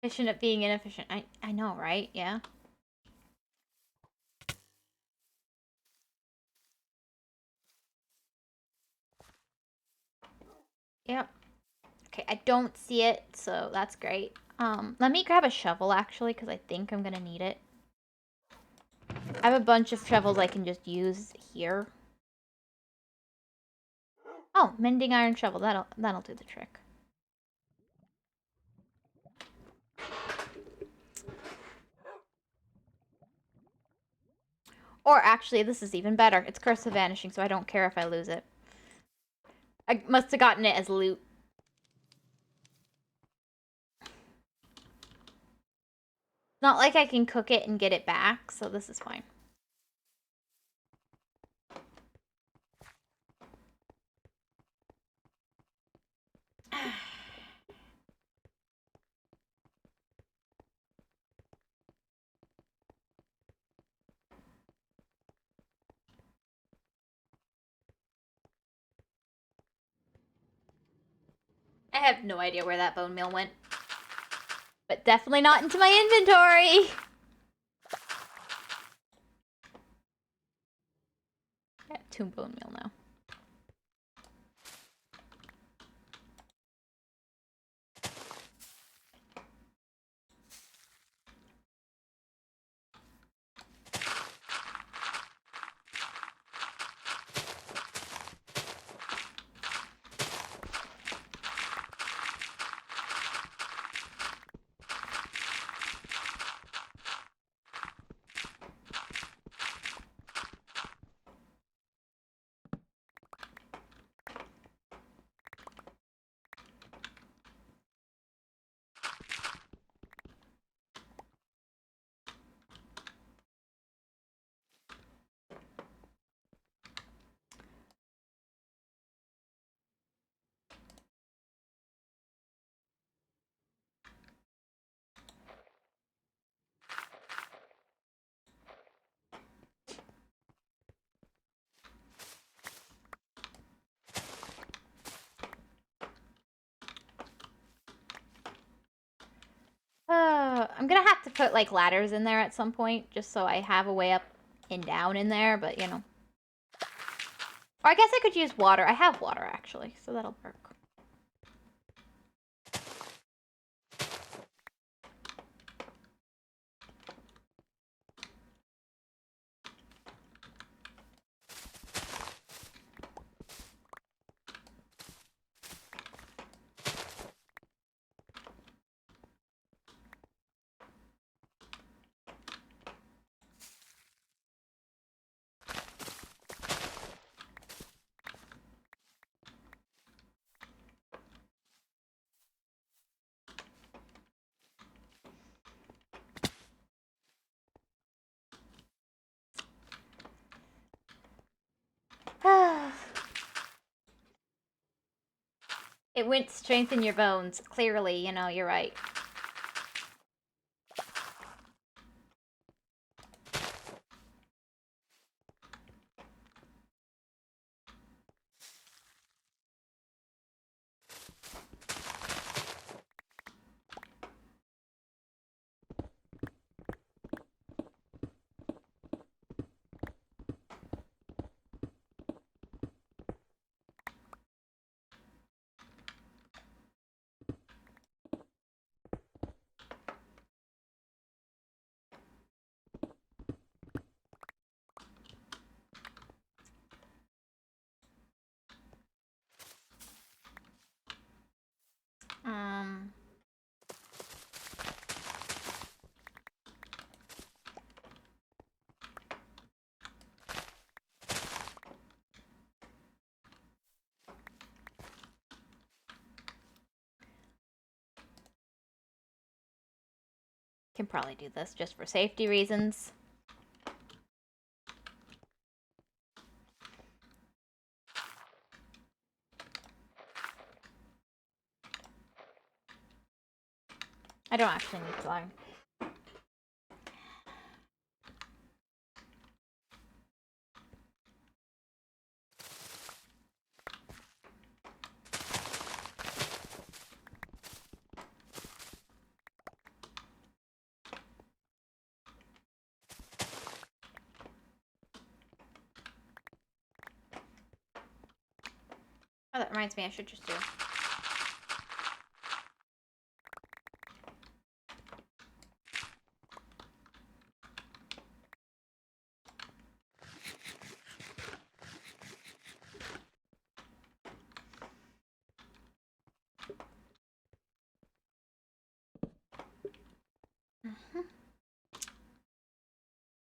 Efficient at being inefficient. I know, right? Yeah. Yep. Okay, I don't see it, so that's great. Let me grab a shovel, actually, because I think I'm gonna need it. I have a bunch of shovels I can just use here. Oh, mending iron shovel. That'll do the trick. Or actually, this is even better. It's Curse of Vanishing, so I don't care if I lose it. I must have gotten it as loot. Not like I can cook it and get it back, so this is fine. I have no idea where that bone meal went. But definitely not into my inventory! I have 2 bone meal now. I'm gonna have to put like ladders in there at some point, just so I have a way up and down in there, but you know. Or I guess I could use water. I have water actually, so that'll work. It wouldn't strengthen your bones. Clearly, you know, you're right. Can probably do this just for safety reasons. I don't actually need to learn. Oh, that reminds me, I should just do.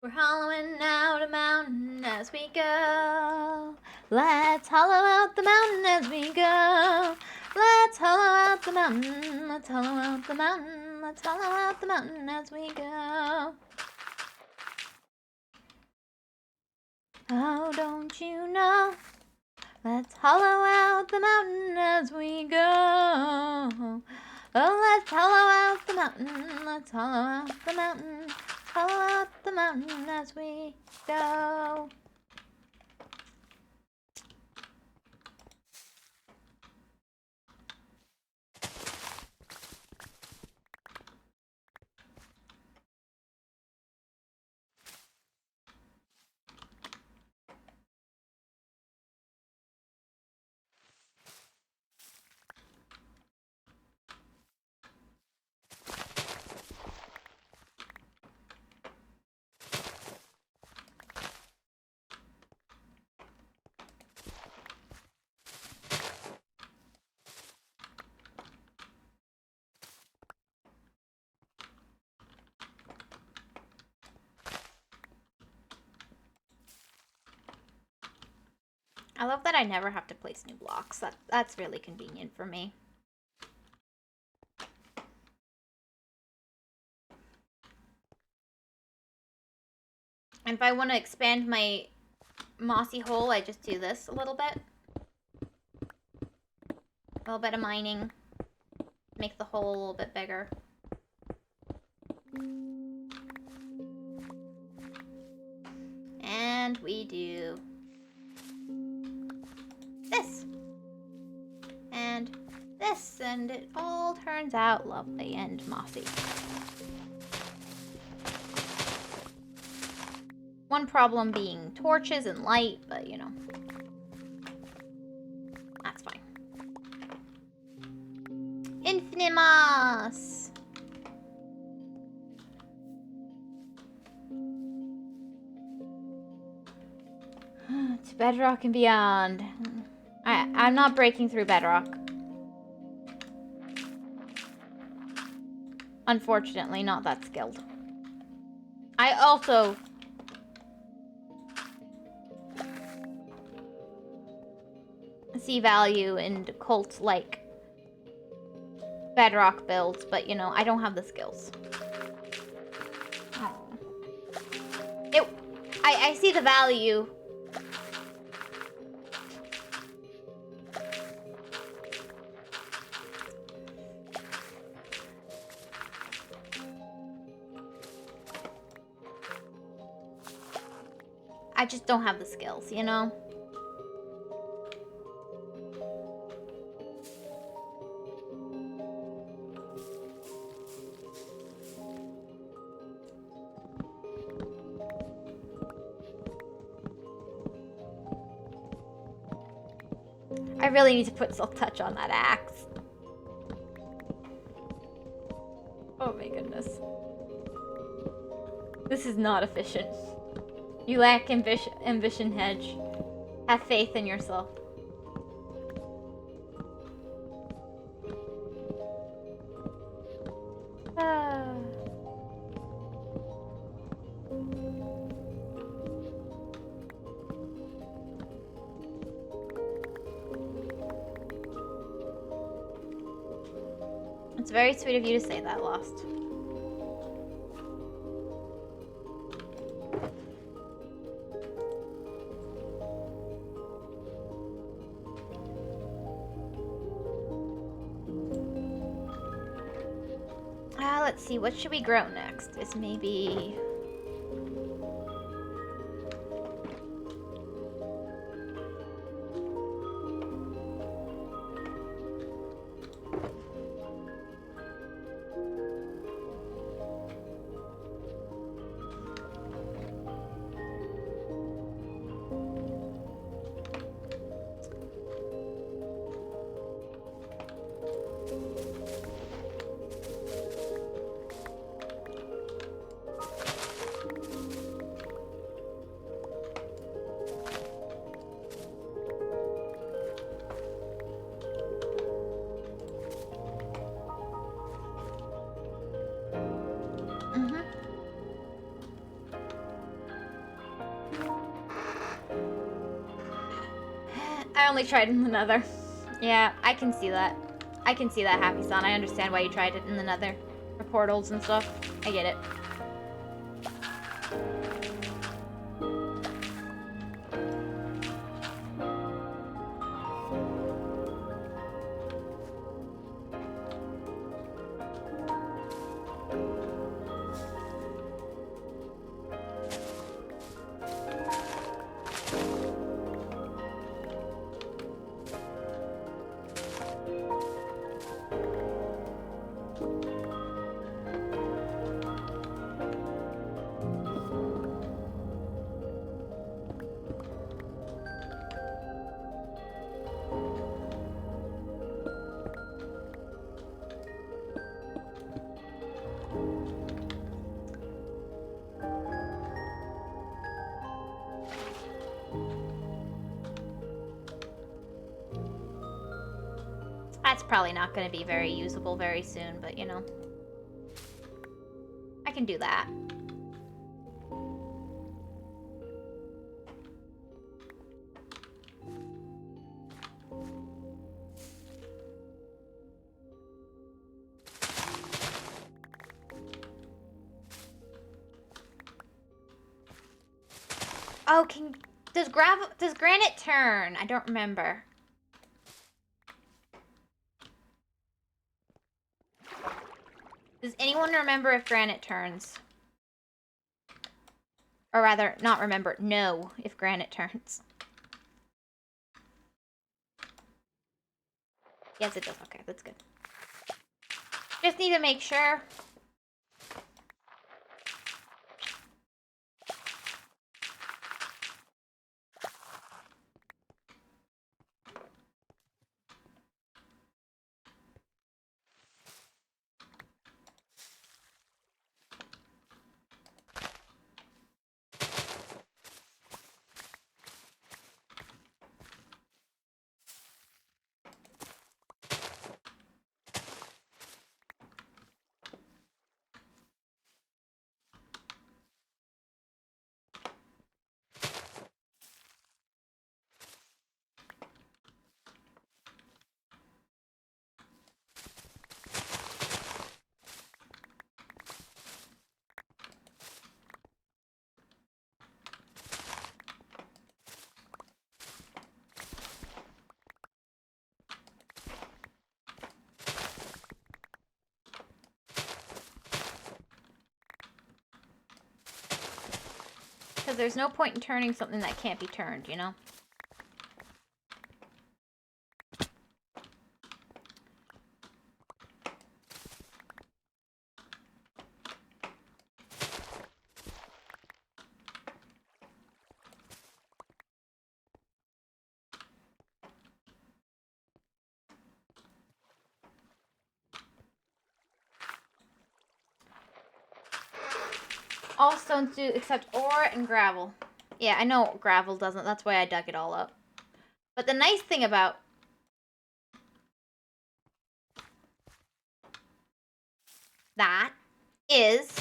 We're hollowing out a mountain as we go. Let's hollow out the mountain as we go. Let's hollow out the mountain. Let's hollow out the mountain. Let's hollow out the mountain as we go. Oh, don't you know? Let's hollow out the mountain as we go. Oh, let's hollow out the mountain. Let's hollow out the mountain. Hollow out the mountain as we go. I love that I never have to place new blocks. That's really convenient for me. And if I want to expand my mossy hole, I just do this a little bit. A little bit of mining. Make the hole a little bit bigger. And we do this. And this, and it all turns out lovely and mossy. One problem being torches and light, but you know, that's fine. Infinite moss! To bedrock and beyond. I'm not breaking through bedrock. Unfortunately, not that skilled. I also see value in cult-like bedrock builds, but you know, I don't have the skills. Oh. I see the value. I just don't have the skills, you know? I really need to put Silk Touch on that axe. Oh my goodness. This is not efficient. You lack ambition, Hedge. Have faith in yourself. It's very sweet of you to say that, Lost. Let's see, what should we grow next? Is maybe... I only tried in the Nether. Yeah, I can see that. I can see that, Happy Son. I understand why you tried it in the Nether. For portals and stuff. I get it. That's probably not going to be very usable very soon, but you know. I can do that. Oh, does granite turn? I don't remember. Does anyone remember if granite turns? Or rather, not remember, know if granite turns. Yes, it does. Okay, that's good. Just need to make sure. Because there's no point in turning something that can't be turned, you know? All stones do except ore and gravel. Yeah, I know gravel doesn't. That's why I dug it all up. But the nice thing about that is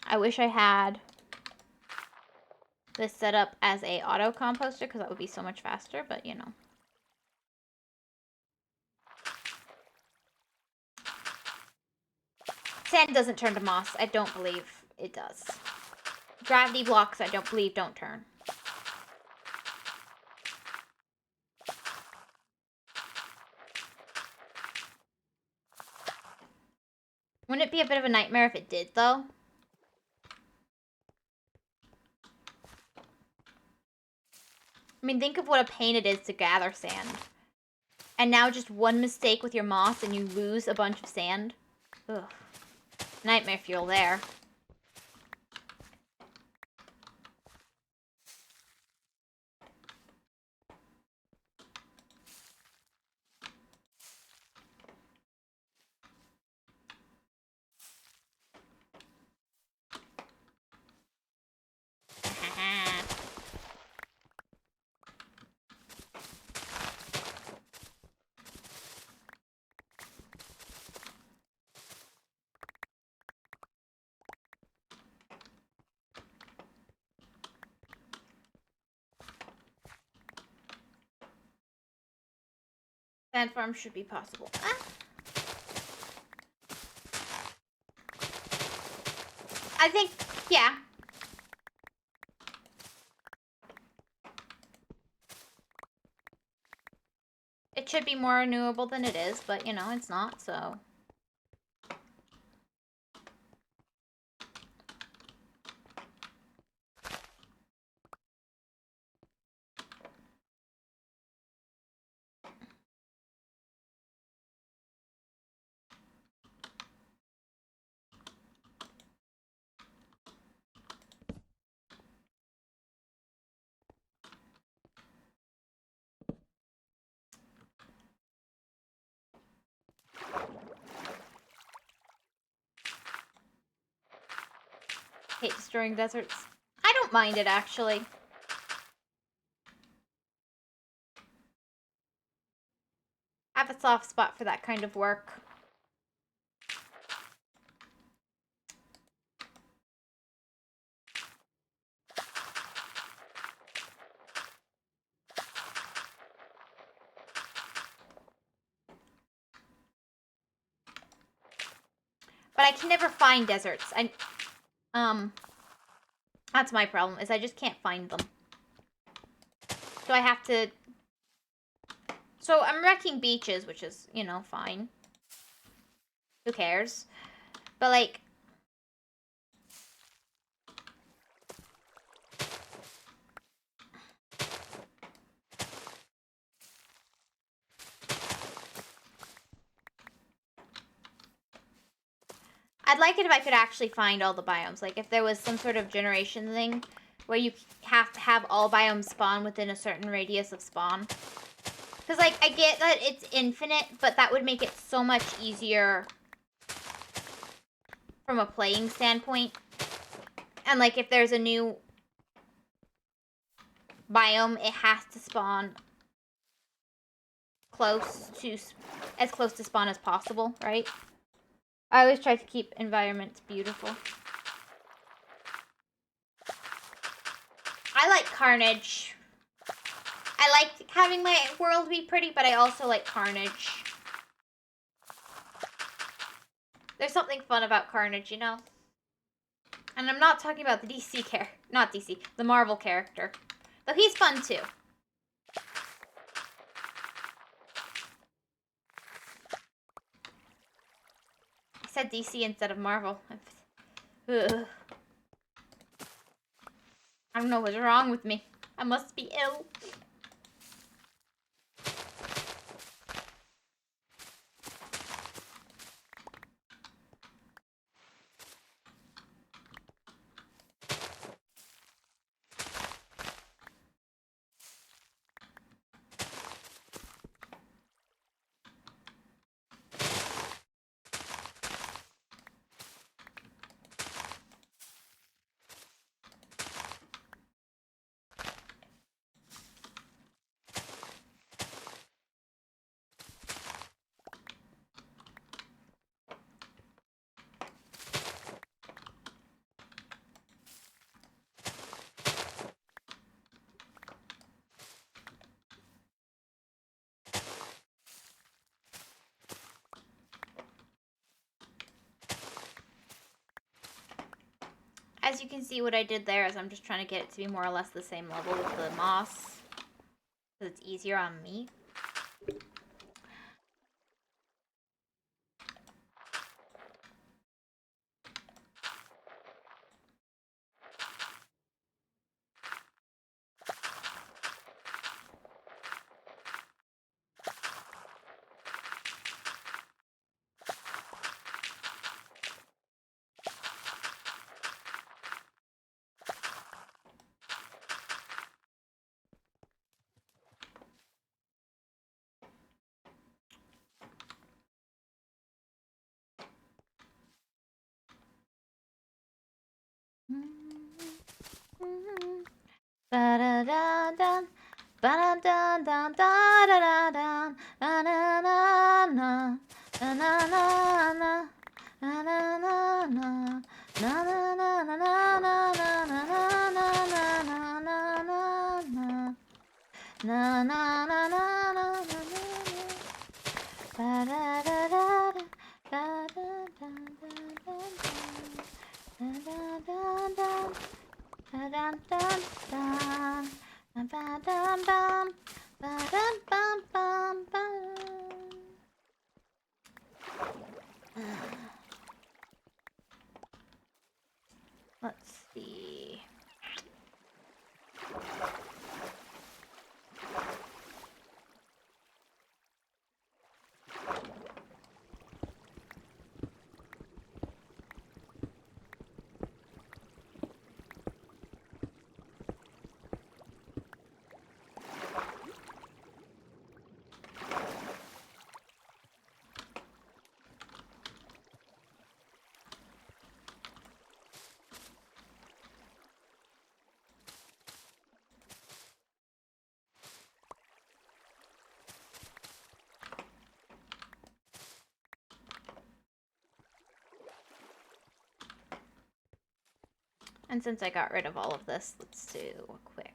I wish I had this set up as a auto composter because that would be so much faster, but you know. Sand doesn't turn to moss. I don't believe it does. Gravity blocks, I don't believe, don't turn. Wouldn't it be a bit of a nightmare if it did, though? I mean, think of what a pain it is to gather sand. And now just one mistake with your moss and you lose a bunch of sand. Ugh. Nightmare fuel there. Sand farm should be possible. I think, yeah. It should be more renewable than it is, but, you know, it's not, so. Hate destroying deserts. I don't mind it, actually. I have a soft spot for that kind of work. But I can never find deserts. That's my problem, is I just can't find them. So I have to... So I'm wrecking beaches, which is, you know, fine. Who cares? But like, I'd like it if I could actually find all the biomes. Like if there was some sort of generation thing where you have to have all biomes spawn within a certain radius of spawn. Because like, I get that it's infinite, but that would make it so much easier from a playing standpoint. And like, if there's a new biome, it has to spawn as close to spawn as possible, right? I always try to keep environments beautiful. I like Carnage. I like having my world be pretty, but I also like Carnage. There's something fun about Carnage, you know? And I'm not talking about the DC character. Not DC. The Marvel character. Though he's fun, too. I said DC instead of Marvel. Ugh. I don't know what's wrong with me. I must be ill. As you can see, what I did there is I'm just trying to get it to be more or less the same level with the moss. Because it's easier on me. Da da da da, ba da da da da da da, na na na na, na na na na, na na na na, na na na na na na na na na na na na. Da da da da da da da da da da da. Dun dun dun dun dun dun dun dun dun dun dun dun. Let's see. And since I got rid of all of this, let's do a quick.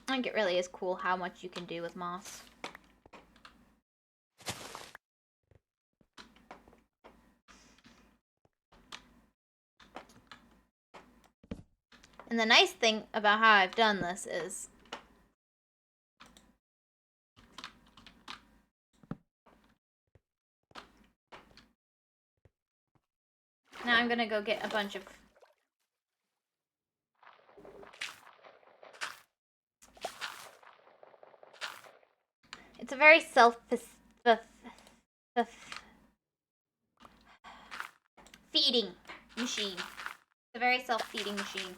I think it really is cool how much you can do with moss. And the nice thing about how I've done this is now I'm gonna go get a bunch of it's a very feeding machine. It's a very self-feeding machine.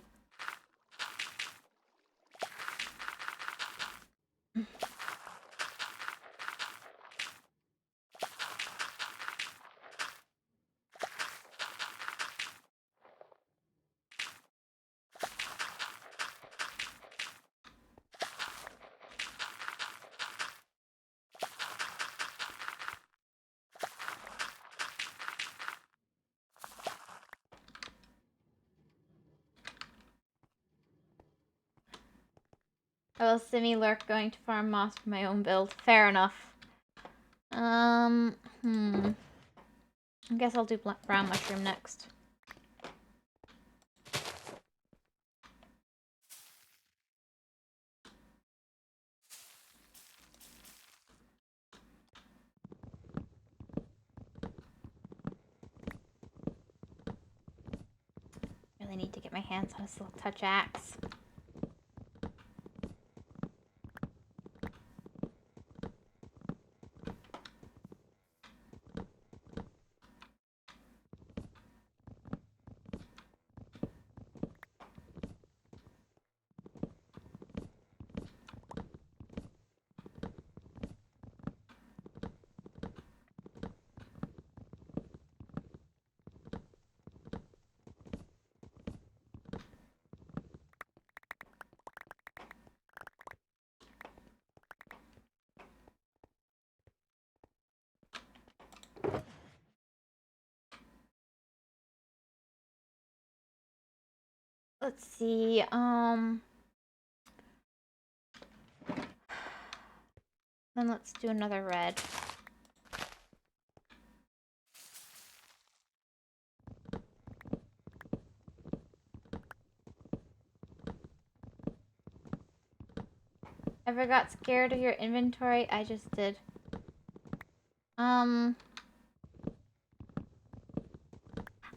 I will simmy lurk going to farm moss for my own build. Fair enough. I guess I'll do brown mushroom next. Really need to get my hands on a silk touch axe. Let's see, then let's do another red. Ever got scared of your inventory? I just did.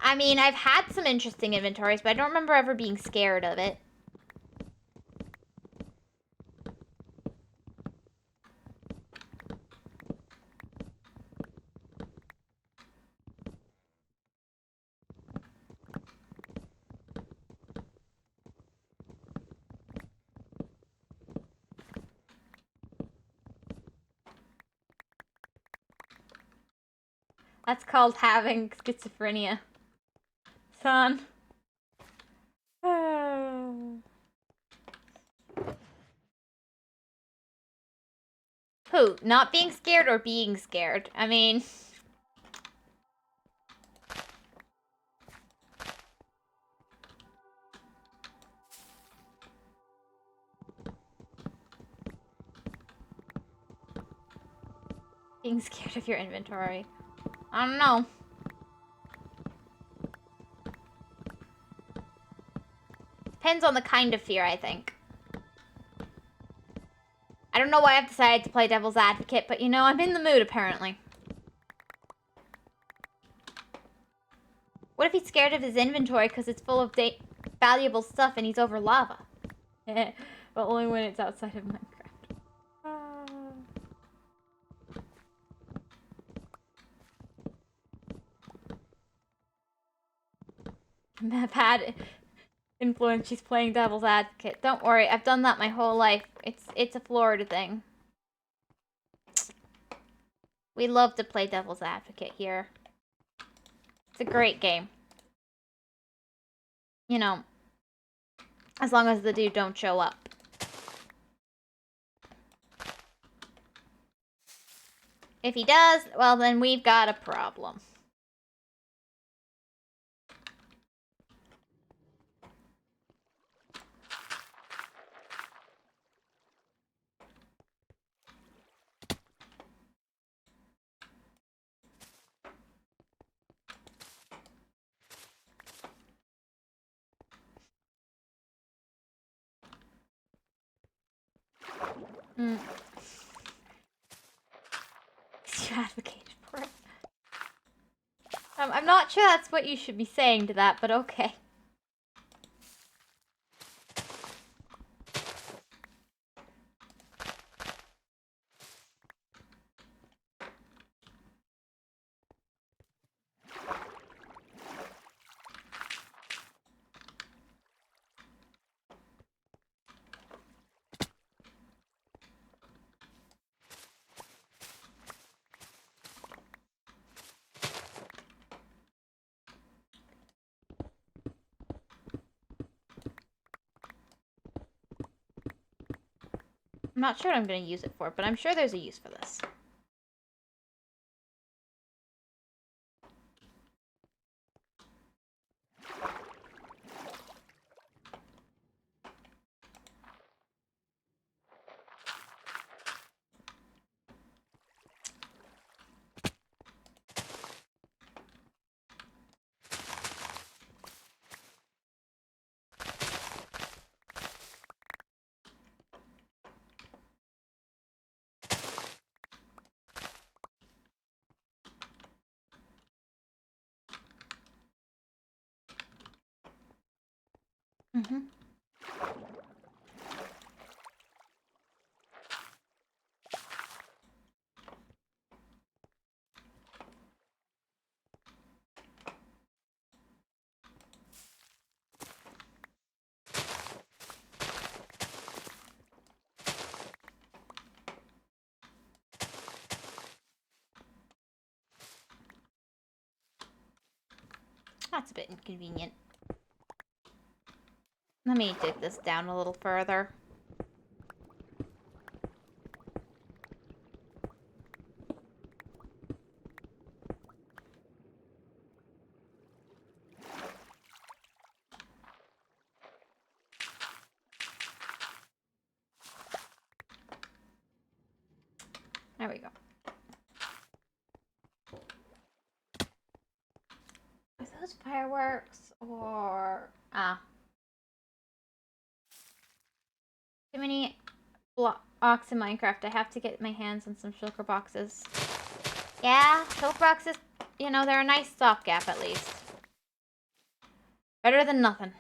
I mean, I've had some interesting inventories, but I don't remember ever being scared of it. That's called having schizophrenia. Son. Who? Not being scared or being scared? I mean... being scared of your inventory. I don't know. Depends on the kind of fear, I think. I don't know why I've decided to play devil's advocate, but you know, I'm in the mood apparently. What if he's scared of his inventory because it's full of valuable stuff and he's over lava? But only when it's outside of Minecraft. Bad influence, she's playing devil's advocate. Don't worry, I've done that my whole life. It's a Florida thing. We love to play devil's advocate here. It's a great game. You know, as long as the dude don't show up. If he does, well then we've got a problem. Mm. You advocated for it. I'm not sure that's what you should be saying to that, but okay. I'm not sure what I'm going to use it for, but I'm sure there's a use for this. Mm-hmm. That's a bit inconvenient. Let me dig this down a little further. There we go. Are those fireworks or... Ah. Too many blocks in Minecraft. I have to get my hands on some shulker boxes. Yeah, shulker boxes, you know, they're a nice stopgap at least. Better than nothing.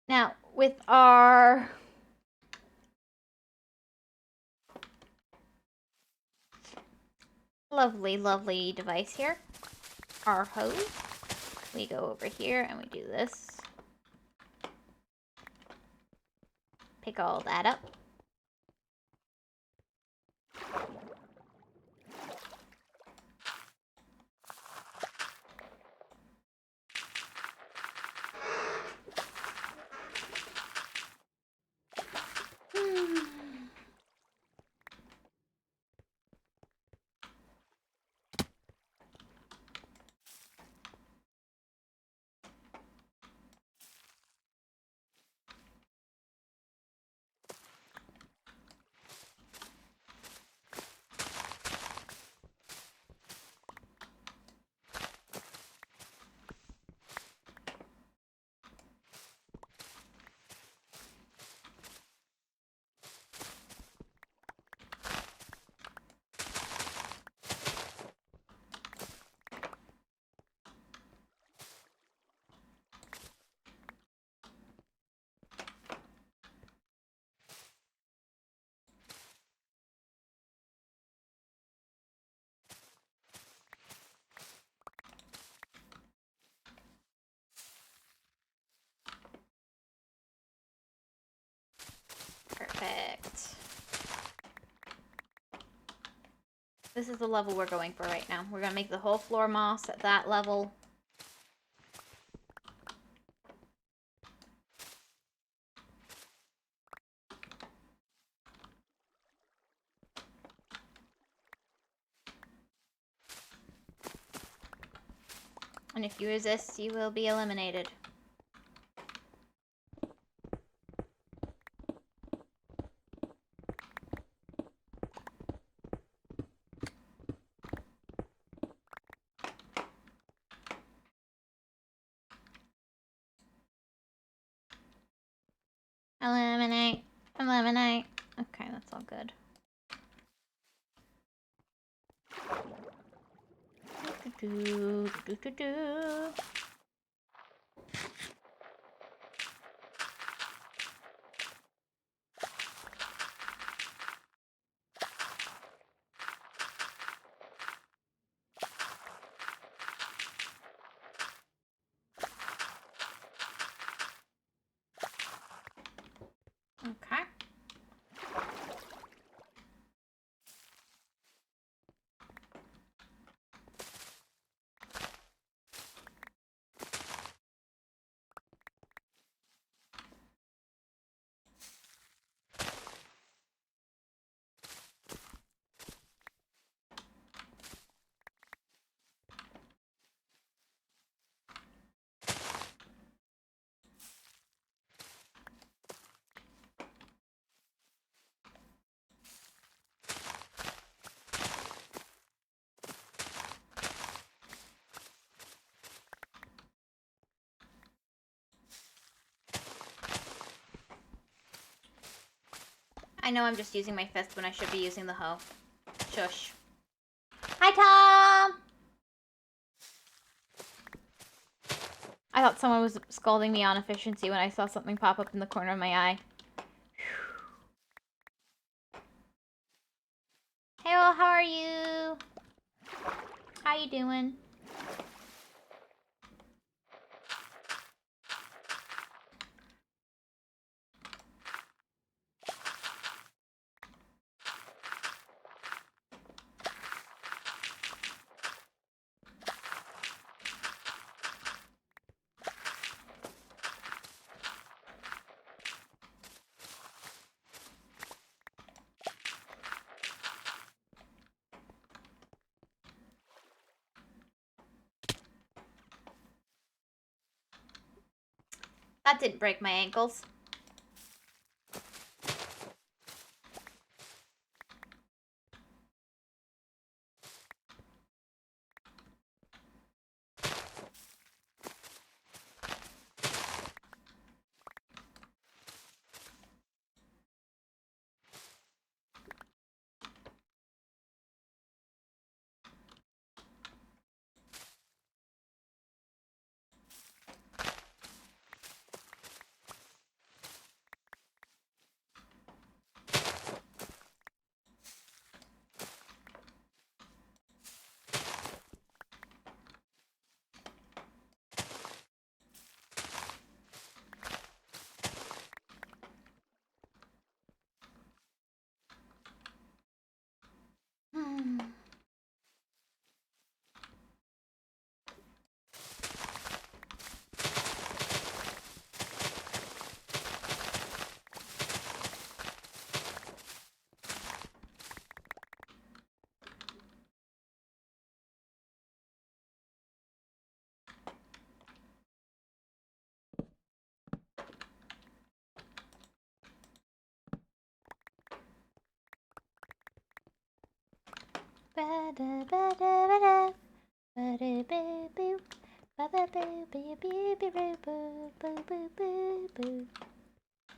Now, with our lovely, lovely device here, our hose, we go over here and we do this. Pick all that up. Perfect. This is the level we're going for right now. We're going to make the whole floor moss at that level. And if you resist, you will be eliminated. Eliminate. Eliminate. Okay, that's all good. Okay. I know I'm just using my fist when I should be using the hoe. Shush. Hi, Tom! I thought someone was scolding me on efficiency when I saw something pop up in the corner of my eye. Hey, well, how are you? How you doing? That didn't break my ankles.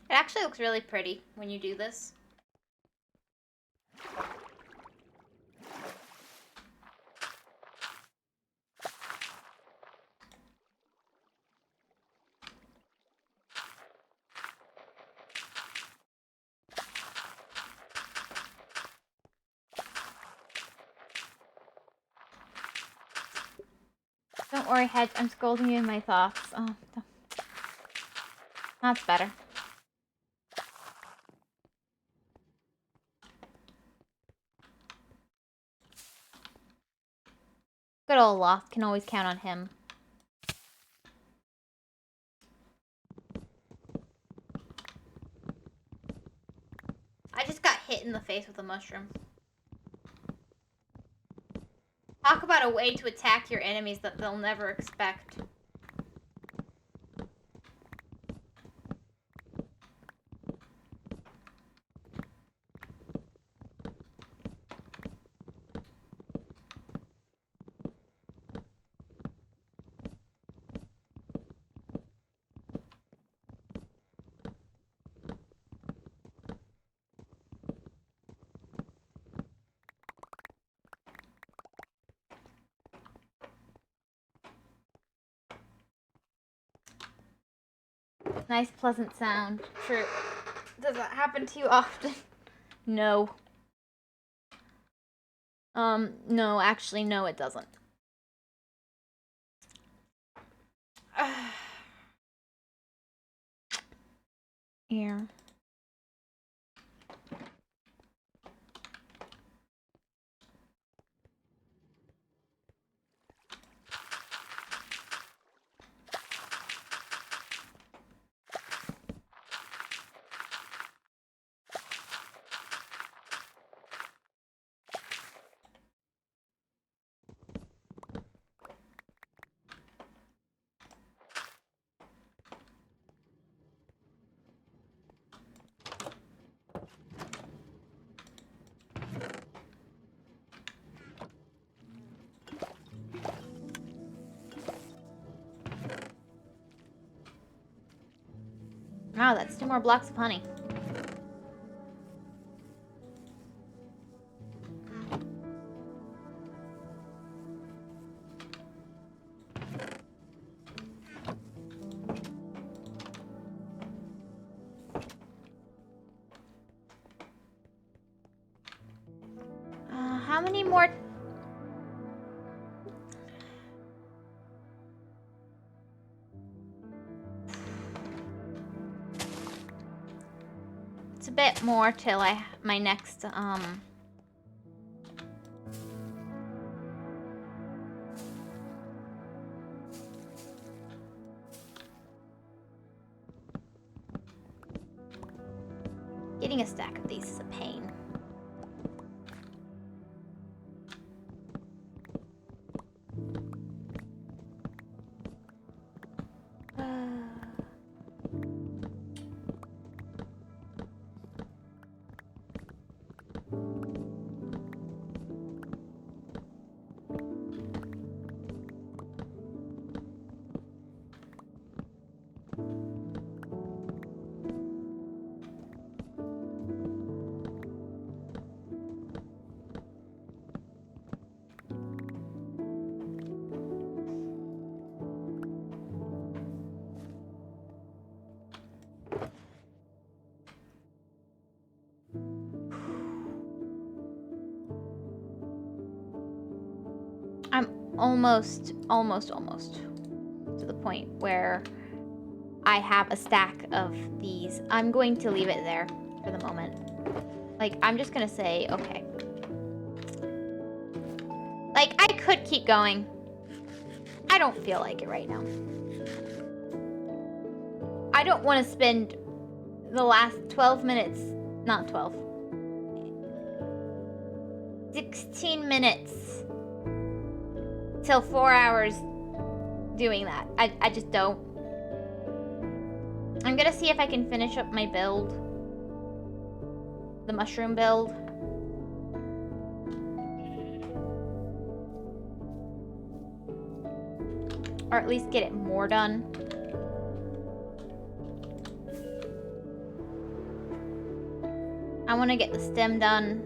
It actually looks really pretty when you do this. Don't worry, Hedge. I'm scolding you in my thoughts. Oh, that's better. Good old Loft can always count on him. I just got hit in the face with a mushroom. Talk about a way to attack your enemies that they'll never expect. Nice, pleasant sound. True. Does that happen to you often? No. No, actually, no, it doesn't. Here. Wow, that's 2 more blocks of honey. How many more? It's a bit more till my next getting a stack of these is a pain. I'm almost to the point where I have a stack of these. I'm going to leave it there for the moment. Like, I'm just gonna say, okay. Like, I could keep going. I don't feel like it right now. I don't want to spend the last 12 minutes, not 12, 16 minutes till 4 hours doing that. I just don't. I'm gonna see if I can finish up my build. The mushroom build. Or at least get it more done. I want to get the stem done.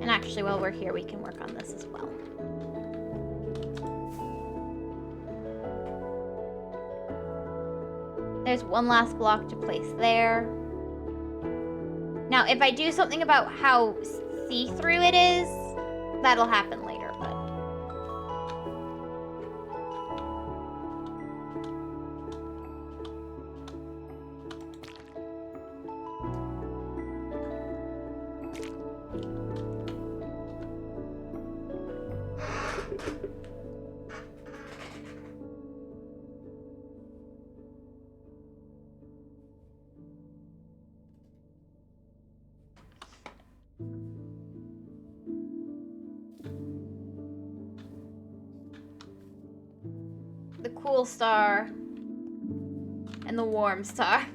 And actually, while we're here, we can work on this as well. There's one last block to place there. Now, if I do something about how see-through it is, that'll happen later, but... cool star and the warm star.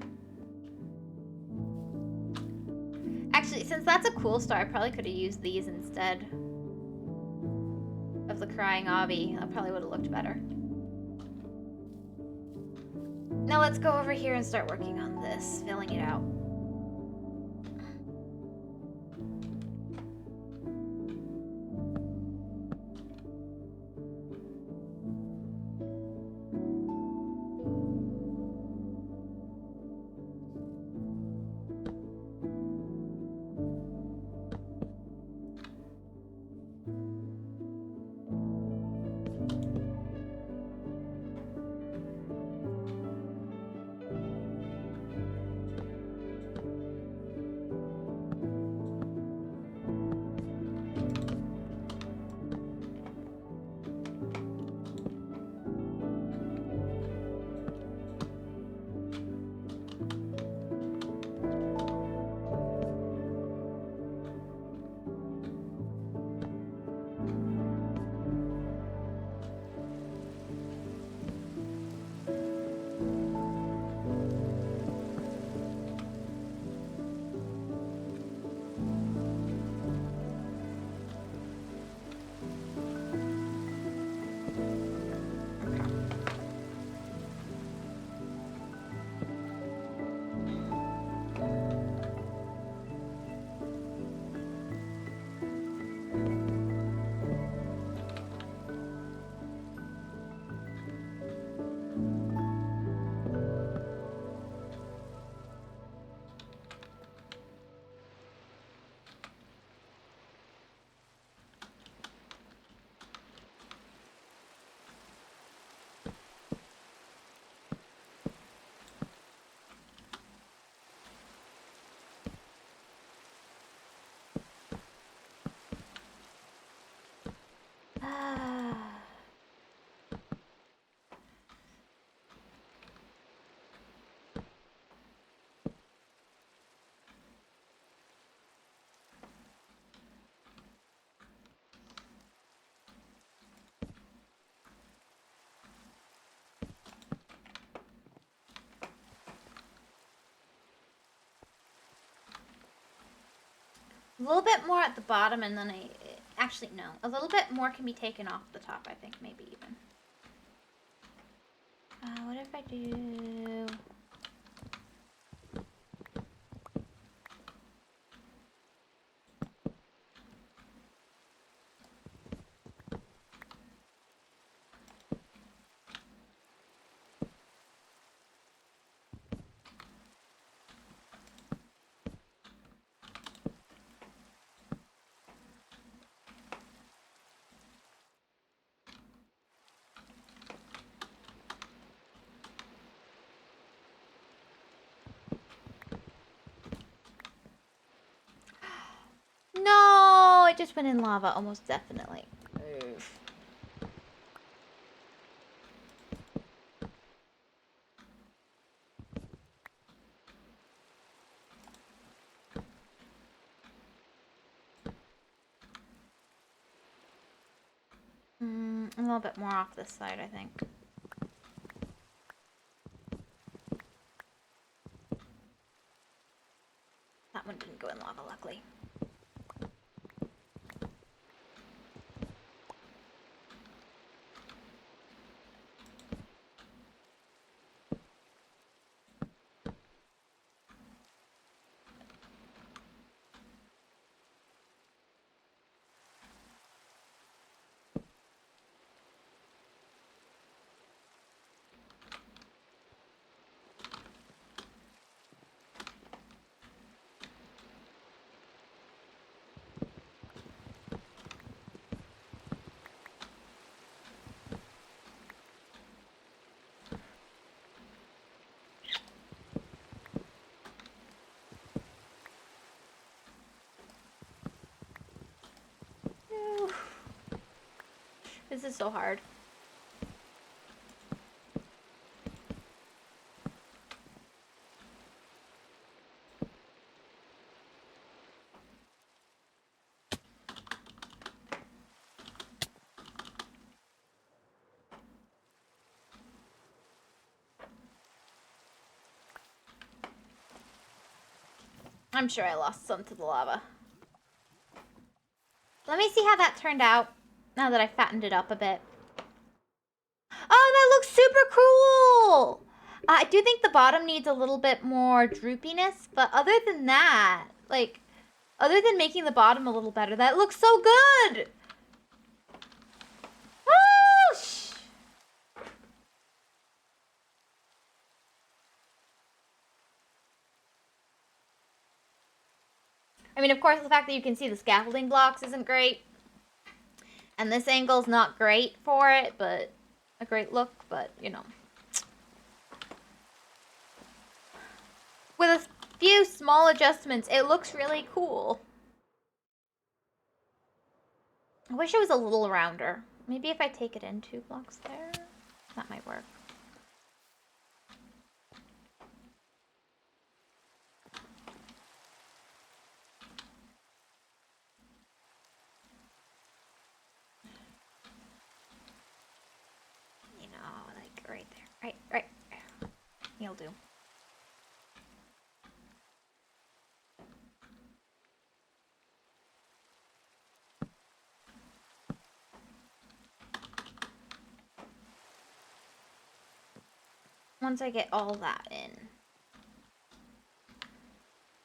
Actually, since that's a cool star, I probably could have used these instead of the crying obby. That probably would have looked better. Now let's go over here and start working on this, filling it out. A little bit more at the bottom, and then actually, no. A little bit more can be taken off the top, I think, maybe even. What if I do... No, it just went in lava, almost definitely. Oof. A little bit more off this side, I think. That one didn't go in lava, luckily. This is so hard. I'm sure I lost some to the lava. Let me see how that turned out now that I fattened it up a bit. Oh, that looks super cool! I do think the bottom needs a little bit more droopiness, but other than that, like, other than making the bottom a little better, that looks so good! Whoosh! I mean, of course, the fact that you can see the scaffolding blocks isn't great. And this angle's not great for it, but a great look, but, you know. With a few small adjustments, it looks really cool. I wish it was a little rounder. Maybe if I take it in 2 blocks there, that might work. You know, like right there. Right. You'll do. Once I get all that in.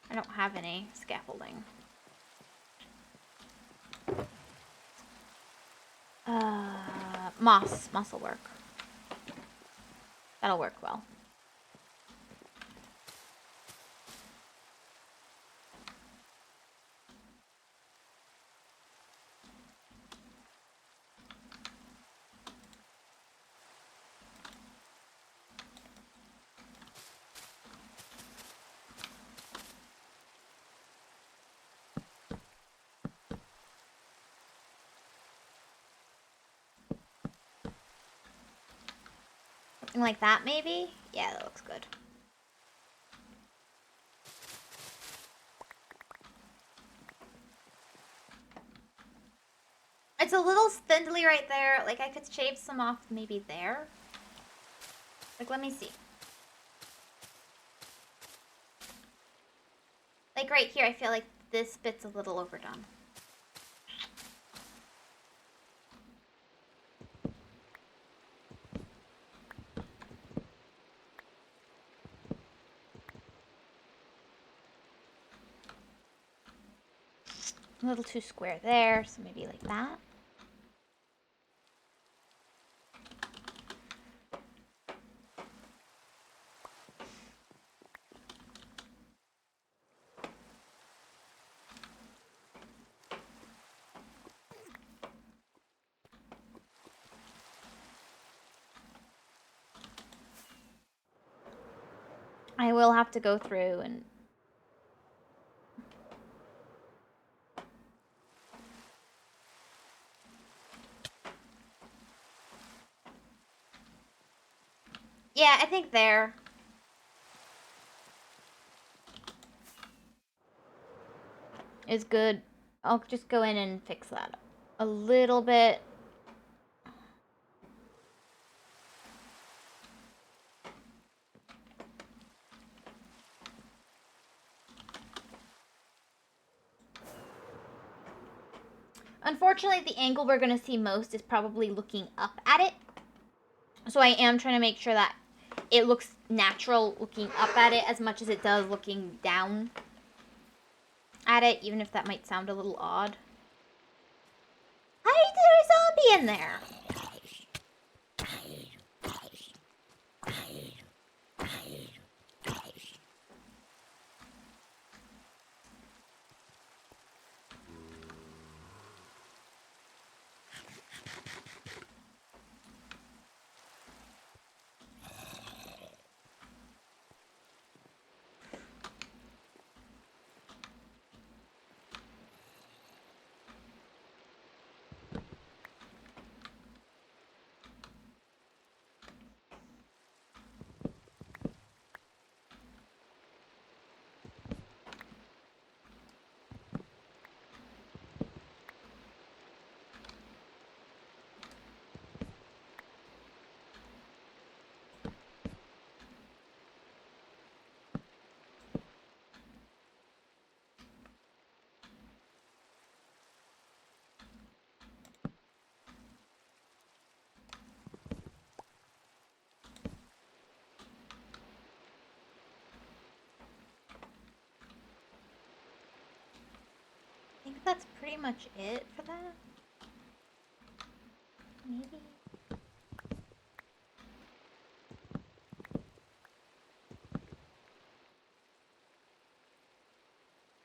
I don't have any scaffolding. Moss will work. That'll work well. Something like that, maybe? Yeah, that looks good. It's a little spindly right there. Like, I could shave some off maybe there. Like, let me see. Like, right here, I feel like this bit's a little overdone. A little too square there, so maybe like that. I will have to go through and... Yeah, I think there. Is good. I'll just go in and fix that a little bit. Unfortunately, the angle we're going to see most is probably looking up at it. So I am trying to make sure that it looks natural looking up at it as much as it does looking down at it, even if that might sound a little odd. How is there a zombie in there? pretty much it for that. Maybe.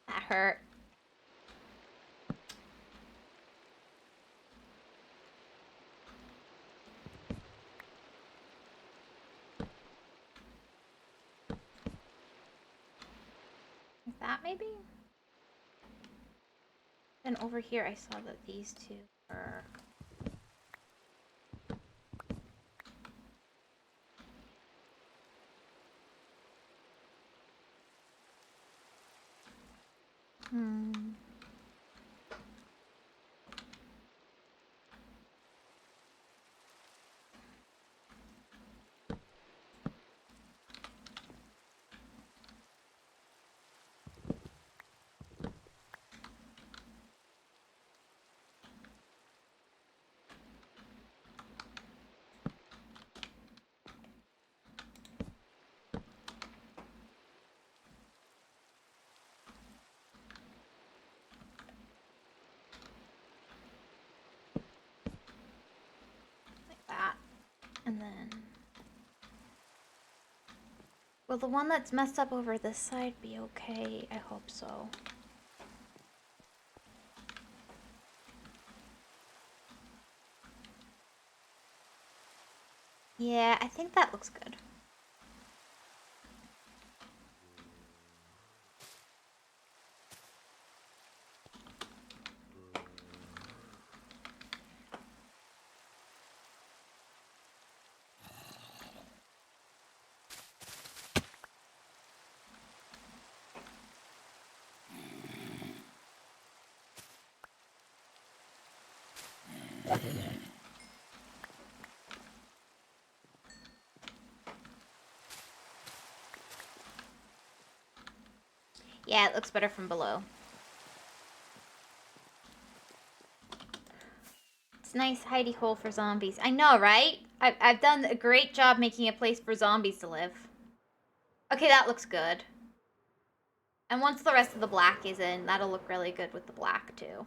That hurt. Like that maybe? Then over here I saw that these two were... that. And then... Will the one that's messed up over this side be okay? I hope so. Yeah, I think that looks good. Yeah, it looks better from below. It's a nice hidey hole for zombies. I know, right? I've done a great job making a place for zombies to live. Okay, that looks good. And once the rest of the black is in, that'll look really good with the black too.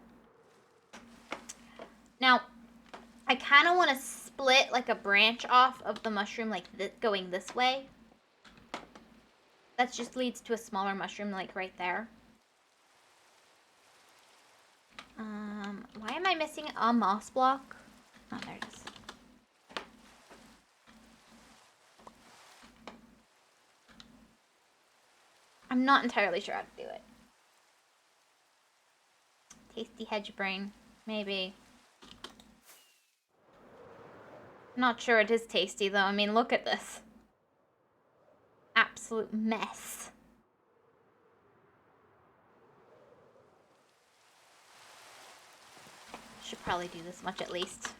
Now, I kind of want to split like a branch off of the mushroom like going this way. That just leads to a smaller mushroom like right there. Why am I missing a moss block? Oh, there it is. I'm not entirely sure how to do it. Tasty hedge brain, maybe. Not sure it is tasty though. I mean, look at this. Absolute mess. Should probably do this much at least.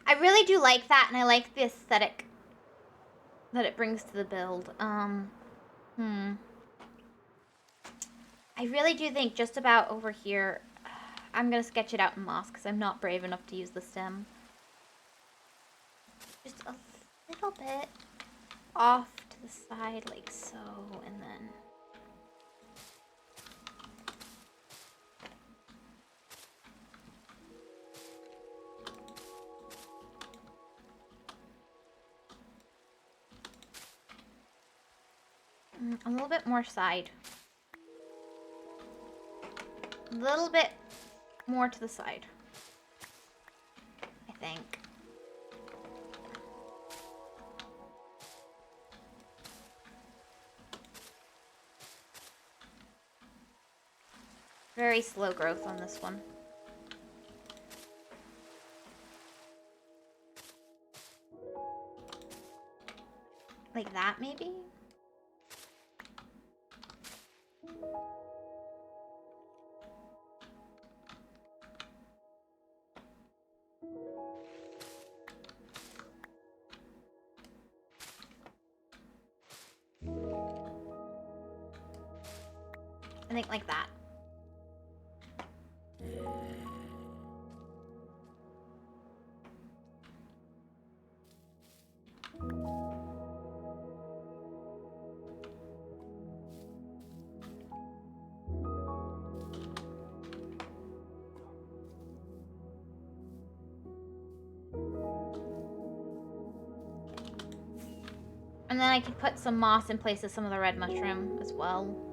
I really do like that, and I like the aesthetic that it brings to the build. I really do think just about over here, I'm gonna sketch it out in moss because I'm not brave enough to use the stem. Just a little bit off to the side like so, and then... a little bit more side. A little bit more to the side, I think. Very slow growth on this one. Like that, maybe? Something like that. And then I could put some moss in place of some of the red mushroom as well.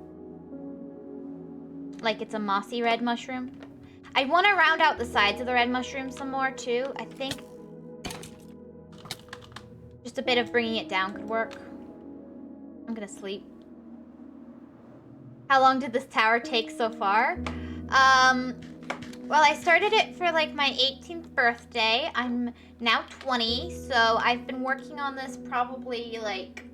Like it's a mossy red mushroom. I want to round out the sides of the red mushroom some more too. I think just a bit of bringing it down could work. I'm gonna sleep. How long did this tower take so far? Well, I started it for like my 18th birthday. I'm now 20, so I've been working on this probably like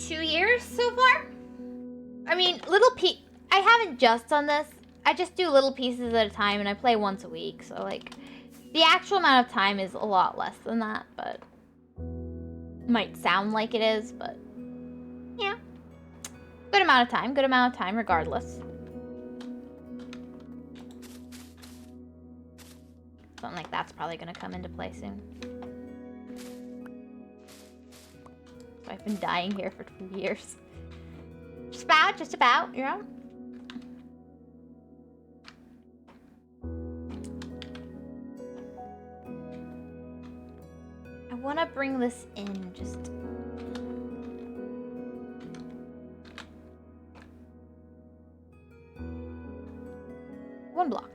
2 years so far. I mean, I haven't just done this. I just do little pieces at a time, and I play once a week, so like the actual amount of time is a lot less than that, but it might sound like it is, but yeah. Good amount of time regardless. Something like that's probably gonna come into play soon. So I've been dying here for 2 years. Just about, you know? I wanna bring this in just... one block.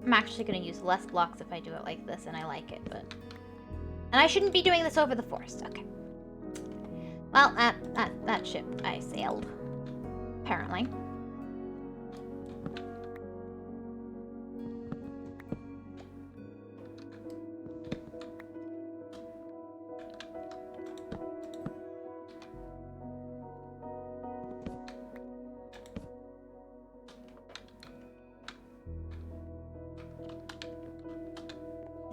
I'm actually going to use less blocks if I do it like this, and I like it, but... And I shouldn't be doing this over the forest. Okay. Well, that ship I sailed. Apparently.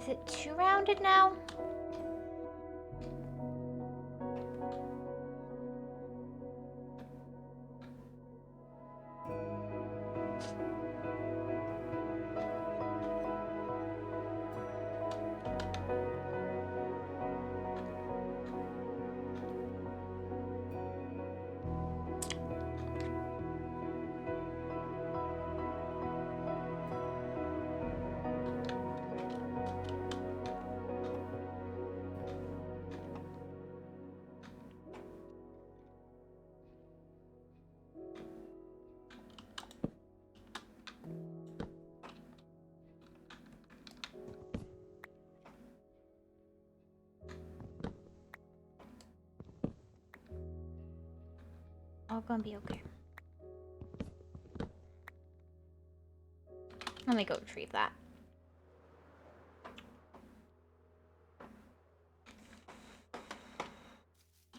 Is it too rounded now? All gonna be okay. Let me go retrieve that.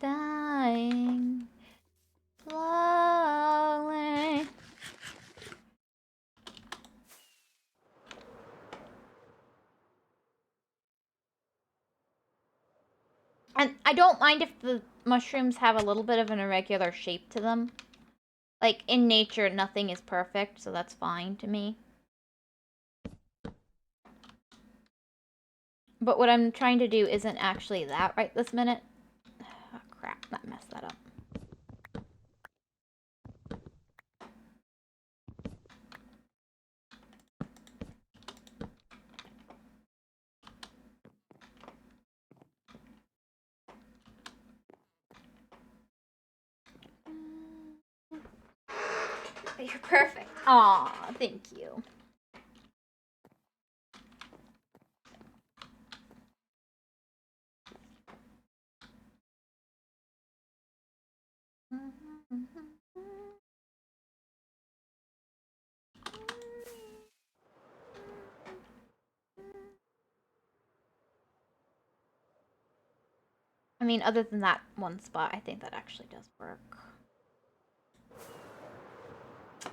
Dying slowly. And I don't mind if the mushrooms have a little bit of an irregular shape to them. Like, in nature, nothing is perfect, so that's fine to me. But what I'm trying to do isn't actually that right this minute. Oh, crap, that messed that up. You're perfect. Aw, thank you. I mean, other than that one spot, I think that actually does work. Does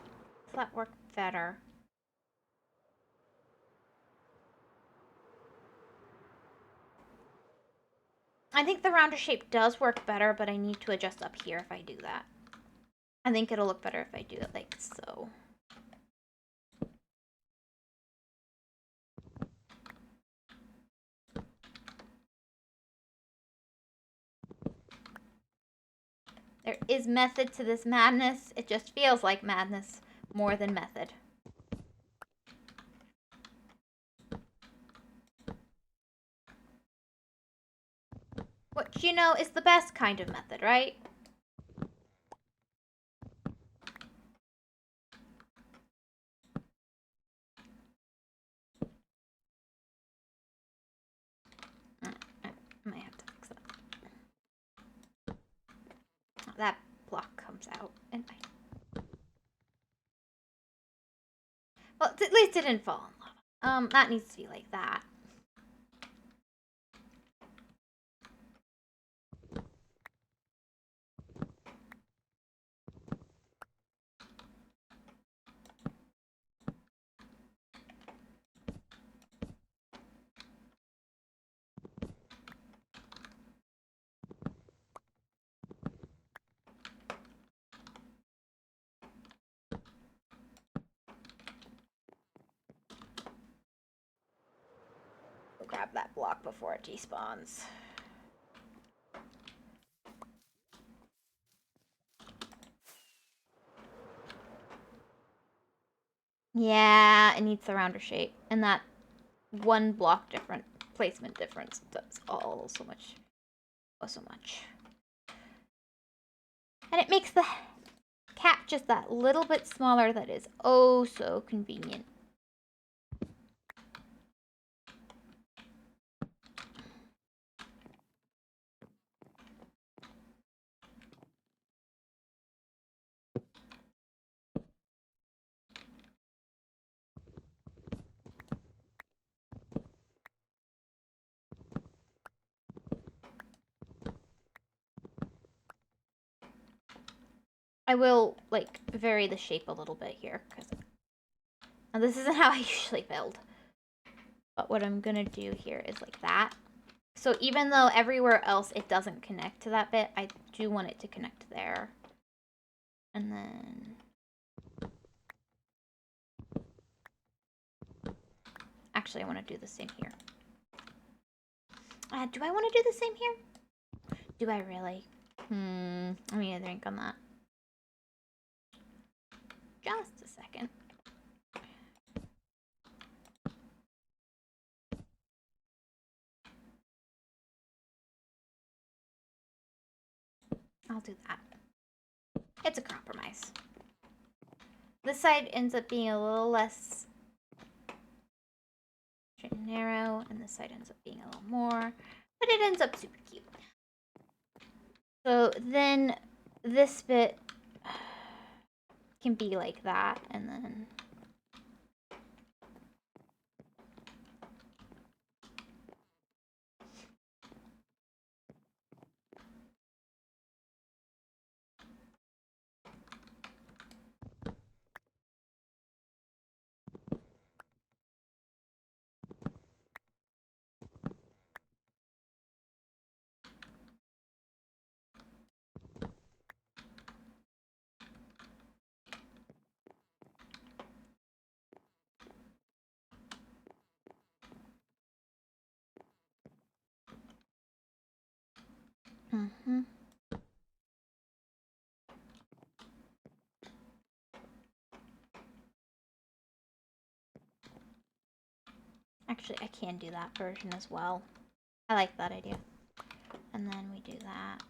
that work better? I think the rounder shape does work better, but I need to adjust up here if I do that. I think it'll look better if I do it like so. There is method to this madness. It just feels like madness more than method. Which, you know, is the best kind of method, right? I might have to fix that. That block comes out, and well, at least it didn't fall in lava. That needs to be like that. Grab that block before it despawns. Yeah, it needs the rounder shape. And that one block placement difference does all so much. Oh, so much. And it makes the cap just that little bit smaller that is oh so convenient. I will, like, vary the shape a little bit here, because this isn't how I usually build. But what I'm gonna do here is like that. So even though everywhere else it doesn't connect to that bit, I do want it to connect there. And then... Actually, I want to do the same here. Do I want to do the same here? Do I really? I need to think on that. Just a second. I'll do that. It's a compromise. This side ends up being a little less narrow, and this side ends up being a little more, but it ends up super cute. So then this bit can be like that, and then Actually, I can do that version as well. I like that idea. And then we do that.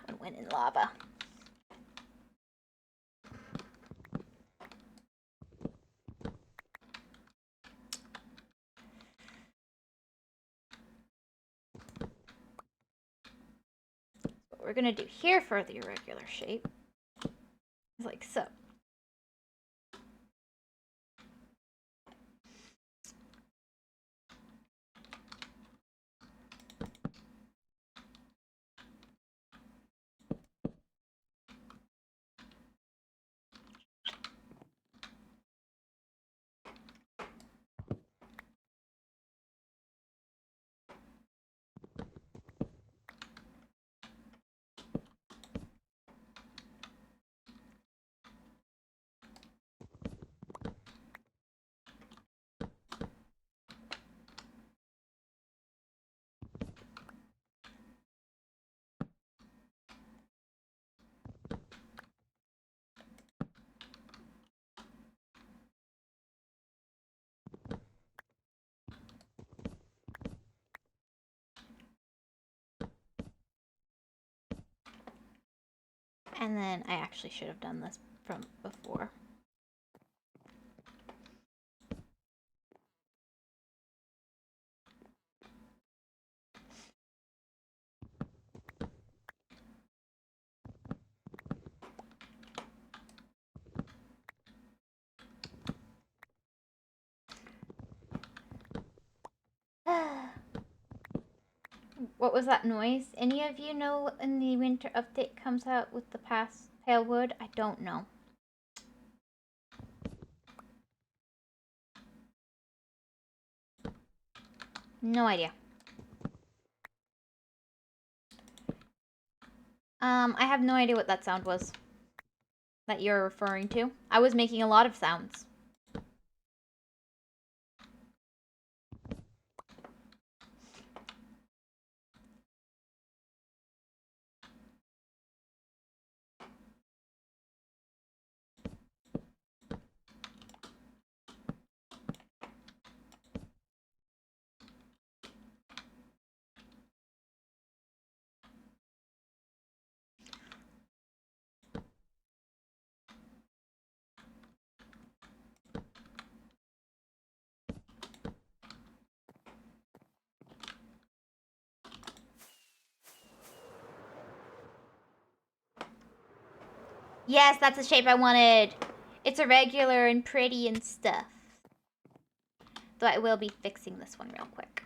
That one went in lava. What we're gonna do here for the irregular shape is like so. And then I actually should have done this from before. What was that noise? Any of you know when the winter update comes out with the pale wood? I don't know. No idea. I have no idea what that sound was that you're referring to. I was making a lot of sounds. Yes, that's the shape I wanted. It's irregular and pretty and stuff. Though I will be fixing this one real quick.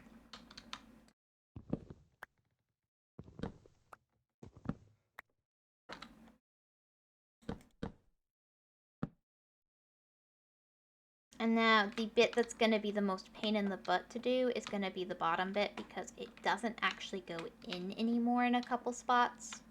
And now the bit that's going to be the most pain in the butt to do is going to be the bottom bit because it doesn't actually go in anymore in a couple spots.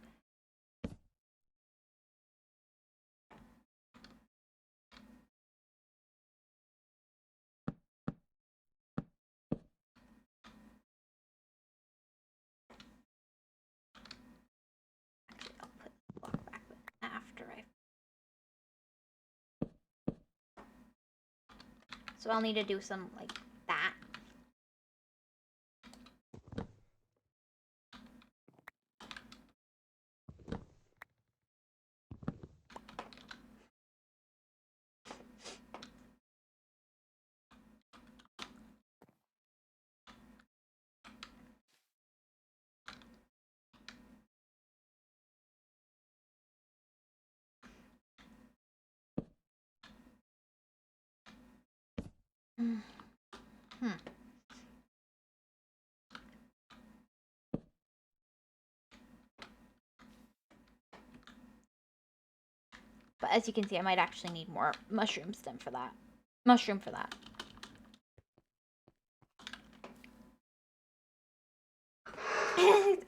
Actually, I'll put the block back after I... So I'll need to do some like that. But as you can see, I might actually need more mushroom stem for that. Mushroom for that.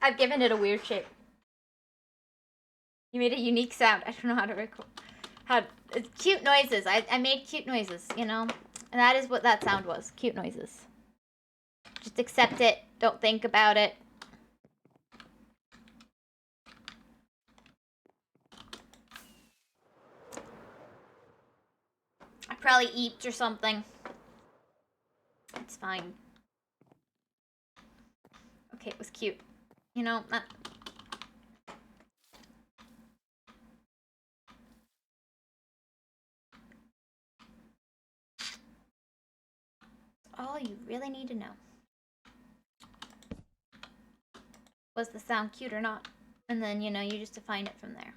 I've given it a weird shape. You made a unique sound. I don't know how to record. It's cute noises. I made cute noises, you know? And that is what that sound was. Cute noises. Just accept it. Don't think about it. I probably eat or something. It's fine. Okay, it was cute. You know, all you really need to know. Was the sound cute or not? And then, you know, you just define it from there.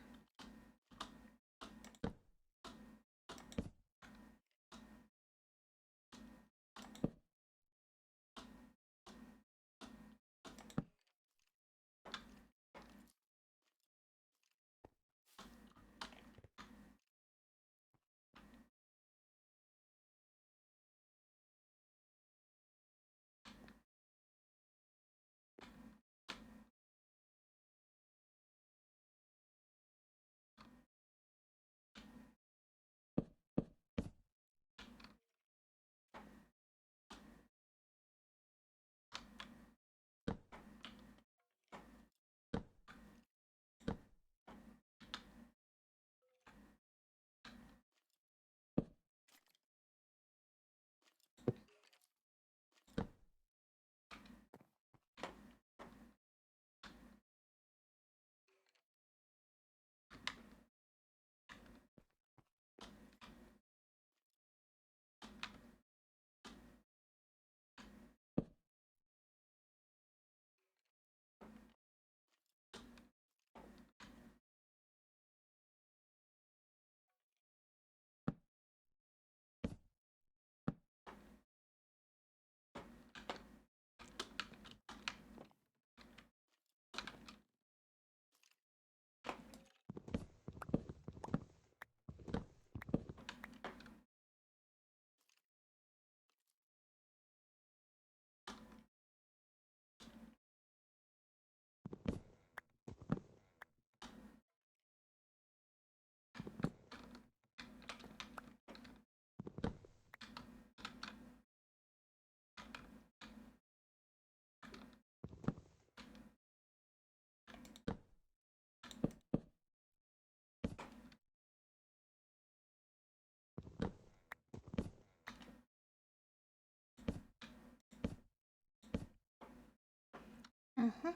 Uh-huh.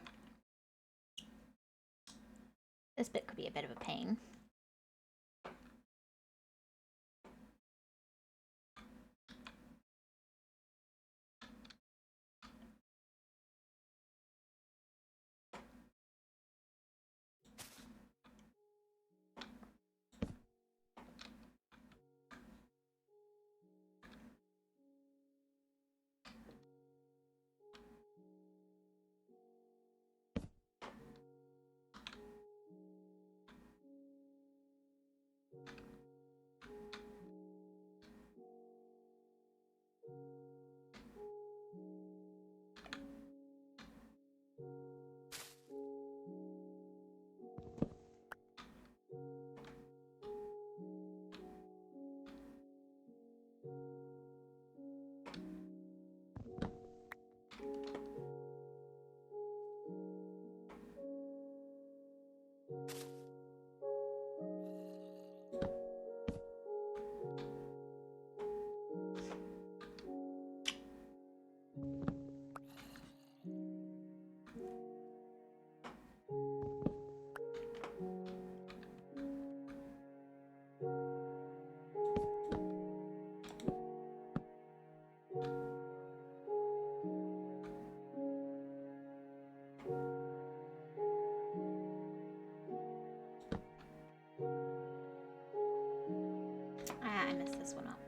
This bit could be a bit of a pain. Ah, I messed this one up.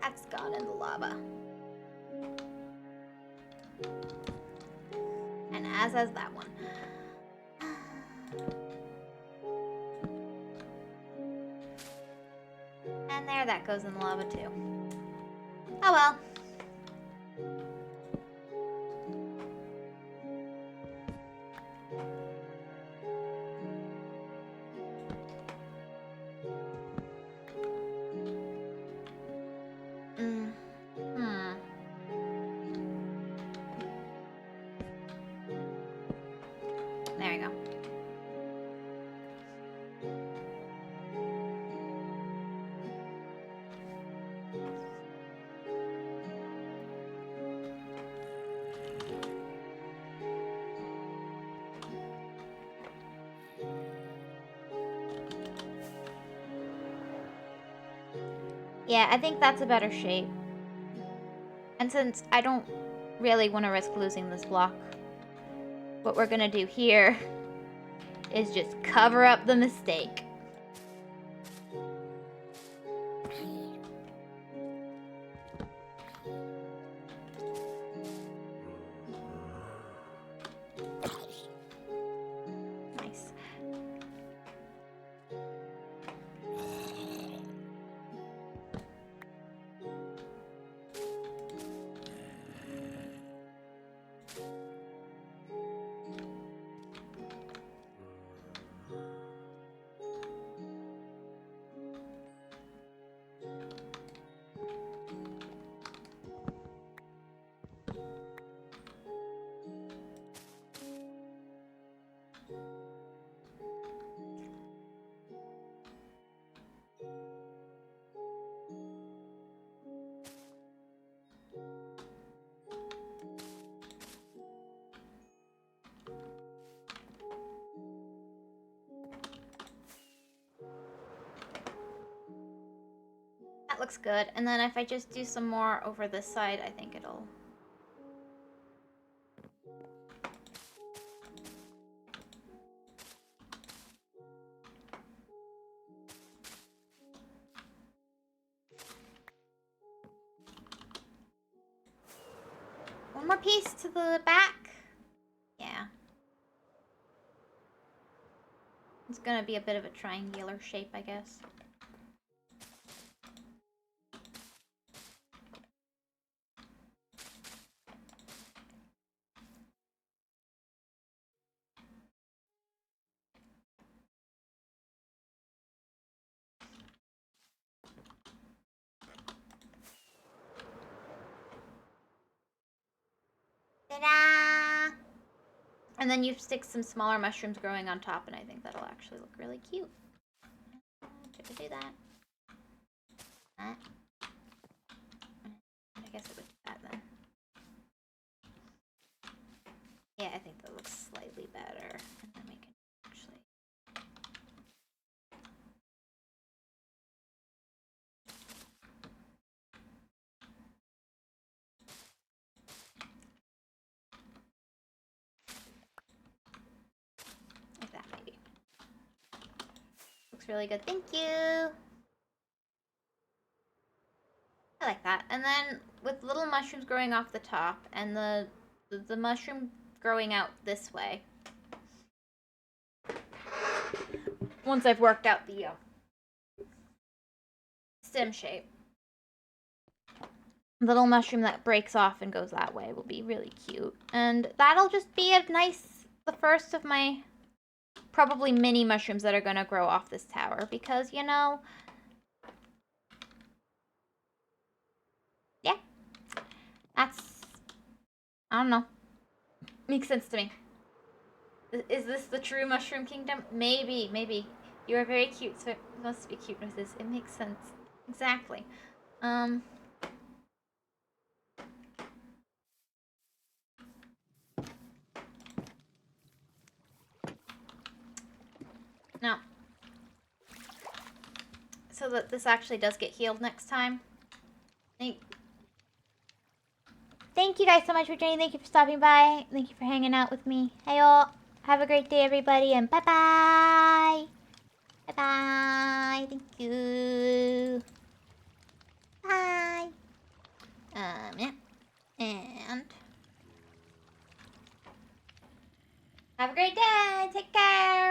That's gone in the lava. And as has that one. And there, that goes in the lava too. Oh well. There we go. Yeah, I think that's a better shape. And since I don't really want to risk losing this block, what we're gonna do here is just cover up the mistake. Nice. That looks good. And then if I just do some more over this side, I think it'll... One more piece to the back. Yeah. It's gonna be a bit of a triangular shape, I guess. Ta-da! And then you stick some smaller mushrooms growing on top, and I think that'll actually look really cute. Do that. Yeah, I think that looks slightly better. And then we can actually... like that, maybe. Looks really good. Thank you! I like that. And then with little mushrooms growing off the top and the mushroom growing out this way. Once I've worked out the stem shape. Little mushroom that breaks off and goes that way will be really cute. And that'll just be a nice, the first of my probably mini mushrooms that are going to grow off this tower. Because, you know, yeah, that's, I don't know, makes sense to me. Is this the true mushroom kingdom? Maybe, maybe. You are very cute, so it must be cute with this. It makes sense. Exactly. Now, so that this actually does get healed next time. Thank you guys so much for joining. Thank you for stopping by. Thank you for hanging out with me. Hey all. Have a great day, everybody, and bye-bye. Bye-bye. Thank you. Bye. Yeah. And have a great day. Take care.